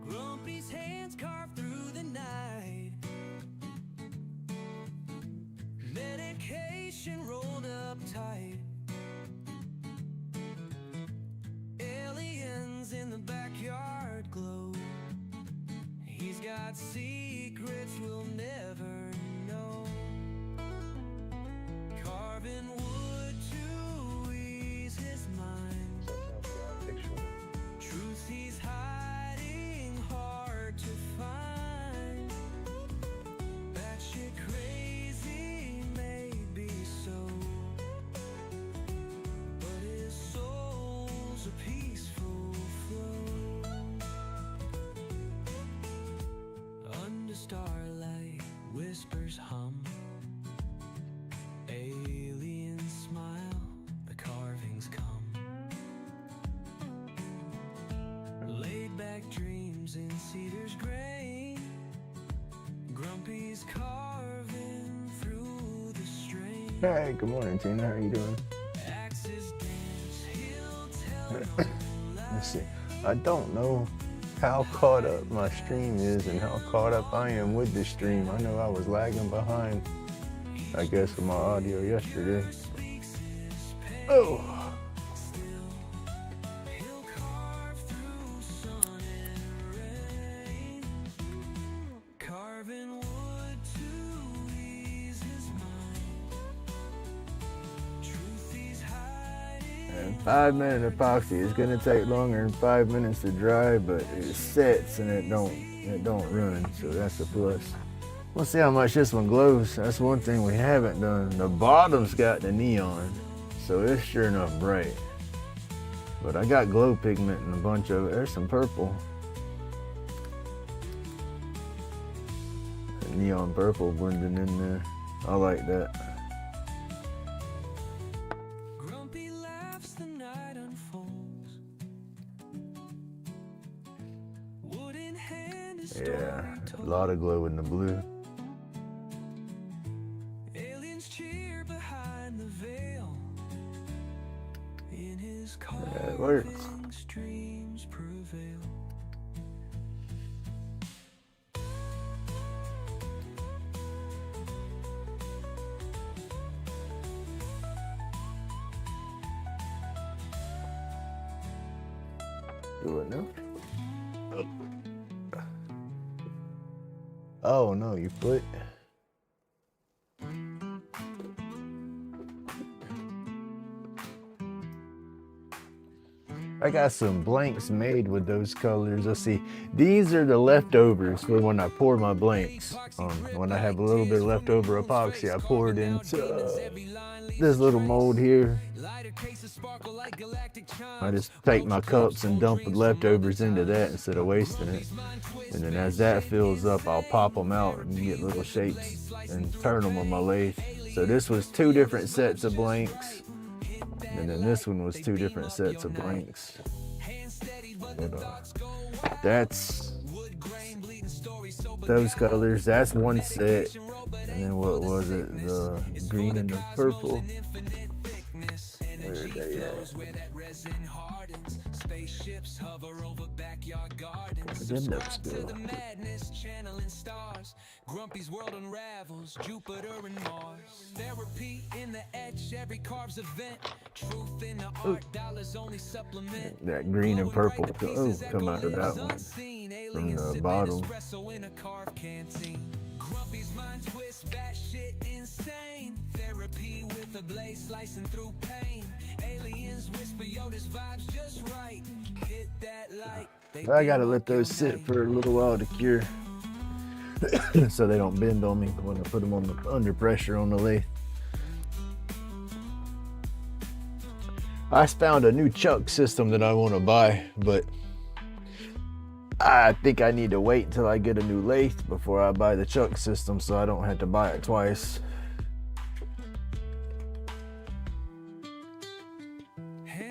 Grumpy's hands carved through the night. Medication rolled up tight. got secrets we'll never know. Carving wood to ease his mind. Truth he's hiding, hard to find. That shit crazy may be so, but his soul's a peaceful flow. Under starlight, whispers hum. Aliens smile, the carvings come. Laid back dreams in cedar's grain. Grumpy's carving through the strain. Hey, good morning, Tina. How you doing? Axes dance, he'll tell Let's see. I don't know how caught up my stream is and how caught up I am with the stream. I know I was lagging behind, I guess, with my audio yesterday. Oh. he'll carve through sun and rain. Carving wood to ease his mind. Truth he's hiding. And 5-minute epoxy is gonna take longer than 5 minutes to dry, but it sets and it don't run, so that's a plus. We'll see how much this one glows. That's one thing we haven't done. The bottom's got the neon, so it's sure enough bright. But I got glow pigment in a bunch of it. There's some purple. The neon purple blending in there. I like that. Grumpy laughs, the night unfolds. Wood in hand, his story Yeah, a told. lot of glow in the blue. Aliens cheer behind the veil. In his it works. carvings, dreams prevail. Do it now. Oh no, you foot. I got some blanks made with those colors. Let's see. These are the leftovers for when I pour my blanks. When I have a little bit of leftover epoxy, I pour it into this little mold here. I just take my cups and dump the leftovers into that instead of wasting it. And then as that fills up, I'll pop them out and get little shapes and turn them on my lathe. So this was 2 different sets of blanks. And then this one was 2 different sets of blanks. But, that's those colors. That's one set. And then what was it? The green and the purple. Where are they at? Spaceships hover over backyard gardens. Where did those Subscribe to go? the madness, channeling stars. Grumpy's world unravels, Jupiter and Mars. Therapy in the etch, every carve's event. Truth in the art, dollars only supplement. That green and purple come out of that one from the bottom. In a carved canteen. Grumpy's mind twist, batshit insane. Therapy with a blade slicing through pain. Aliens whisper, yo, this vibe's just right. Hit that light. I gotta let those sit for a little while to cure, so they don't bend on me when I put them on under pressure on the lathe. I found a new chuck system that I want to buy, but I think I need to wait till I get a new lathe before I buy the chuck system, so I don't have to buy it twice.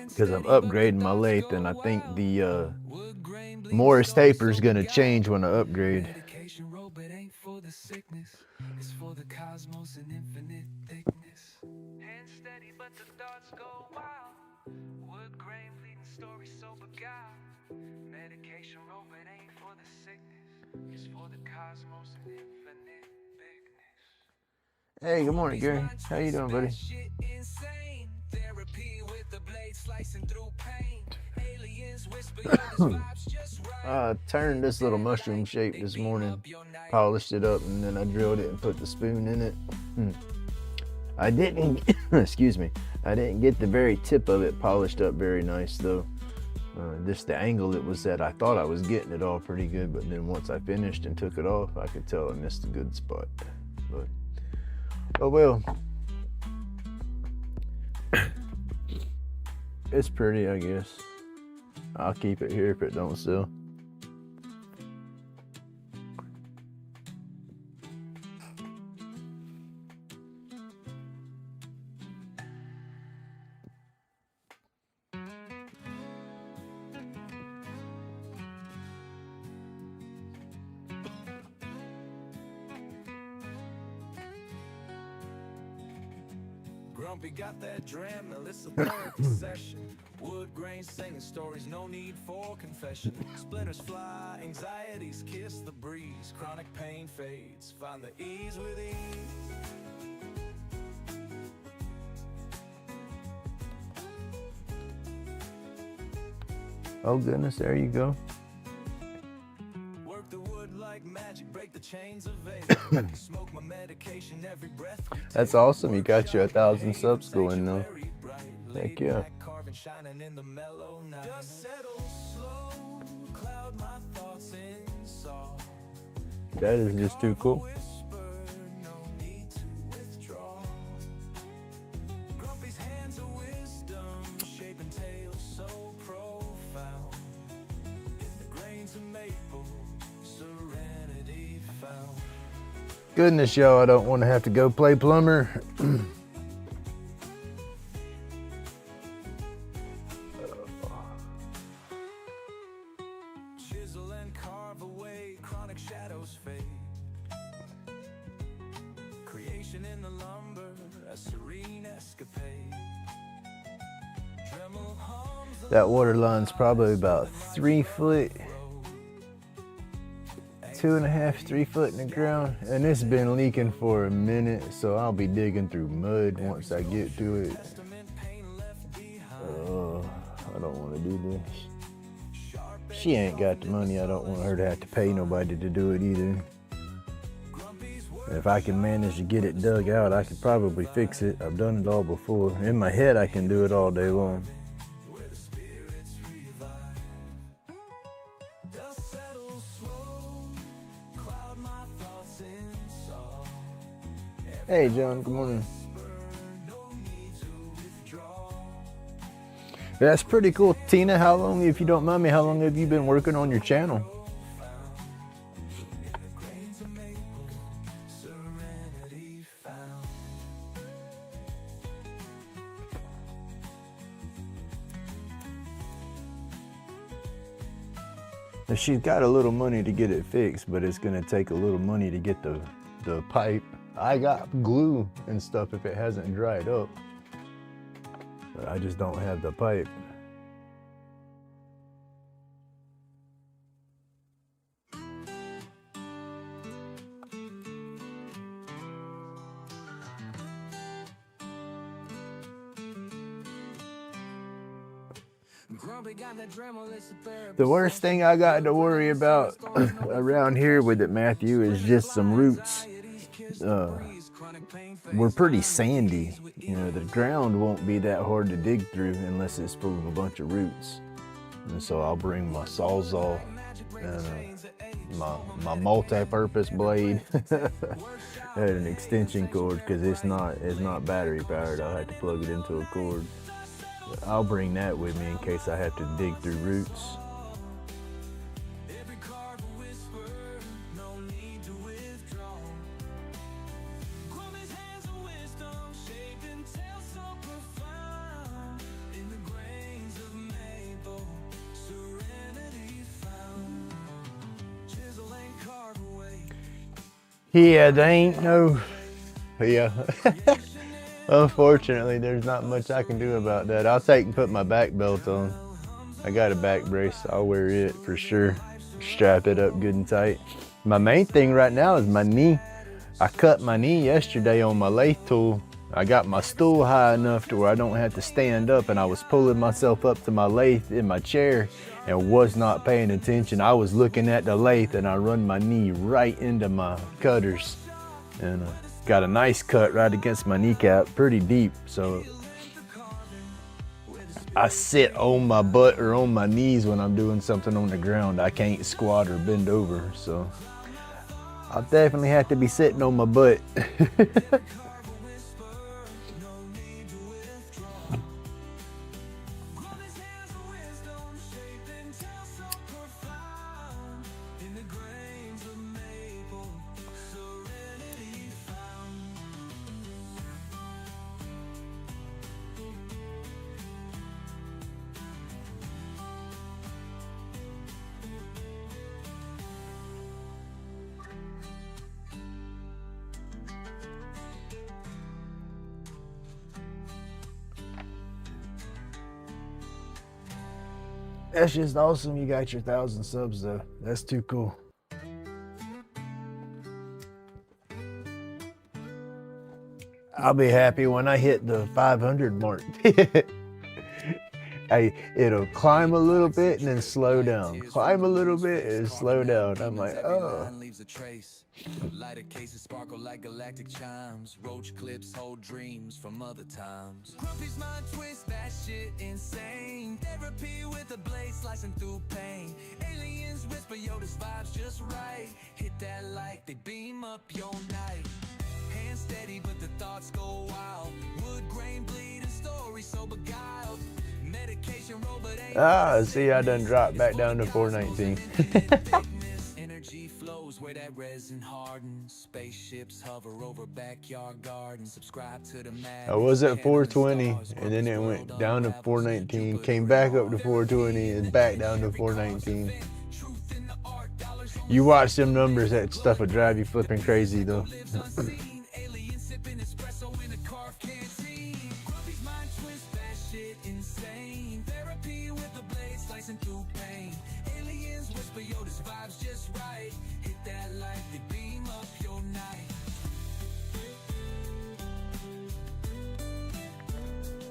Because I'm upgrading my lathe, and I think the Morris taper is gonna change when I upgrade. Medication robot ain't for the sickness, it's for the cosmos and infinite thickness. Hand steady, but the thoughts go wild. Wood grain bleeding story so beguiled. Medication robot ain't for the sickness, it's for the cosmos and infinite thickness. Hey, good morning, Gary. How you doing, buddy? Shit insane. Therapy with the blade slicing through pain. Aliens whisper, yo, this vibe's just right. I turned this little mushroom shape this morning, polished it up, and then I drilled it and put the spoon in it. I didn't, excuse me, I didn't get the very tip of it polished up very nice though. Just the angle it was at, I thought I was getting it all pretty good, but then once I finished and took it off, I could tell I missed a good spot. But, oh well. It's pretty, I guess. I'll keep it here if it don't sell. Grumpy got that dram, now it's a therapy session. Wood grain singing stories, no need for confession. Splinters fly, anxieties kiss the breeze. Chronic pain fades, find the ease with ease. Oh goodness, there you go. Work the wood like magic, break the chains of veil. Smoke my medication every breath. That's awesome. You got you 1,000 subs going now. Heck yeah. That is just too cool. Goodness, y'all, I don't want to have to go play plumber. Chisel and carve away, chronic shadows fade. Creation in the lumber, a serene escapade. Dremel hums That water line's probably about 3 foot. 2.5, 3 foot in the ground, and it's been leaking for a minute, so I'll be digging through mud once I get to it. I don't want to do this. She ain't got the money. I don't want her to have to pay nobody to do it either. If I can manage to get it dug out, I could probably fix it. I've done it all before. In my head, I can do it all day long. Hey John, good morning. That's pretty cool. Tina, how long, if you don't mind me, how long have you been working on your channel? She's got a little money to get it fixed, but it's gonna take a little money to get the pipe. I got glue and stuff if it hasn't dried up, but I just don't have the pipe. The worst thing I got to worry about around here with it, Matthew, is just some roots. We're pretty sandy. You know, the ground won't be that hard to dig through unless it's full of a bunch of roots. And so I'll bring my Sawzall and my multi-purpose blade and an extension cord, because it's not battery powered. I'll have to plug it into a cord. But I'll bring that with me in case I have to dig through roots. Yeah, they ain't no, yeah. Unfortunately, there's not much I can do about that. I'll take and put my back belt on. I got a back brace. I'll wear it for sure. Strap it up good and tight. My main thing right now is my knee. I cut my knee yesterday on my lathe tool. I got my stool high enough to where I don't have to stand up, and I was pulling myself up to my lathe in my chair and was not paying attention. I was looking at the lathe and I run my knee right into my cutters and got a nice cut right against my kneecap, pretty deep. So I sit on my butt or on my knees when I'm doing something on the ground. I can't squat or bend over, so I'll definitely have to be sitting on my butt. That's just awesome. You got your 1,000 subs though. That's too cool. I'll be happy when I hit the 500 mark. Hey, it'll climb a little bit and then slow down. Climb a little bit and slow down. I'm like, oh. Lighter cases sparkle like galactic chimes. Roach clips hold dreams from other times. Grumpy's mind twist, that shit insane. Therapy with a blade slicing through pain. Aliens whisper, yo, this vibe's just right. Hit that like they beam up your night. Hand steady, but the thoughts go wild. Wood grain bleeding stories so beguiled. Medication roll, but ain't See, I done dropped back down to 419. Energy flows where that resin hardens. Spaceships hover over backyard gardens. Subscribe to the mad. I was at 420 and then it went down to 419, came back up to 420 and back down to 419. You watch them numbers, that stuff would drive you flipping crazy though.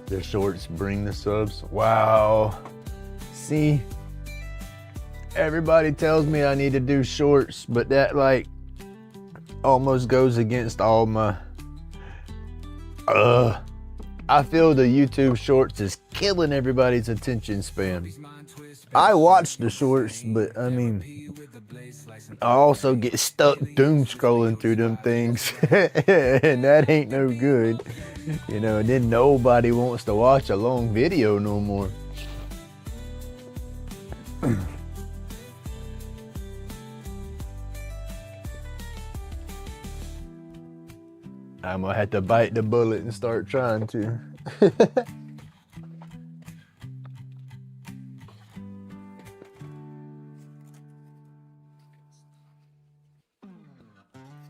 The shorts bring the subs. Wow. See, everybody tells me I need to do shorts, but that like almost goes against all my I feel the YouTube shorts is killing everybody's attention span. I watch the shorts, but I mean, I also get stuck doom scrolling through them things, and that ain't no good, you know. And then nobody wants to watch a long video no more. I'm gonna have to bite the bullet and start trying to.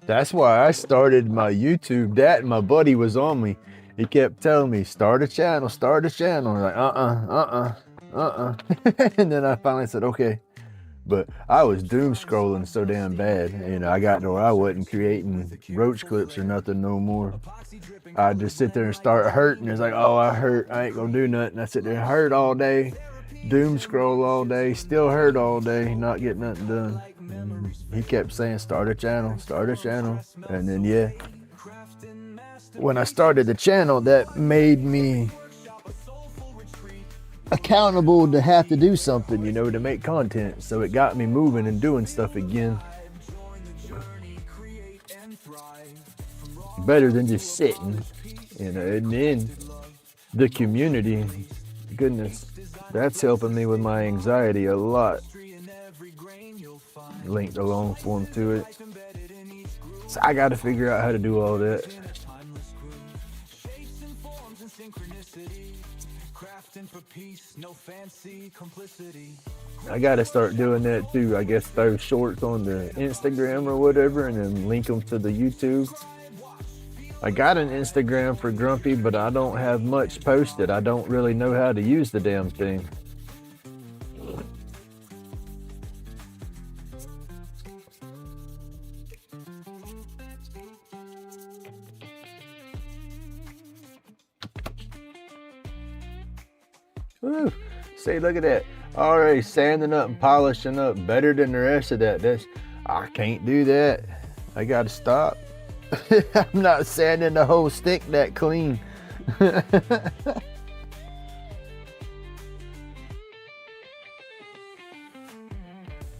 That's why I started my YouTube. That my buddy was on me. He kept telling me, start a channel, start a channel. I'm like, and then I finally said, okay. But I was doom scrolling so damn bad. You know, I got to where I wasn't creating roach clips or nothing no more. I'd just sit there and start hurting. It's like, oh, I hurt. I ain't gonna do nothing. I sit there and hurt all day, doom scroll all day, still hurt all day, not get nothing done. He kept saying, start a channel, start a channel. And then, yeah, when I started the channel, that made me accountable to have to do something, you know, to make content. So it got me moving and doing stuff again. Better than just sitting, you know. And then the community, goodness, that's helping me with my anxiety a lot. Linked the long form to it. So I got to figure out how to do all that. I got to start doing that too. I guess throw shorts on the Instagram or whatever and then link them to the YouTube. I got an Instagram for Grumpy, but I don't have much posted. I don't really know how to use the damn thing. Woo. See, look at that. Already sanding up and polishing up better than the rest of that. I can't do that. I gotta stop. I'm not sanding the whole stick that clean.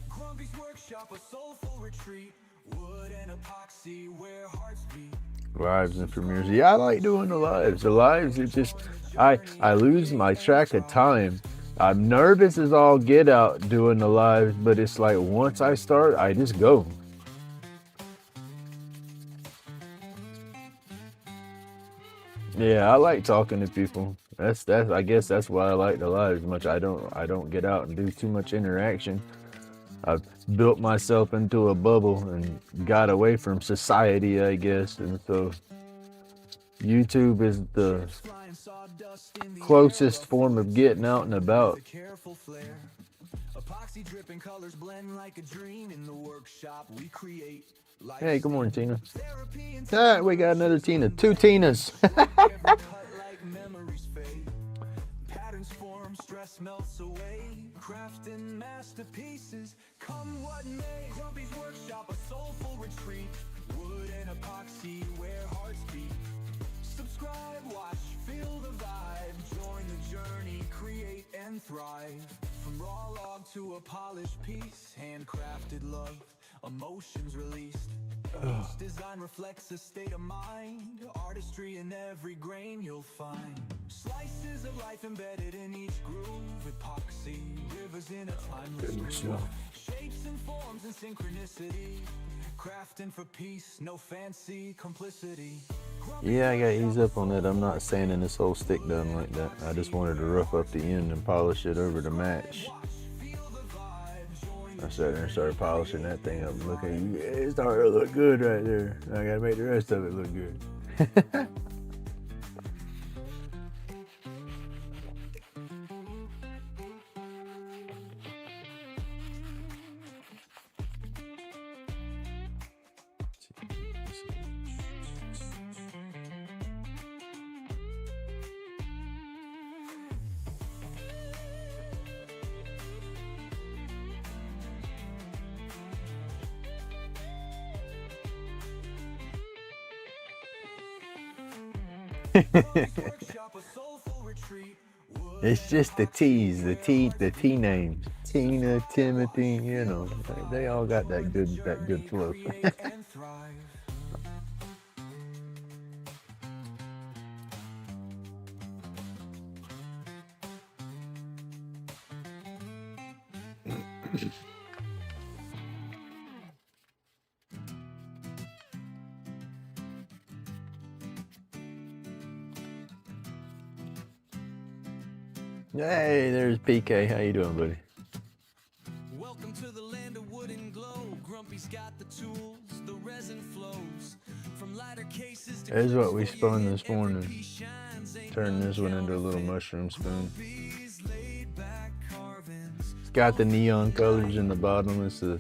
Grumpy's workshop, a soulful retreat. Wood and epoxy, where hearts beat. Lives and premieres. Yeah, I like doing the lives. The lives are just, I lose my track of time. I'm nervous as all get out doing the lives, but it's like once I start, I just go. Yeah, I like talking to people. That's I guess that's why I like the lives much. I don't get out and do too much interaction. I've built myself into a bubble and got away from society, I guess, and so YouTube is the closest form of getting out and about. Epoxy dripping colors blend like a dream in the workshop we create. Hey, good morning, Tina. All right, we got another Tina. 2 Tinas. Patterns form, stress melts away. Crafting masterpieces, come what may. Grumpy's workshop, a soulful retreat. Wood and epoxy, where hearts beat. Subscribe, watch, feel the vibe. Join the journey, create and thrive. From raw log to a polished piece, handcrafted love, emotions released. Each design reflects a state of mind. Artistry in every grain you'll find. Slices of life embedded in each groove. Epoxy, rivers in a timeless groove. Shapes and forms and synchronicity. Crafting for peace, no fancy complicity. Yeah, I gotta ease up on that. I'm not sanding this whole stick down like that. I just wanted to rough up the end and polish it over to match. I sat there and started polishing that thing up. Look at you. It's starting to look good right there. I gotta make the rest of it look good. It's just the T's, the T names. Tina, Timothy, you know, they all got that good flow. Hey, there's PK. How you doing, buddy? Welcome to the land of wood and glow. Grumpy's got the tools, the resin flows. From lighter cases to There's what we spun this morning. Turn this one into a little mushroom spoon. It's got the neon colors in the bottom. It's the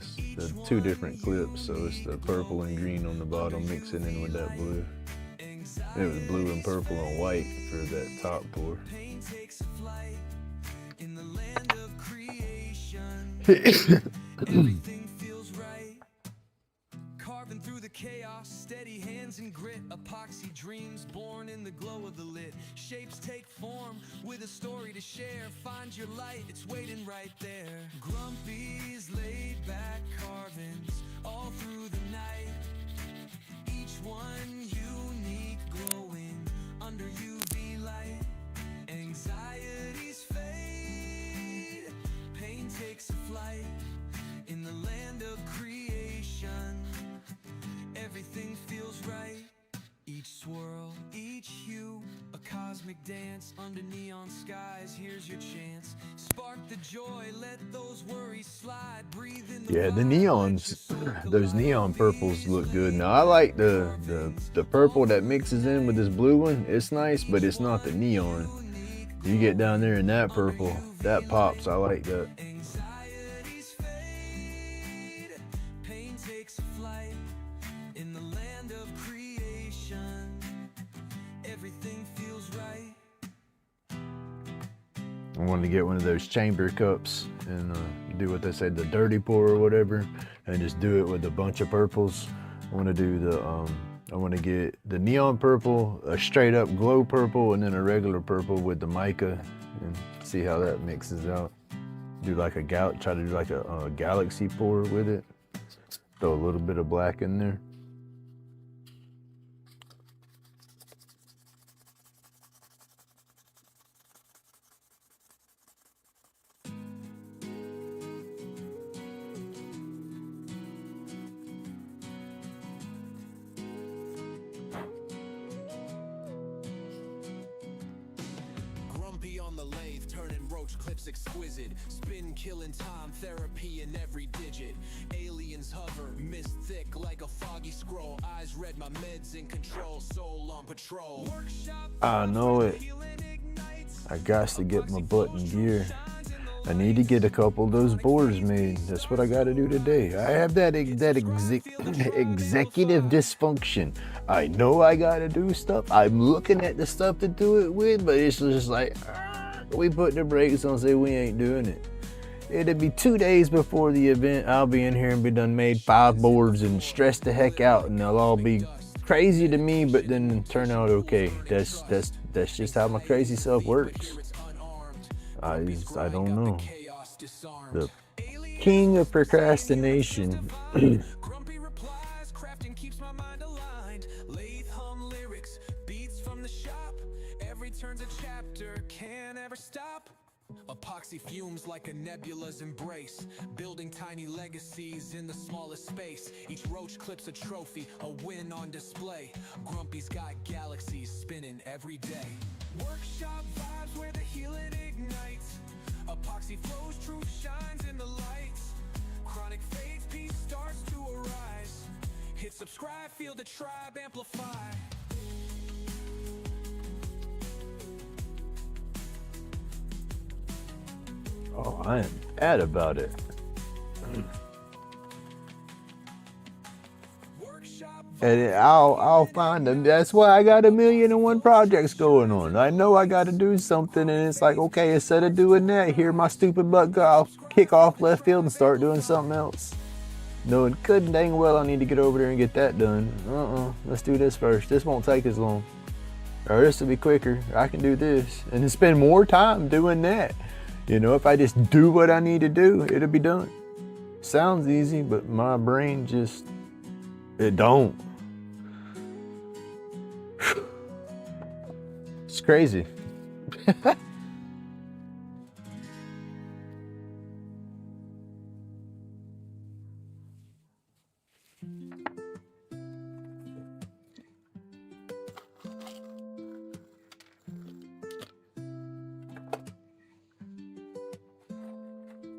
2 different clips, so it's the purple and green on the bottom, mixing in with that blue. It was blue and purple and white for that top pour. In the land of creation, everything feels right. Carving through the chaos, steady hands and grit. Epoxy dreams born in the glow of the lit. Shapes take form with a story to share. Find your light, it's waiting right there. Grumpy's laid back carvings all through the night. Each one unique, glowing under UV light. Anxieties fade, pain takes a flight. In the land of creation, everything feels right. Each swirl, each hue, a cosmic dance under neon skies. Here's your chance. Spark the joy, let those worries slide. Breathe in the Yeah, the neons, those neon purples look good. Now I like the purple that mixes in with this blue one. It's nice, but it's not the neon. You get down there in that purple, that pops. I like that. Anxieties fade, pain takes a flight. In the land of creation, everything feels right. I wanted to get one of those chamber cups and do what they say, the dirty pour or whatever, and just do it with a bunch of purples. I want to do the, I want to get the neon purple, a straight up glow purple, and then a regular purple with the mica, and see how that mixes out. Do like a try to do like a galaxy pour with it. Throw a little bit of black in there. On the lathe, turning roach clips exquisite. Spin killing time, therapy in every digit. Aliens hover, mist thick like a foggy scroll. Eyes red, my meds in control, soul on patrol. I know it. I got to get my butt in gear. I need to get a couple of those boards made. That's what I got to do today. I have that executive dysfunction. I know I got to do stuff. I'm looking at the stuff to do it with, but it's just like, we put the brakes on, say we ain't doing it. It'll be 2 days before the event. I'll be in here and be done made 5 boards and stressed the heck out, and they'll all be crazy to me, but then turn out okay. That's just how my crazy self works. I don't know. The king of procrastination. Grumpy replies, crafting keeps my mind aligned. Lathe hum lyrics, beats from the shop. Every turn's a chapter, can't ever stop. Epoxy fumes like a nebula's embrace, building tiny legacies in the smallest space. Each roach clips a trophy, a win on display. Grumpy's got galaxies spinning every day. Workshop vibes where the healing ignites. Epoxy flows, truth shines in the lights. Chronic fades, peace starts to arise. Hit subscribe, feel the tribe amplify. Oh, I am bad about it. And I'll find them. That's why I got 1,000,001 projects going on. I know I got to do something, and it's like, okay, instead of doing that, here my stupid butt go, I'll kick off left field and start doing something else. Knowing good and dang well I need to get over there and get that done. Let's do this first. This won't take as long. Or this will be quicker. I can do this. And then spend more time doing that. You know, if I just do what I need to do, it'll be done. Sounds easy, but my brain just, it don't. It's crazy.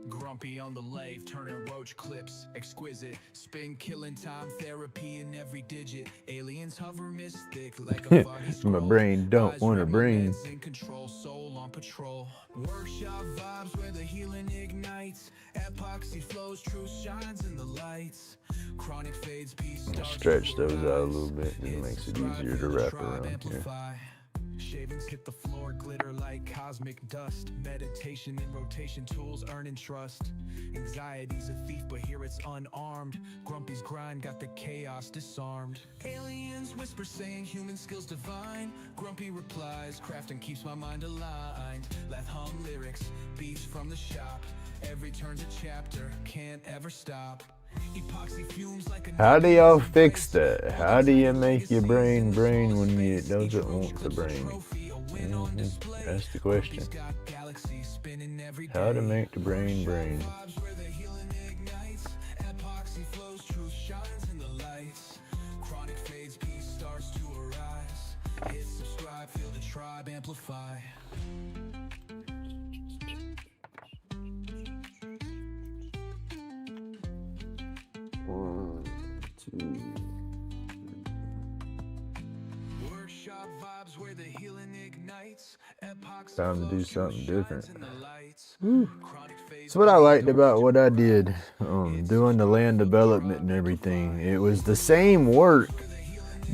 Grumpy on the lathe, turning roach clips exquisite. Spin killing time, therapy in every digit. Aliens hover mystic like a foggy scroll. My brain don't want to brain. In control, soul on patrol. Workshop vibes where the healing ignites. Epoxy flows, truth shines in the lights. Chronic fades, peace starts to Stretch those out a arise. little bit, and it makes it Subscribe, easier to feel the wrap tribe around here. amplify. Shavings hit the floor, glitter like cosmic dust. Meditation and rotation tools, earning trust. Anxiety's a thief, but here it's unarmed. Grumpy's grind got the chaos disarmed. Aliens whisper saying human skills divine. Grumpy replies, crafting keeps my mind aligned. Let hum lyrics, beats from the shop. Every turn's a chapter, can't ever stop. Epoxy fumes like a How do y'all fix that? How do you make your brain when you doesn't want the brain? That's the question. How to make the brain brain. Epoxy flows, truth shines in the lights. Chronic fades, peace starts to arise. Hit subscribe, feel the tribe amplify. One, two. Workshop vibes where the healing ignites. Epoxy Time to do flows, something truth different. shines in the lights. Chronic fades, That's what I liked about what I did, doing the land development and everything. It was the same work,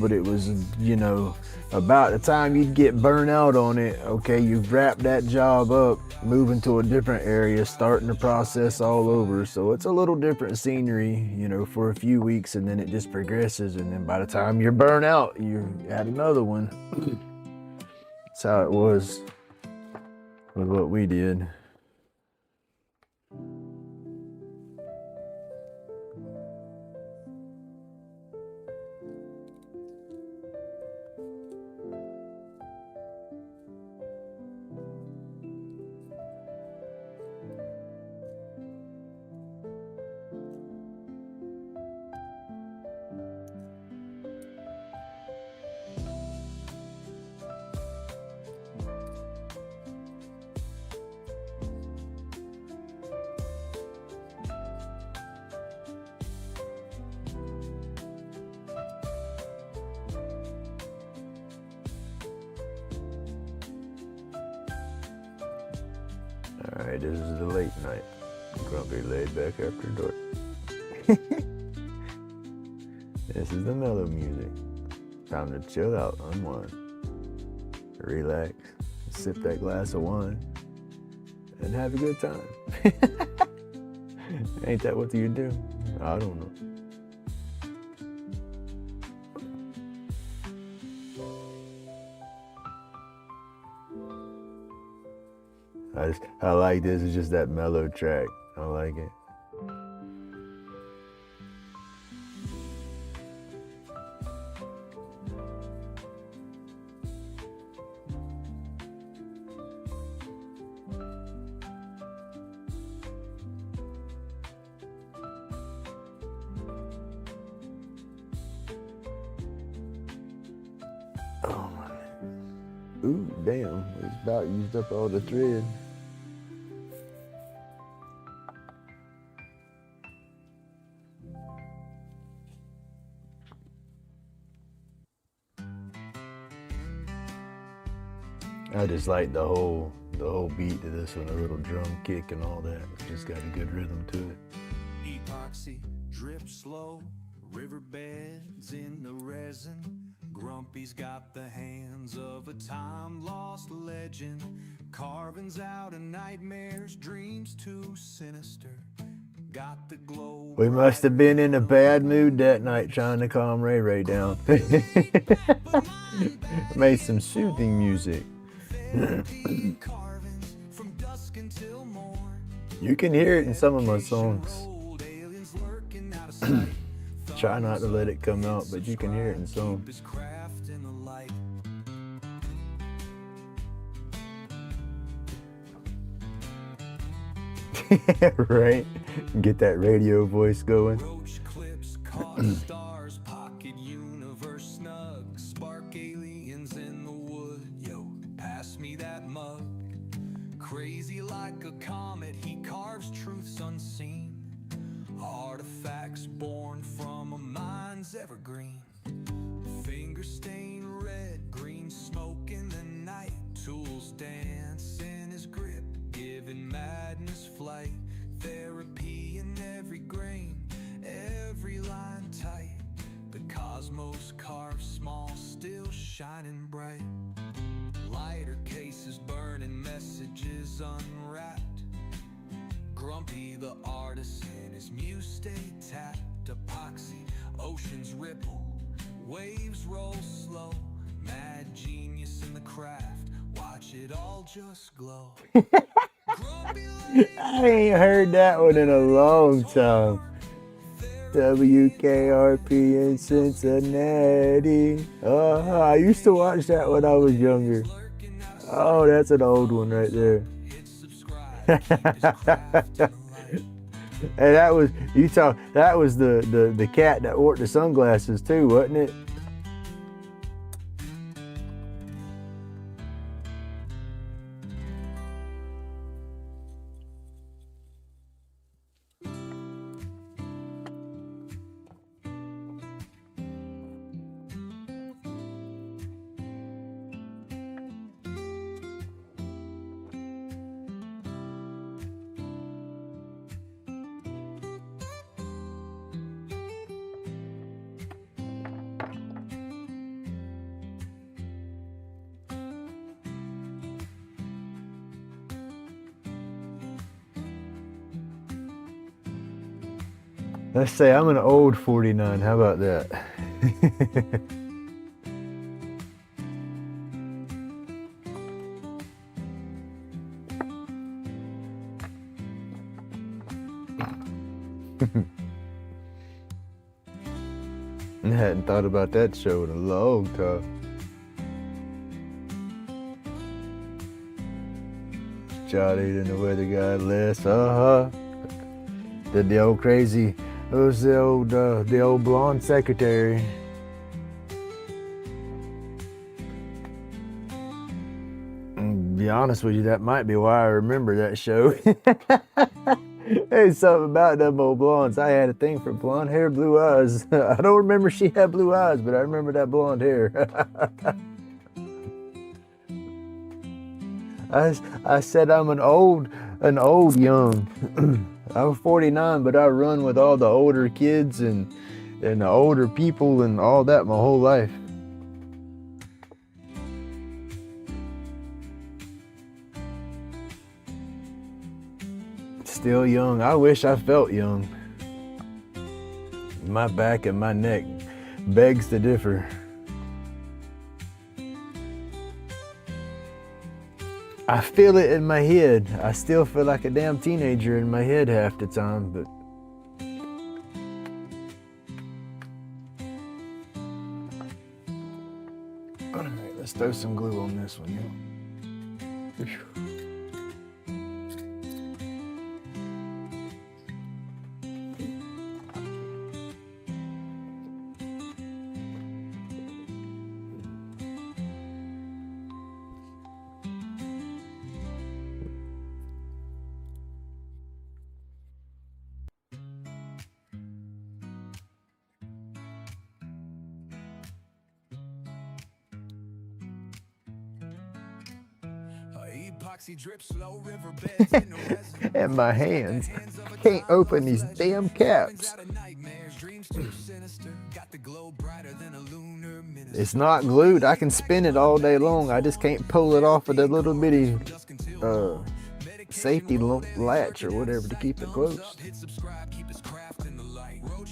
but it was, you know, about the time you'd get burnt out on it, okay, you've wrapped that job up, moving to a different area, starting the process all over. So it's a little different scenery, you know, for a few weeks, and then it just progresses. And then by the time you're burnt out, you're at another one. That's how it was with what we did. All right, this is the late night. Grumpy laid back after dark. This is the mellow music. Time to chill out, unwind, relax, sip that glass of wine, and have a good time. Ain't that what you do? I don't know. I like this. It's just that mellow track. I like it. Oh my. Ooh, damn. It's about used up all the thread. I just like the whole beat to this one, a little drum kick and all that. It's just got a good rhythm to it. Epoxy drip slow, riverbeds in the resin. Grumpy's got the hands of a time-lost legend. Carvings out of nightmares, dreams too sinister. Got the glow. We must have been in a bad mood that night trying to calm Ray Ray down. Made some soothing music. You can hear it in some of my songs. Try not to let it come out, but you can hear it in some. Right? Get that radio voice going. Roach clips, stars, pocket universe snug, spark aliens in the wood. Yo, pass me that mug. Crazy like a comet, he carves truths unseen. Artifacts born from a mind's evergreen. Finger stain red, green smoke in the night. Tools dance in his grip, giving madness flight. Therapy in every grain, every line tight. The cosmos carved small, still shining bright. Lighter cases burning, messages unwrapped. Grumpy the artist and his muse stay tapped. Epoxy, oceans ripple, waves roll slow. Mad genius in the craft, watch it all just glow. I ain't heard that one in a long time. WKRP in Cincinnati. I used to watch that when I was younger. Oh, that's an old one right there. And that was the cat that wore the sunglasses too, wasn't it? Let's say I'm an old 49. How about that? I hadn't thought about that show in a long time. Johnny and the weather guy list. Did the old crazy. It was the old blonde secretary. And to be honest with you, that might be why I remember that show. There's something about them old blondes. I had a thing for blonde hair, blue eyes. I don't remember she had blue eyes, but I remember that blonde hair. I said I'm an old young. I'm 49, but I run with all the older kids and the older people and all that my whole life. Still young. I wish I felt young. My back and my neck begs to differ. I feel it in my head. I still feel like a damn teenager in my head half the time, but all right, let's throw some glue on this one, yo. Epoxy drip slow riverbeds in the resin. And my hands can't open these damn caps. It's not glued. I can spin it all day long. I just can't pull it off of the little bitty safety latch or whatever to keep it closed.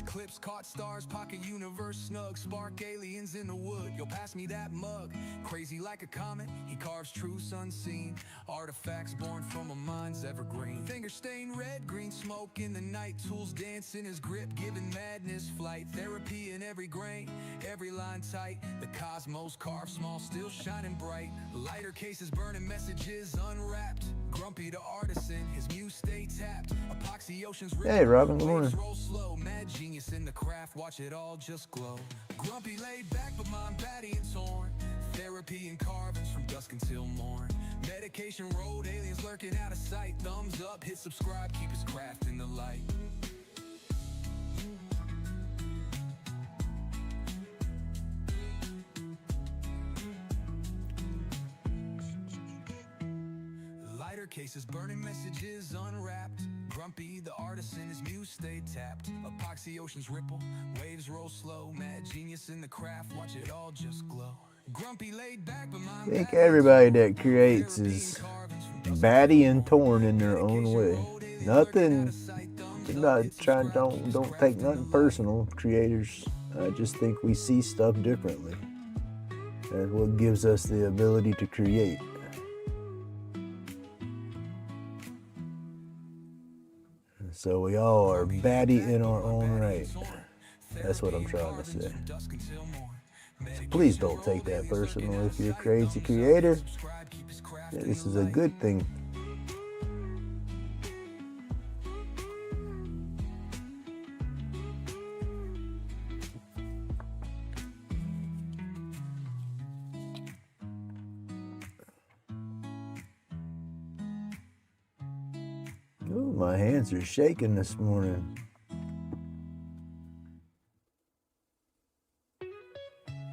Clips caught stars, pocket universe snug, spark aliens in the wood. You'll pass me that mug. Crazy like a comet, he carves truths unseen. Artifacts born from a mind's evergreen. Finger stained red, green smoke in the night. Tools dance in his grip, giving madness flight. Therapy in every grain, every line tight. The cosmos carved small, still shining bright. Lighter cases burning messages unwrapped. Grumpy the artisan, his muse stay tapped. Epoxy oceans. Hey Robin, good morning. Roll slow, mad genius in the craft, watch it all just glow. Grumpy laid back, but mind batty and torn. Therapy and carvings from dusk until morn. Medication road, aliens lurking out of sight. Thumbs up, hit subscribe, keep his craft in the light. Lighter cases burning messages unwrapped. Grumpy the artisan, his muse stay tapped. Epoxy oceans ripple, waves roll slow. Mad genius in the craft, watch it all just glow. Grumpy laid back, but I think everybody that creates is batty and torn in their own way. Nothing, not trying, don't take nothing personal, creators. I just think we see stuff differently. That's what gives us the ability to create. So we all are batty in our own right. That's what I'm trying to say. So please don't take that personal. If you're a crazy creator, this is a good thing. Ooh, my hands are shaking this morning.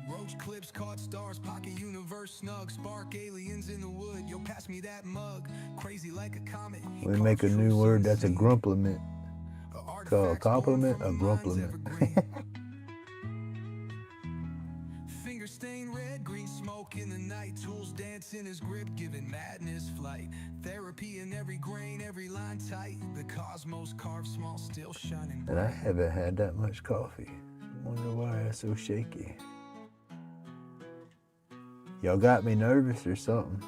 Roach clips caught stars, pocket universe snug, spark aliens in the wood. You'll pass me that mug, crazy like a comet. We make a new word that's a grumplement. Called a compliment, a grumplement. Finger stained red, green smoke in the night. Tools dance in his grip, giving madness flight. Therapy in every grain, every line tight, the cosmos carved small, still shining And I bright. haven't had that much coffee. I wonder why I'm so shaky. Y'all got me nervous or something?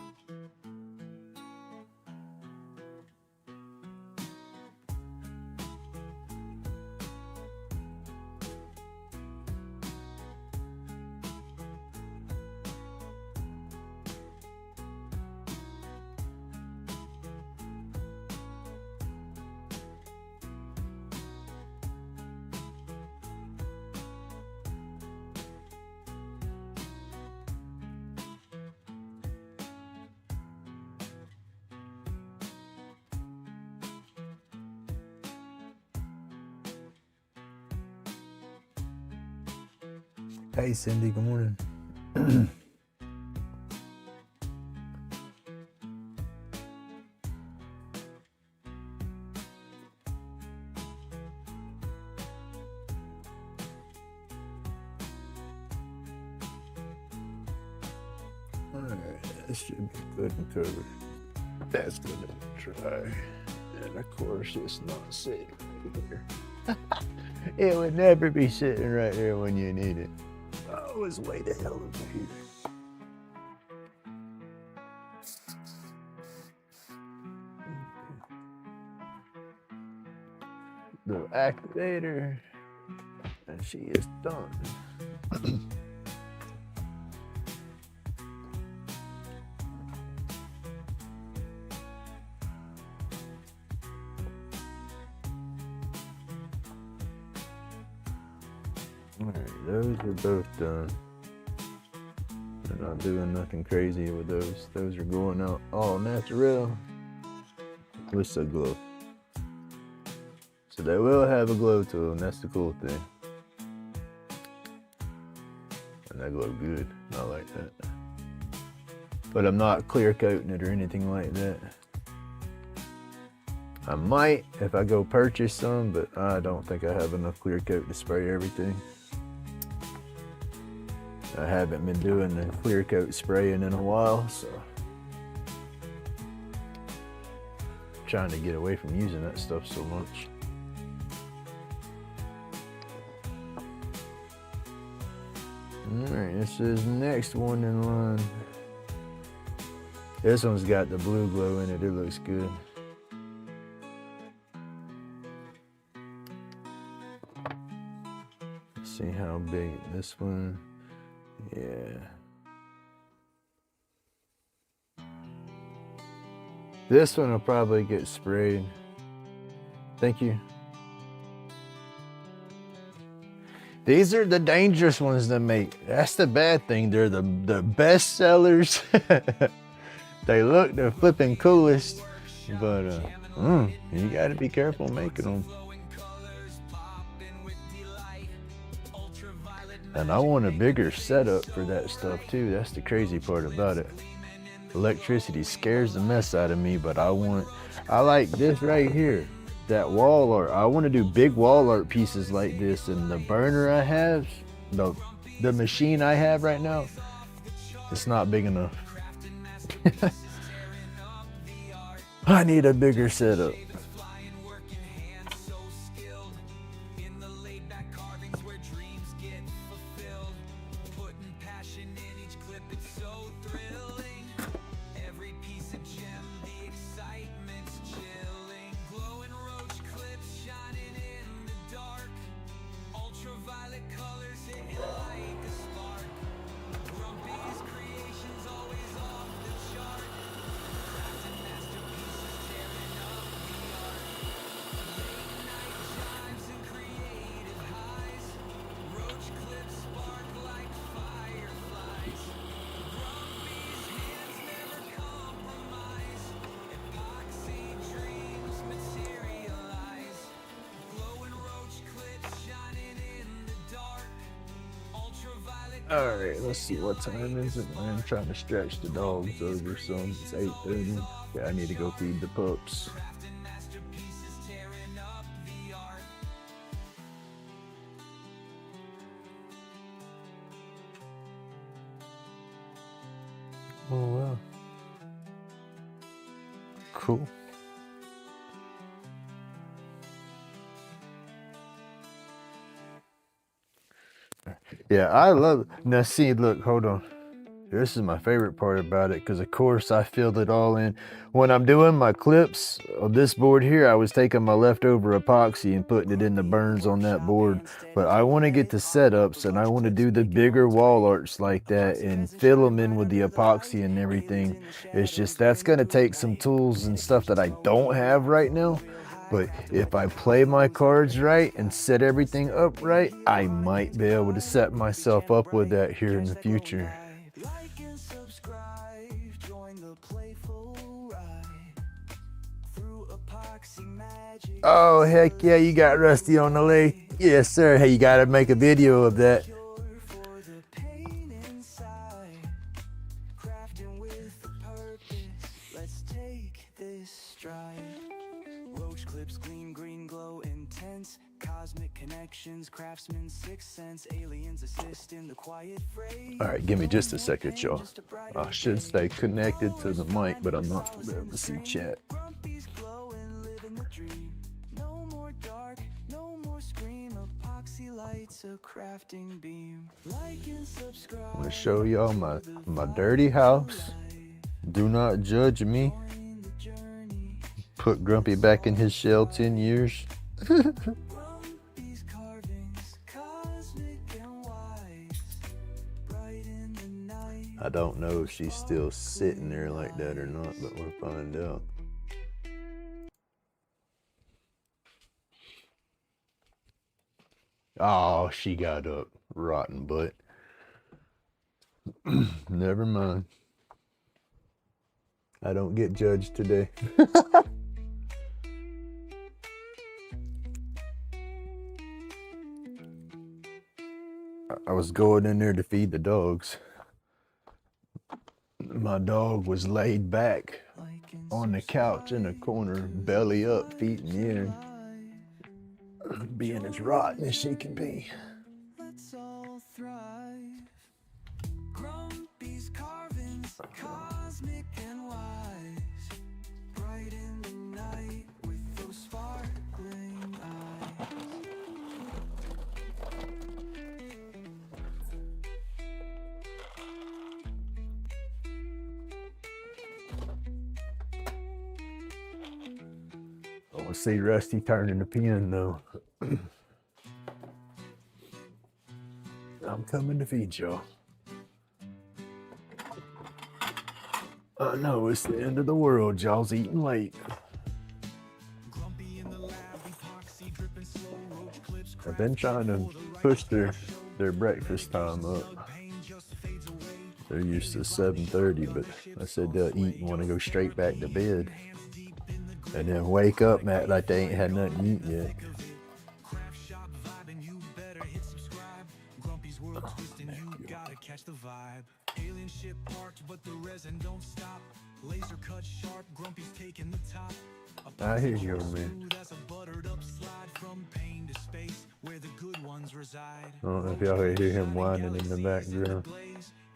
Hey Cindy, good morning. Alright, that should be good and covered. That's gonna try. And of course it's not sitting right here. It would never be sitting right there when you need it. Oh, it's way the hell over here. The activator, and she is done. Alright, those are both done. They're not doing nothing crazy with those. Those are going out all natural with a glow. So they will have a glow to them, that's the cool thing. And they glow good, I like that. But I'm not clear coating it or anything like that. I might if I go purchase some, but I don't think I have enough clear coat to spray everything. I haven't been doing the clear coat spraying in a while, so trying to get away from using that stuff so much. Alright, this is the next one in line. This one's got the blue glow in it, it looks good. Let's see how big this one. Yeah. This one will probably get sprayed. Thank you. These are the dangerous ones to make. That's the bad thing. They're the best sellers. They look the flipping coolest, but you gotta be careful making them. And I want a bigger setup for that stuff too. That's the crazy part about it. Electricity scares the mess out of me, but I like this right here. That wall art. I want to do big wall art pieces like this, and the burner I have, the machine I have right now, it's not big enough. I need a bigger setup. All right, let's see what time is it. I'm trying to stretch the dogs over some. It's 8:30. Yeah, I need to go feed the pups. Oh wow. Cool. Yeah, I love it. Now see, look, hold on. This is my favorite part about it because, of course, I filled it all in. When I'm doing my clips on this board here, I was taking my leftover epoxy and putting it in the burns on that board. But I want to get the setups and I want to do the bigger wall arts like that and fill them in with the epoxy and everything. It's just that's going to take some tools and stuff that I don't have right now. But if I play my cards right and set everything up right, I might be able to set myself up with that here in the future. Like and subscribe, join the playful ride through epoxy magic. Oh, heck yeah, you got Rusty on the lathe. Yes, sir. Hey, you got to make a video of that. For the pain inside, crafting with a purpose. Let's take this stride. Roach clips, clean green glow, intense. Cosmic connections, craftsman, sixth sense, aliens assist in the quiet phrase. All right, give me just a second, y'all. I should stay connected to the mic, but I'm not able to see chat. Grumpy's glowing, living the dream. No more dark, no more scream. Epoxy lights a crafting beam. Like and subscribe. I'm gonna show y'all my dirty house. Do not judge me. Put Grumpy back in his shell 10 years. Grumpy's carvings, cosmic and wise. Bright in the night. I don't know if she's still sitting there like that or not, but we'll find out. Oh, she got up. Rotten butt. Never mind. I don't get judged today. I was going in there to feed the dogs. My dog was laid back on the couch in the corner, belly up, feet in the air, being as rotten as she can be. Let's all thrive. Grumpy's carvings, cosmic and wise. Bright in the night with those sparkling eyes. I want to see Rusty turning the pin though. I'm coming to feed y'all. I know it's the end of the world. Y'all's eating late. Grumpy in the lab, epoxy dripping slow, roach clips. I've been trying to push their breakfast time up. Pain just fades away. They're used to 7:30, but I said they'll eat and want to go straight back to bed. And then wake up and act like they ain't had nothing to eat yet. Craft shop vibing, you better hit subscribe. Grumpy's world twisting, you gotta catch the vibe. Alien ship parked, but the resin don't stop. Laser cut sharp, Grumpy's taking the top. I hear you, man. That's a buttered up slide from pain to space, where the good ones reside. I don't know if y'all hear him whining in the background.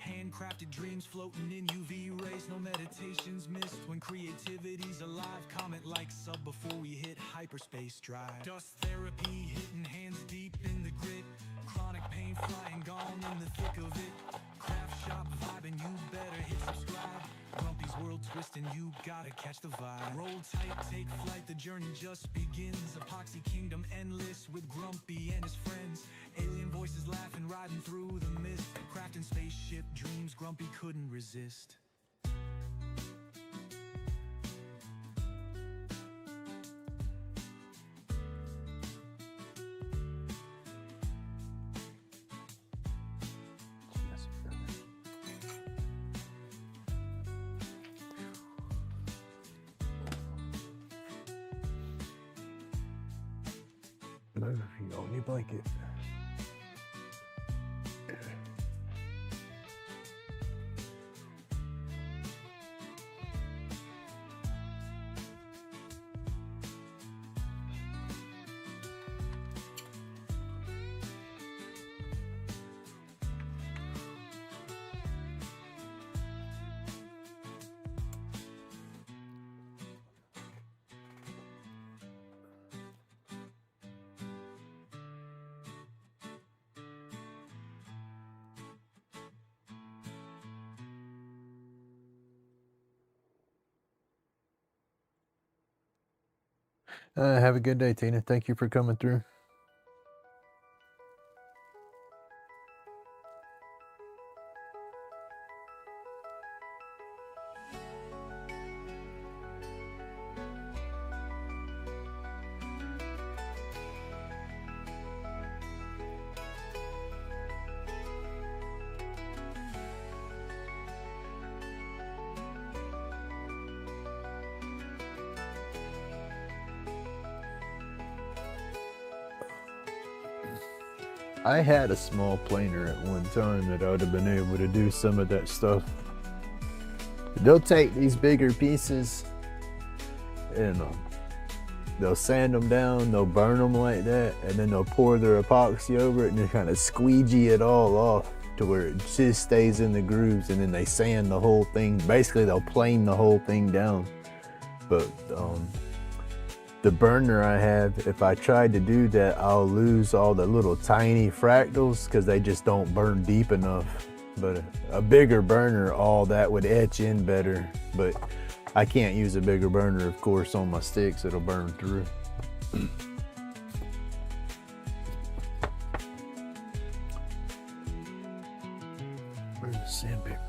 Handcrafted dreams floating in UV rays. No meditations missed when creativity's alive. Comment like sub before we hit hyperspace drive. Dust therapy hitting hands deep in the grit. Chronic pain flying gone in the thick of it. Craft shop vibing, you better hit subscribe. Grumpy's world twisting, you gotta catch the vibe. Roll tight, take flight, the journey just begins. Epoxy kingdom endless with Grumpy and his friends. Alien voices laughing, riding through the mist. Crafting spaceship dreams Grumpy couldn't resist. Move on your blanket. Have a good day, Tina. Thank you for coming through. I had a small planer at one time that I would have been able to do some of that stuff. They'll take these bigger pieces and they'll sand them down, they'll burn them like that, and then they'll pour their epoxy over it and just kind of squeegee it all off to where it just stays in the grooves, and then they sand the whole thing. Basically, they'll plane the whole thing down. But the burner I have, if I tried to do that, I'll lose all the little tiny fractals because they just don't burn deep enough. But a bigger burner, all that would etch in better. But I can't use a bigger burner, of course, on my sticks. It'll burn through. Where's the sandpaper?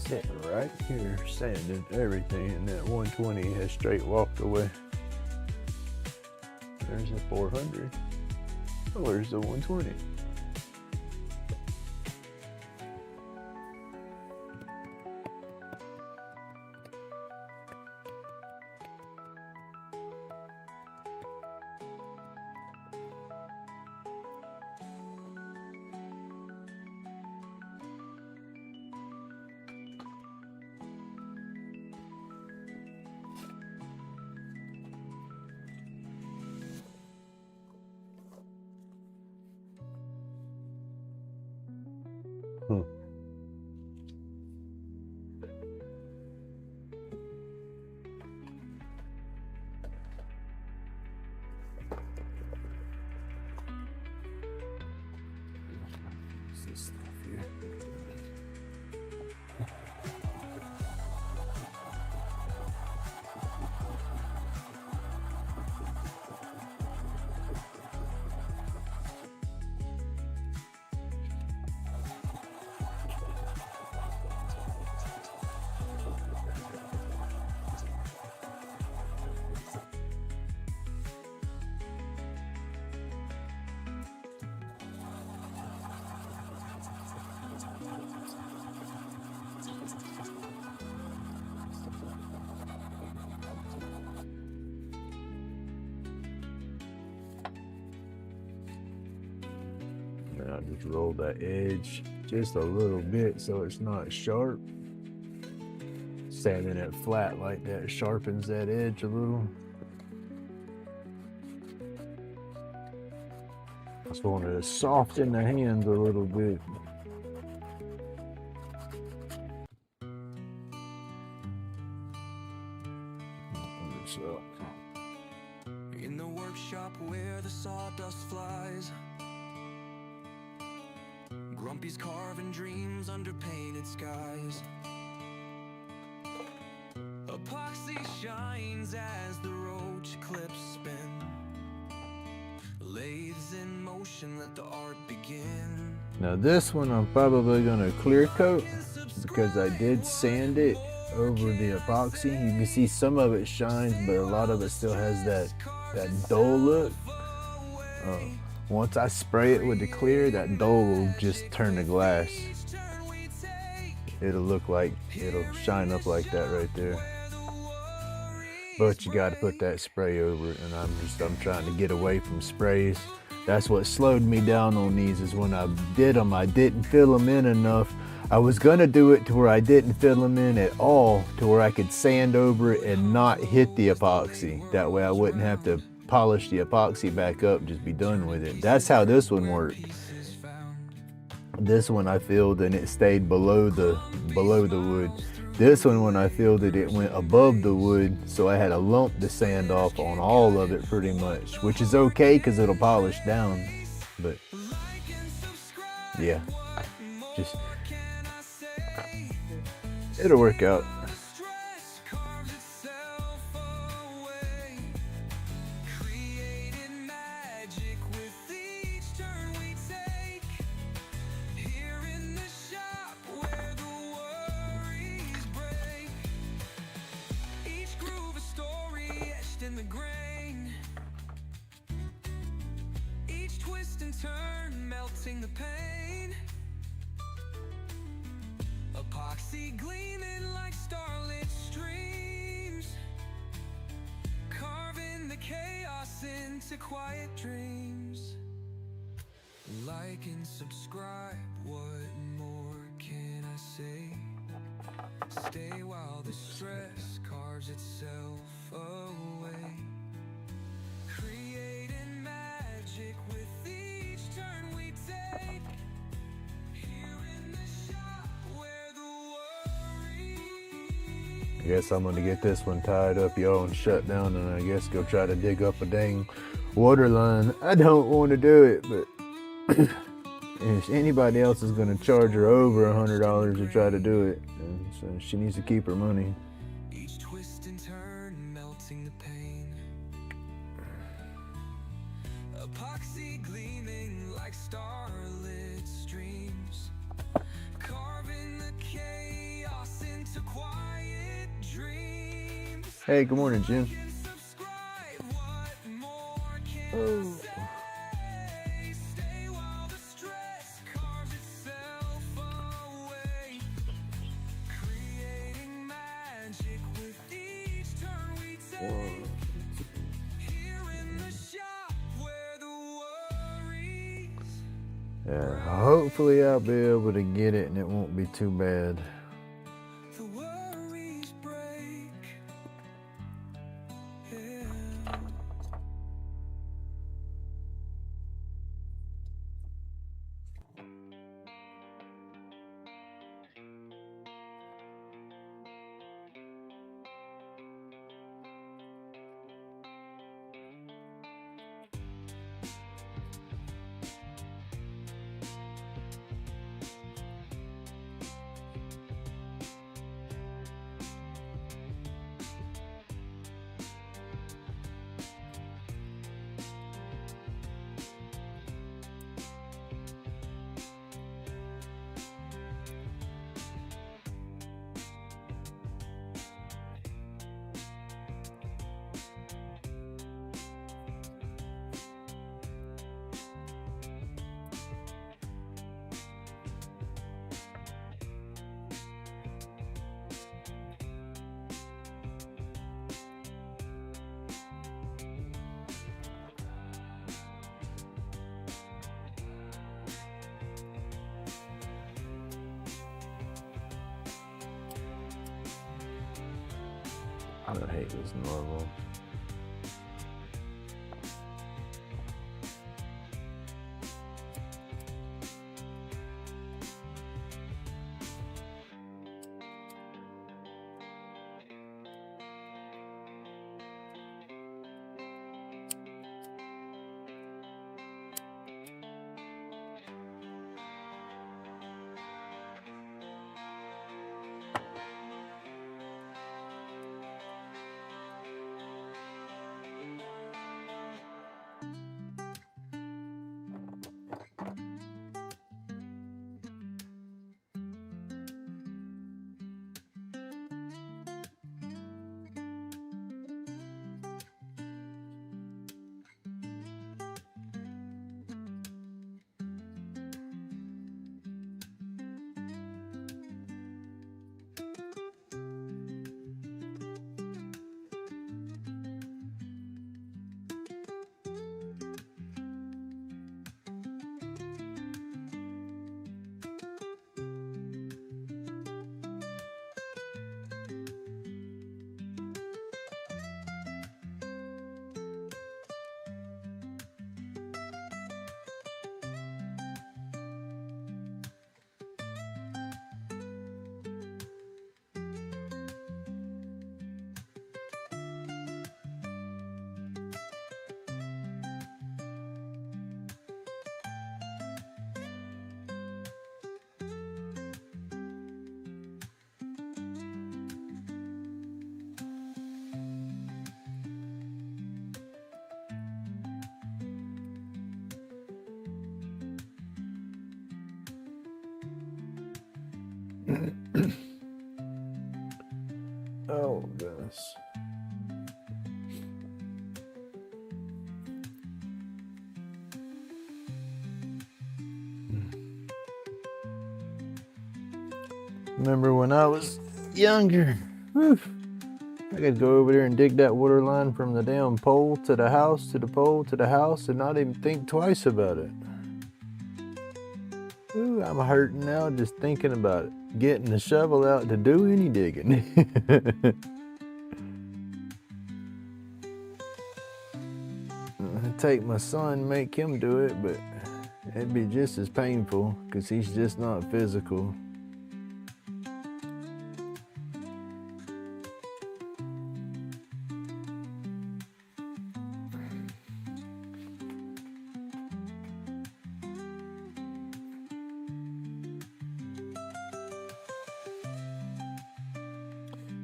Sitting right here, sanding everything, and that 120 has straight walked away. There's a 400. Oh, where's the 120? This stuff here. And I just roll that edge just a little bit so it's not sharp. Sanding it flat like that sharpens that edge a little. I just wanted to soften the hands a little bit. So. In the workshop where the sawdust flies, Grumpy's carving dreams under painted skies. Epoxy shines as the roach clips spin. Lathes in motion, let the art begin. Now this one I'm probably gonna clear coat because I did sand it over the epoxy. You can see some of it shines, but a lot of it still has that dull look. Once I spray it with the clear, that dull will just turn to glass. It'll look like, it'll shine up like that right there. But you gotta put that spray over it, and I'm trying to get away from sprays. That's what slowed me down on these, is when I did them, I didn't fill them in enough. I was gonna do it to where I didn't fill them in at all, to where I could sand over it and not hit the epoxy. That way I wouldn't have to polish the epoxy back up, just be done with it. That's how this one worked. This one I filled and it stayed below the wood. This one, when I filled it, it went above the wood, so I had a lump to sand off on all of it pretty much, which is okay because it'll polish down. But yeah, just it'll work out. Turn, melting the pain. Epoxy gleaming like starlit streams, carving the chaos into quiet dreams. Like and subscribe, what more can I say? Stay while the stress carves itself away. Creating magic with turn we take, here in the shop where the worry. I guess I'm gonna get this one tied up, y'all, and shut down, and I guess go try to dig up a dang water line. I don't want to do it, but if anybody else is gonna charge her over $100 to try to do it, so she needs to keep her money. Each twist and turn, melting the pain. Epoxy gleaming like starlit streams, carving the chaos into quiet dreams. Hey, good morning, Jim. Stay while the stress carves itself away, creating magic with each turn we take. Yeah, hopefully I'll be able to get it and it won't be too bad. The worries break. Yeah. I don't hate this normal. Oh, goodness. Remember when I was younger, whew, I could go over there and dig that water line from the damn pole to the house, to the pole, to the house, and not even think twice about it. Ooh, I'm hurting now just thinking about it. Getting the shovel out to do any digging. I'd take my son, make him do it, but it'd be just as painful because he's just not physical.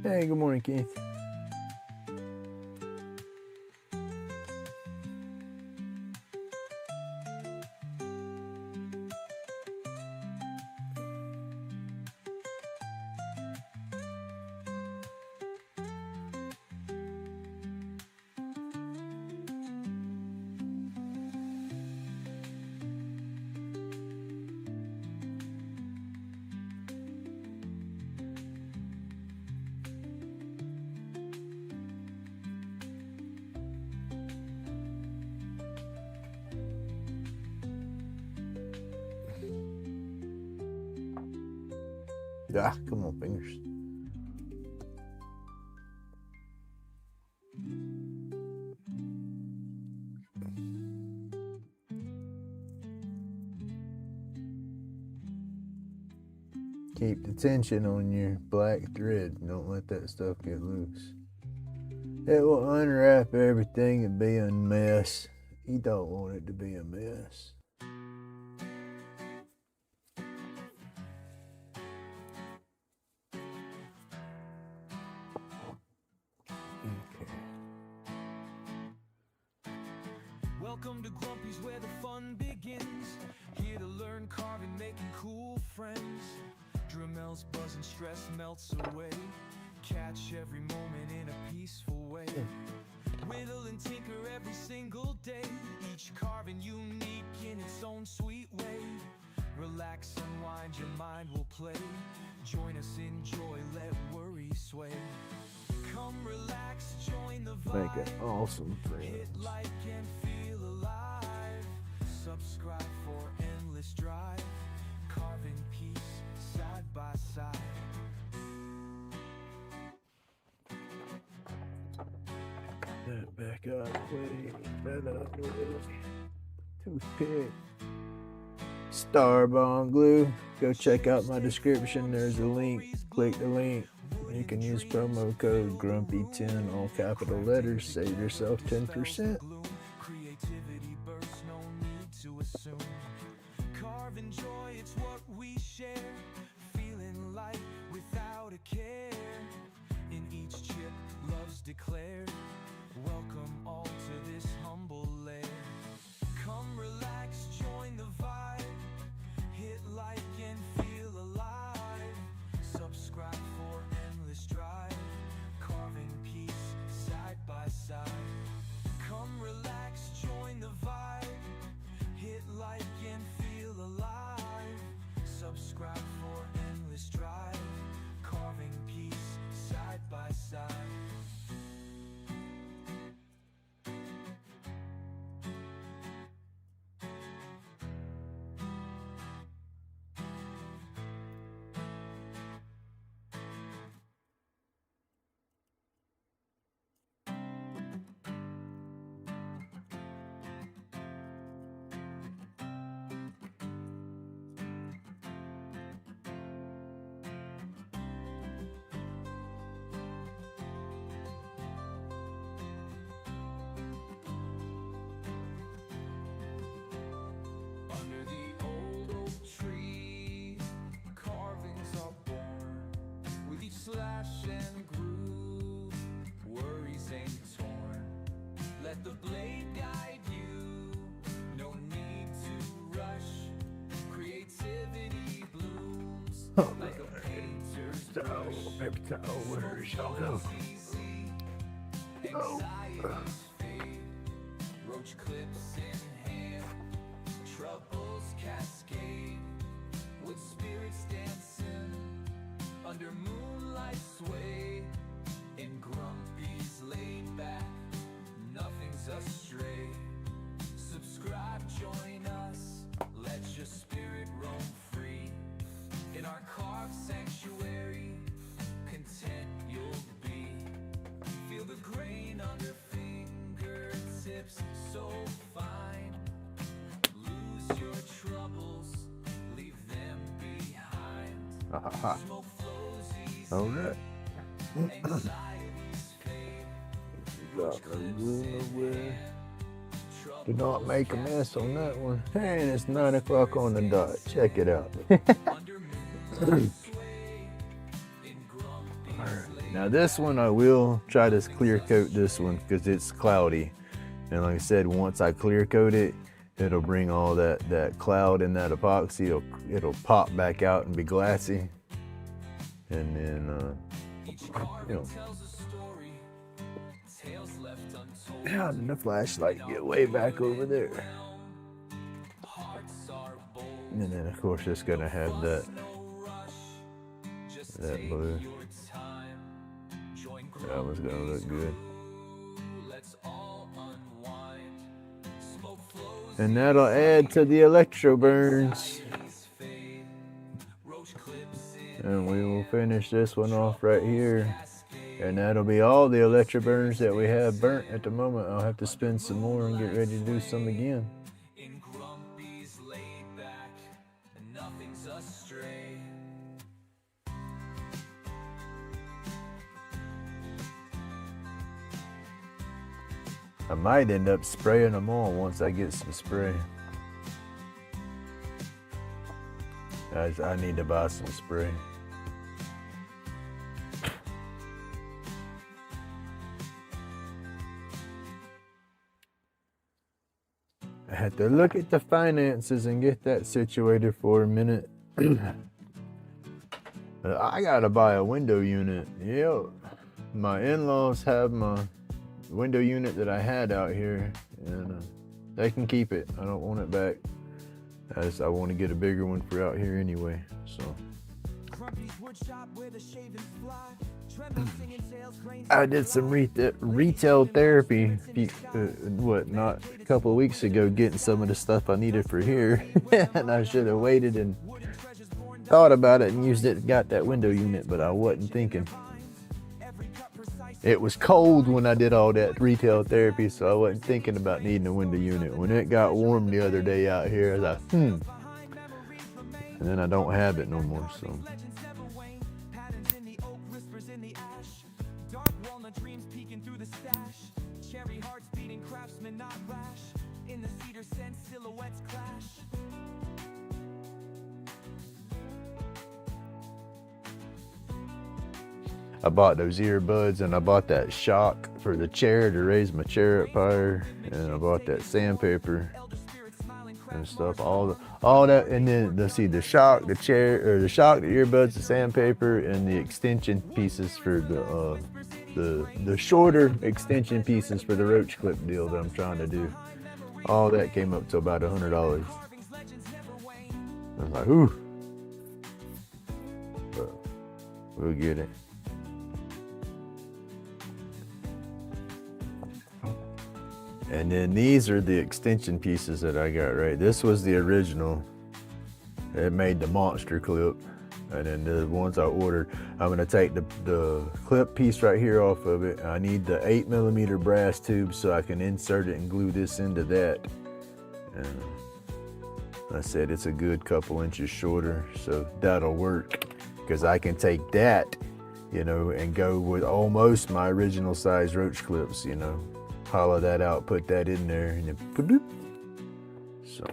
Hey, good morning, Keith. Ah, come on, fingers. Keep the tension on your black thread. Don't let that stuff get loose. It will unwrap everything and be a mess. You don't want it to be a mess. Welcome to Grumpy's where the fun begins. Here to learn carving, making cool friends. Dremel's buzzing, stress melts away. Catch every moment in a peaceful way. Whittle and tinker every single day. Each carving unique in its own sweet way. Relax, unwind, your mind will play. Join us, enjoy, let worry sway. Come relax, join the vibe. Make it awesome, friends. Hit like and feel alive. Subscribe for endless drive. Carving peace side by side. That back up, way, that up, way. Toothpick. Starbond glue. Go check out my description. There's a link. Click the link. You can use promo code Grumpy10, all capital letters. Save yourself 10%. Creativity bursts, no need to assume. Carve and joy, it's what we share. Feeling light without a care. In each chip, love's declared. Welcome all to this humble lair. Come relax, join the vibe. Hit like and feel alive. Subscribe for endless drive. Carving peace side by side. Come relax, join the vibe. Hit like and feel alive. Subscribe for endless drive. Carving peace side by side. Under the old oak tree, carvings are born. With each slash and groove, worries ain't torn. Let the blade guide you, no need to rush. Creativity blooms like a paper towel, where shall go? Oh. Roach clips in hand, troubles cascade, with spirits dancing under moonlight sway. In Grumpy's laid back, nothing's astray. Subscribe, join us, let your spirit roam free. In our carved sanctuary, content you'll be. Feel the grain under fingertips, so fine. Lose your troubles, leave them behind. Smoke flows easy, All right. anxieties fade. Do not make a mess on that one. And it's 9 o'clock on the dot. Check it out. Now this one I will try to clear coat this one because it's cloudy. And like I said, once I clear coat it, it'll bring all that cloud and that epoxy, it'll pop back out and be glassy. And then, you know. How did the flashlight get way back over there? And then of course it's gonna have that blue. That one's gonna look good. And that'll add to the electro burns. And we will finish this one off right here. And that'll be all the electro burns that we have burnt at the moment. I'll have to spin some more and get ready to do some again. In Grumpy's laid back, nothing's astray. I might end up spraying them all once I get some spray. I need to buy some spray. I had to look at the finances and get that situated for a minute. I gotta buy a window unit. Yep. My in-laws have my window unit that I had out here, and they can keep it. I don't want it back, as I want to get a bigger one for out here anyway. So I did some retail therapy, not a couple of weeks ago, getting some of the stuff I needed for here. And I should have waited and thought about it and used it, got that window unit, but I wasn't thinking. It was cold when I did all that retail therapy, so I wasn't thinking about needing a window unit. When it got warm the other day out here, I was like, And then I don't have it no more, so. I bought those earbuds and I bought that shock for the chair to raise my chair up higher, and I bought that sandpaper and stuff, all that, and then let's see, the shock, the chair, or the shock, the earbuds, the sandpaper, and the extension pieces for the shorter extension pieces for the roach clip deal that I'm trying to do. All that came up to about $100. I was like, ooh, but we'll get it. And then these are the extension pieces that I got, right? This was the original. It made the monster clip. And then the ones I ordered, I'm gonna take the clip piece right here off of it. I need the 8mm brass tube so I can insert it and glue this into that. And I said it's a good couple inches shorter, so that'll work. Because I can take that, and go with almost my original size roach clips, Hollow that out, put that in there, and then so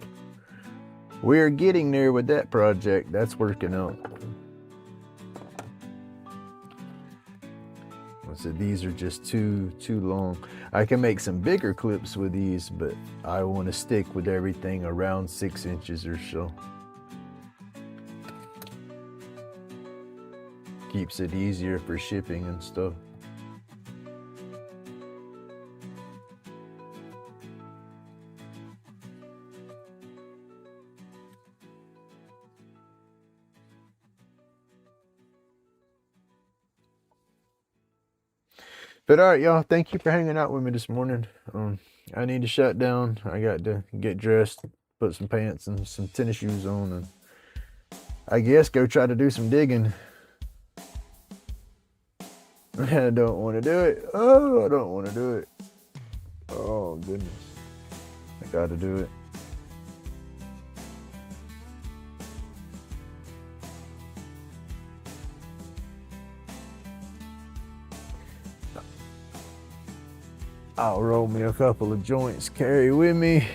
we're getting there with that project. That's working out. So these are just too long. I can make some bigger clips with these, but I want to stick with everything around 6 inches or so. Keeps it easier for shipping and stuff. But all right, y'all, thank you for hanging out with me this morning. I need to shut down. I got to get dressed, put some pants and some tennis shoes on, and I guess go try to do some digging. I don't want to do it. Oh, I don't want to do it. Oh, goodness. I got to do it. I'll roll me a couple of joints, carry with me.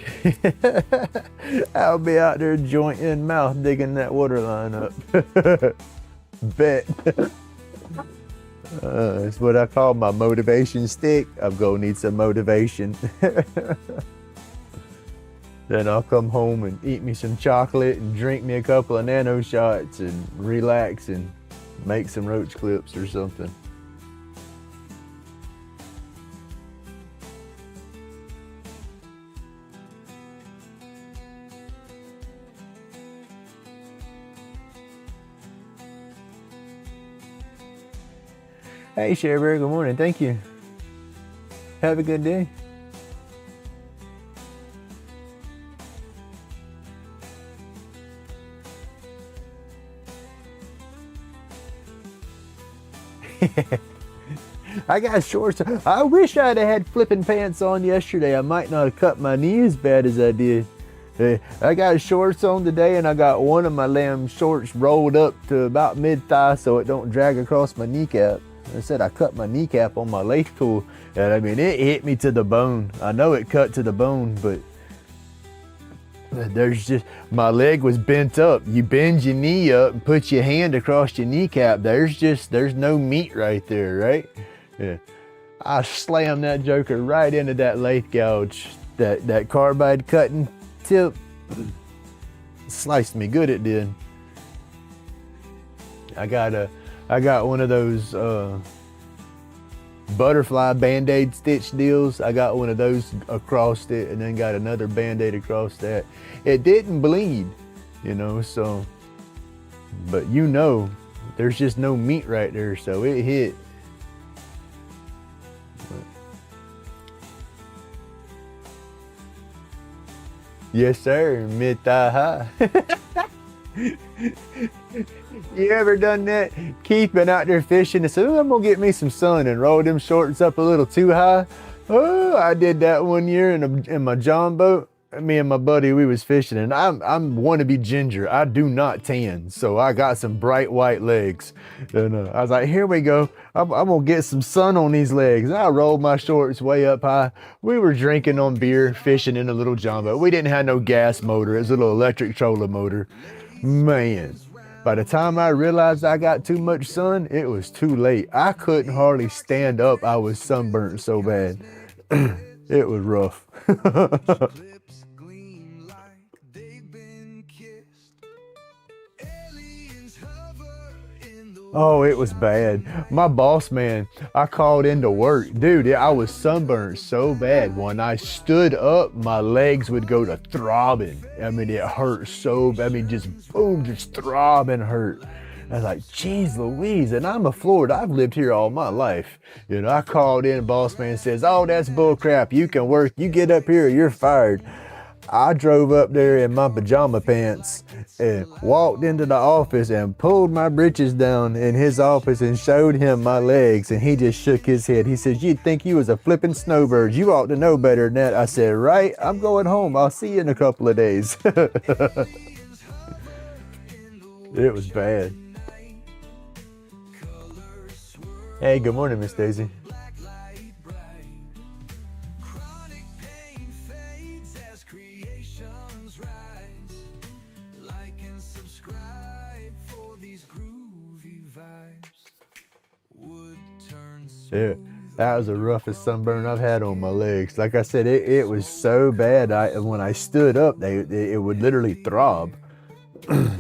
I'll be out there joint in mouth digging that water line up. Bet. It's what I call my motivation stick. I'm gonna need some motivation. Then I'll come home and eat me some chocolate and drink me a couple of nano shots and relax and make some roach clips or something. Hey, Sherberry, good morning. Thank you. Have a good day. I got shorts. I wish I'd have had flipping pants on yesterday. I might not have cut my knee as bad as I did. I got shorts on today, and I got one of my lamb shorts rolled up to about mid-thigh so it don't drag across my kneecap. I said I cut my kneecap on my lathe tool, and I mean, it hit me to the bone. I know it cut to the bone, but there's just, my leg was bent up. You bend your knee up and put your hand across your kneecap. There's no meat right there, right? Yeah. I slammed that joker right into that lathe gouge. That carbide cutting tip sliced me good, it did. I got one of those butterfly Band-Aid stitch deals. I got one of those across it and then got another Band-Aid across that. It didn't bleed, you know, so, but you know, there's just no meat right there, so it hit. Yes, sir, mid-thigh high. You ever done that? Keith been out there fishing and said, oh, I'm gonna get me some sun, and roll them shorts up a little too high. Oh, I did that one year in my John boat. Me and my buddy, we was fishing, and I'm wannabe ginger. I do not tan, so I got some bright white legs. And I was like, here we go. I'm gonna get some sun on these legs. And I rolled my shorts way up high. We were drinking on beer, fishing in a little John boat. We didn't have no gas motor. It was a little electric trolling motor. Man, by the time I realized I got too much sun, it was too late. I couldn't hardly stand up. I was sunburnt so bad. It was rough. Oh, it was bad. My boss man, I called into work. Dude, I was sunburned so bad. When I stood up, my legs would go to throbbing. I mean, it hurt so bad. I mean, just boom, just throbbing hurt. I was like, geez Louise, and I'm a Florida. I've lived here all my life. You know, I called in, boss man says, oh, that's bull crap. You can work. You get up here, you're fired. I drove up there in my pajama pants and walked into the office and pulled my britches down in his office and showed him my legs, and he just shook his head. He says, you'd think you was a flipping snowbird. You ought to know better than that. I said, right, I'm going home. I'll see you in a couple of days. It was bad. Hey, good morning, Miss Daisy. Yeah, that was the roughest sunburn I've had on my legs. Like I said, it was so bad. When I stood up, it would literally throb. I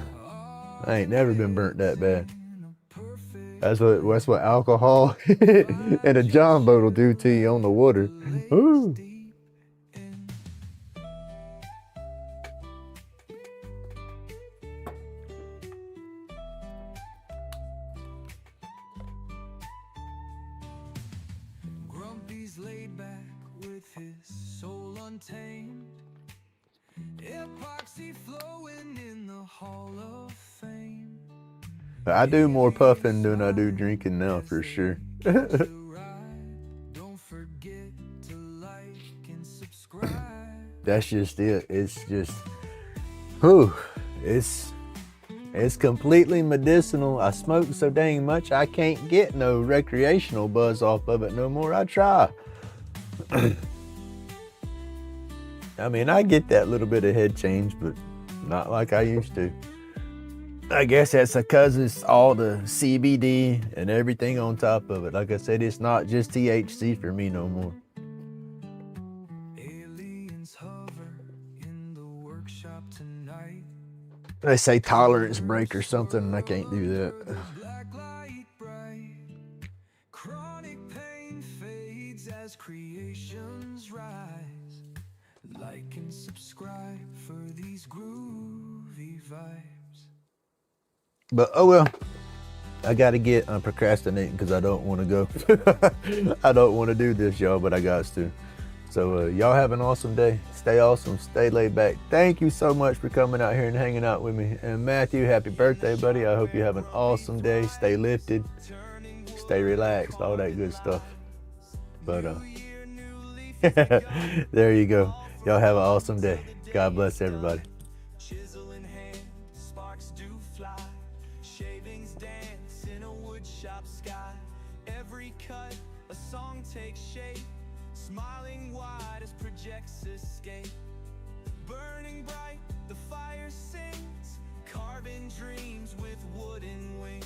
ain't never been burnt that bad. That's what alcohol and a John boat will do to you on the water. Ooh. Grumpy's laid back with his soul untamed. Epoxy flowing in the Hall of Fame. I do more puffing than I do drinking now, for sure. Don't forget to like and subscribe. That's just it. It's just, whew, it's completely medicinal. I smoke so dang much I can't get no recreational buzz off of it no more. I try. I mean, I get that little bit of head change, but not like I used to. I guess that's because it's all the CBD and everything on top of it. Like I said, it's not just THC for me no more. Aliens hover in the workshop tonight. They say tolerance break or something, and I can't do that. Black light bright. Chronic pain fades as creations rise. Like and subscribe for these groovy vibes. But oh well, I gotta get procrastinating because I don't want to go. I don't want to do this, y'all, but I got to. So y'all have an awesome day. Stay awesome. Stay laid back. Thank you so much for coming out here and hanging out with me. And Matthew, happy birthday, buddy. I hope you have an awesome day. Stay lifted. Stay relaxed. All that good stuff. But there you go. Y'all have an awesome day. God bless everybody. Chisel in hand, sparks do fly. Shavings dance in a woodshop sky. Every cut, a song takes shape. Smiling wide as projects escape. Burning bright, the fire sings. Carving dreams with wooden wings.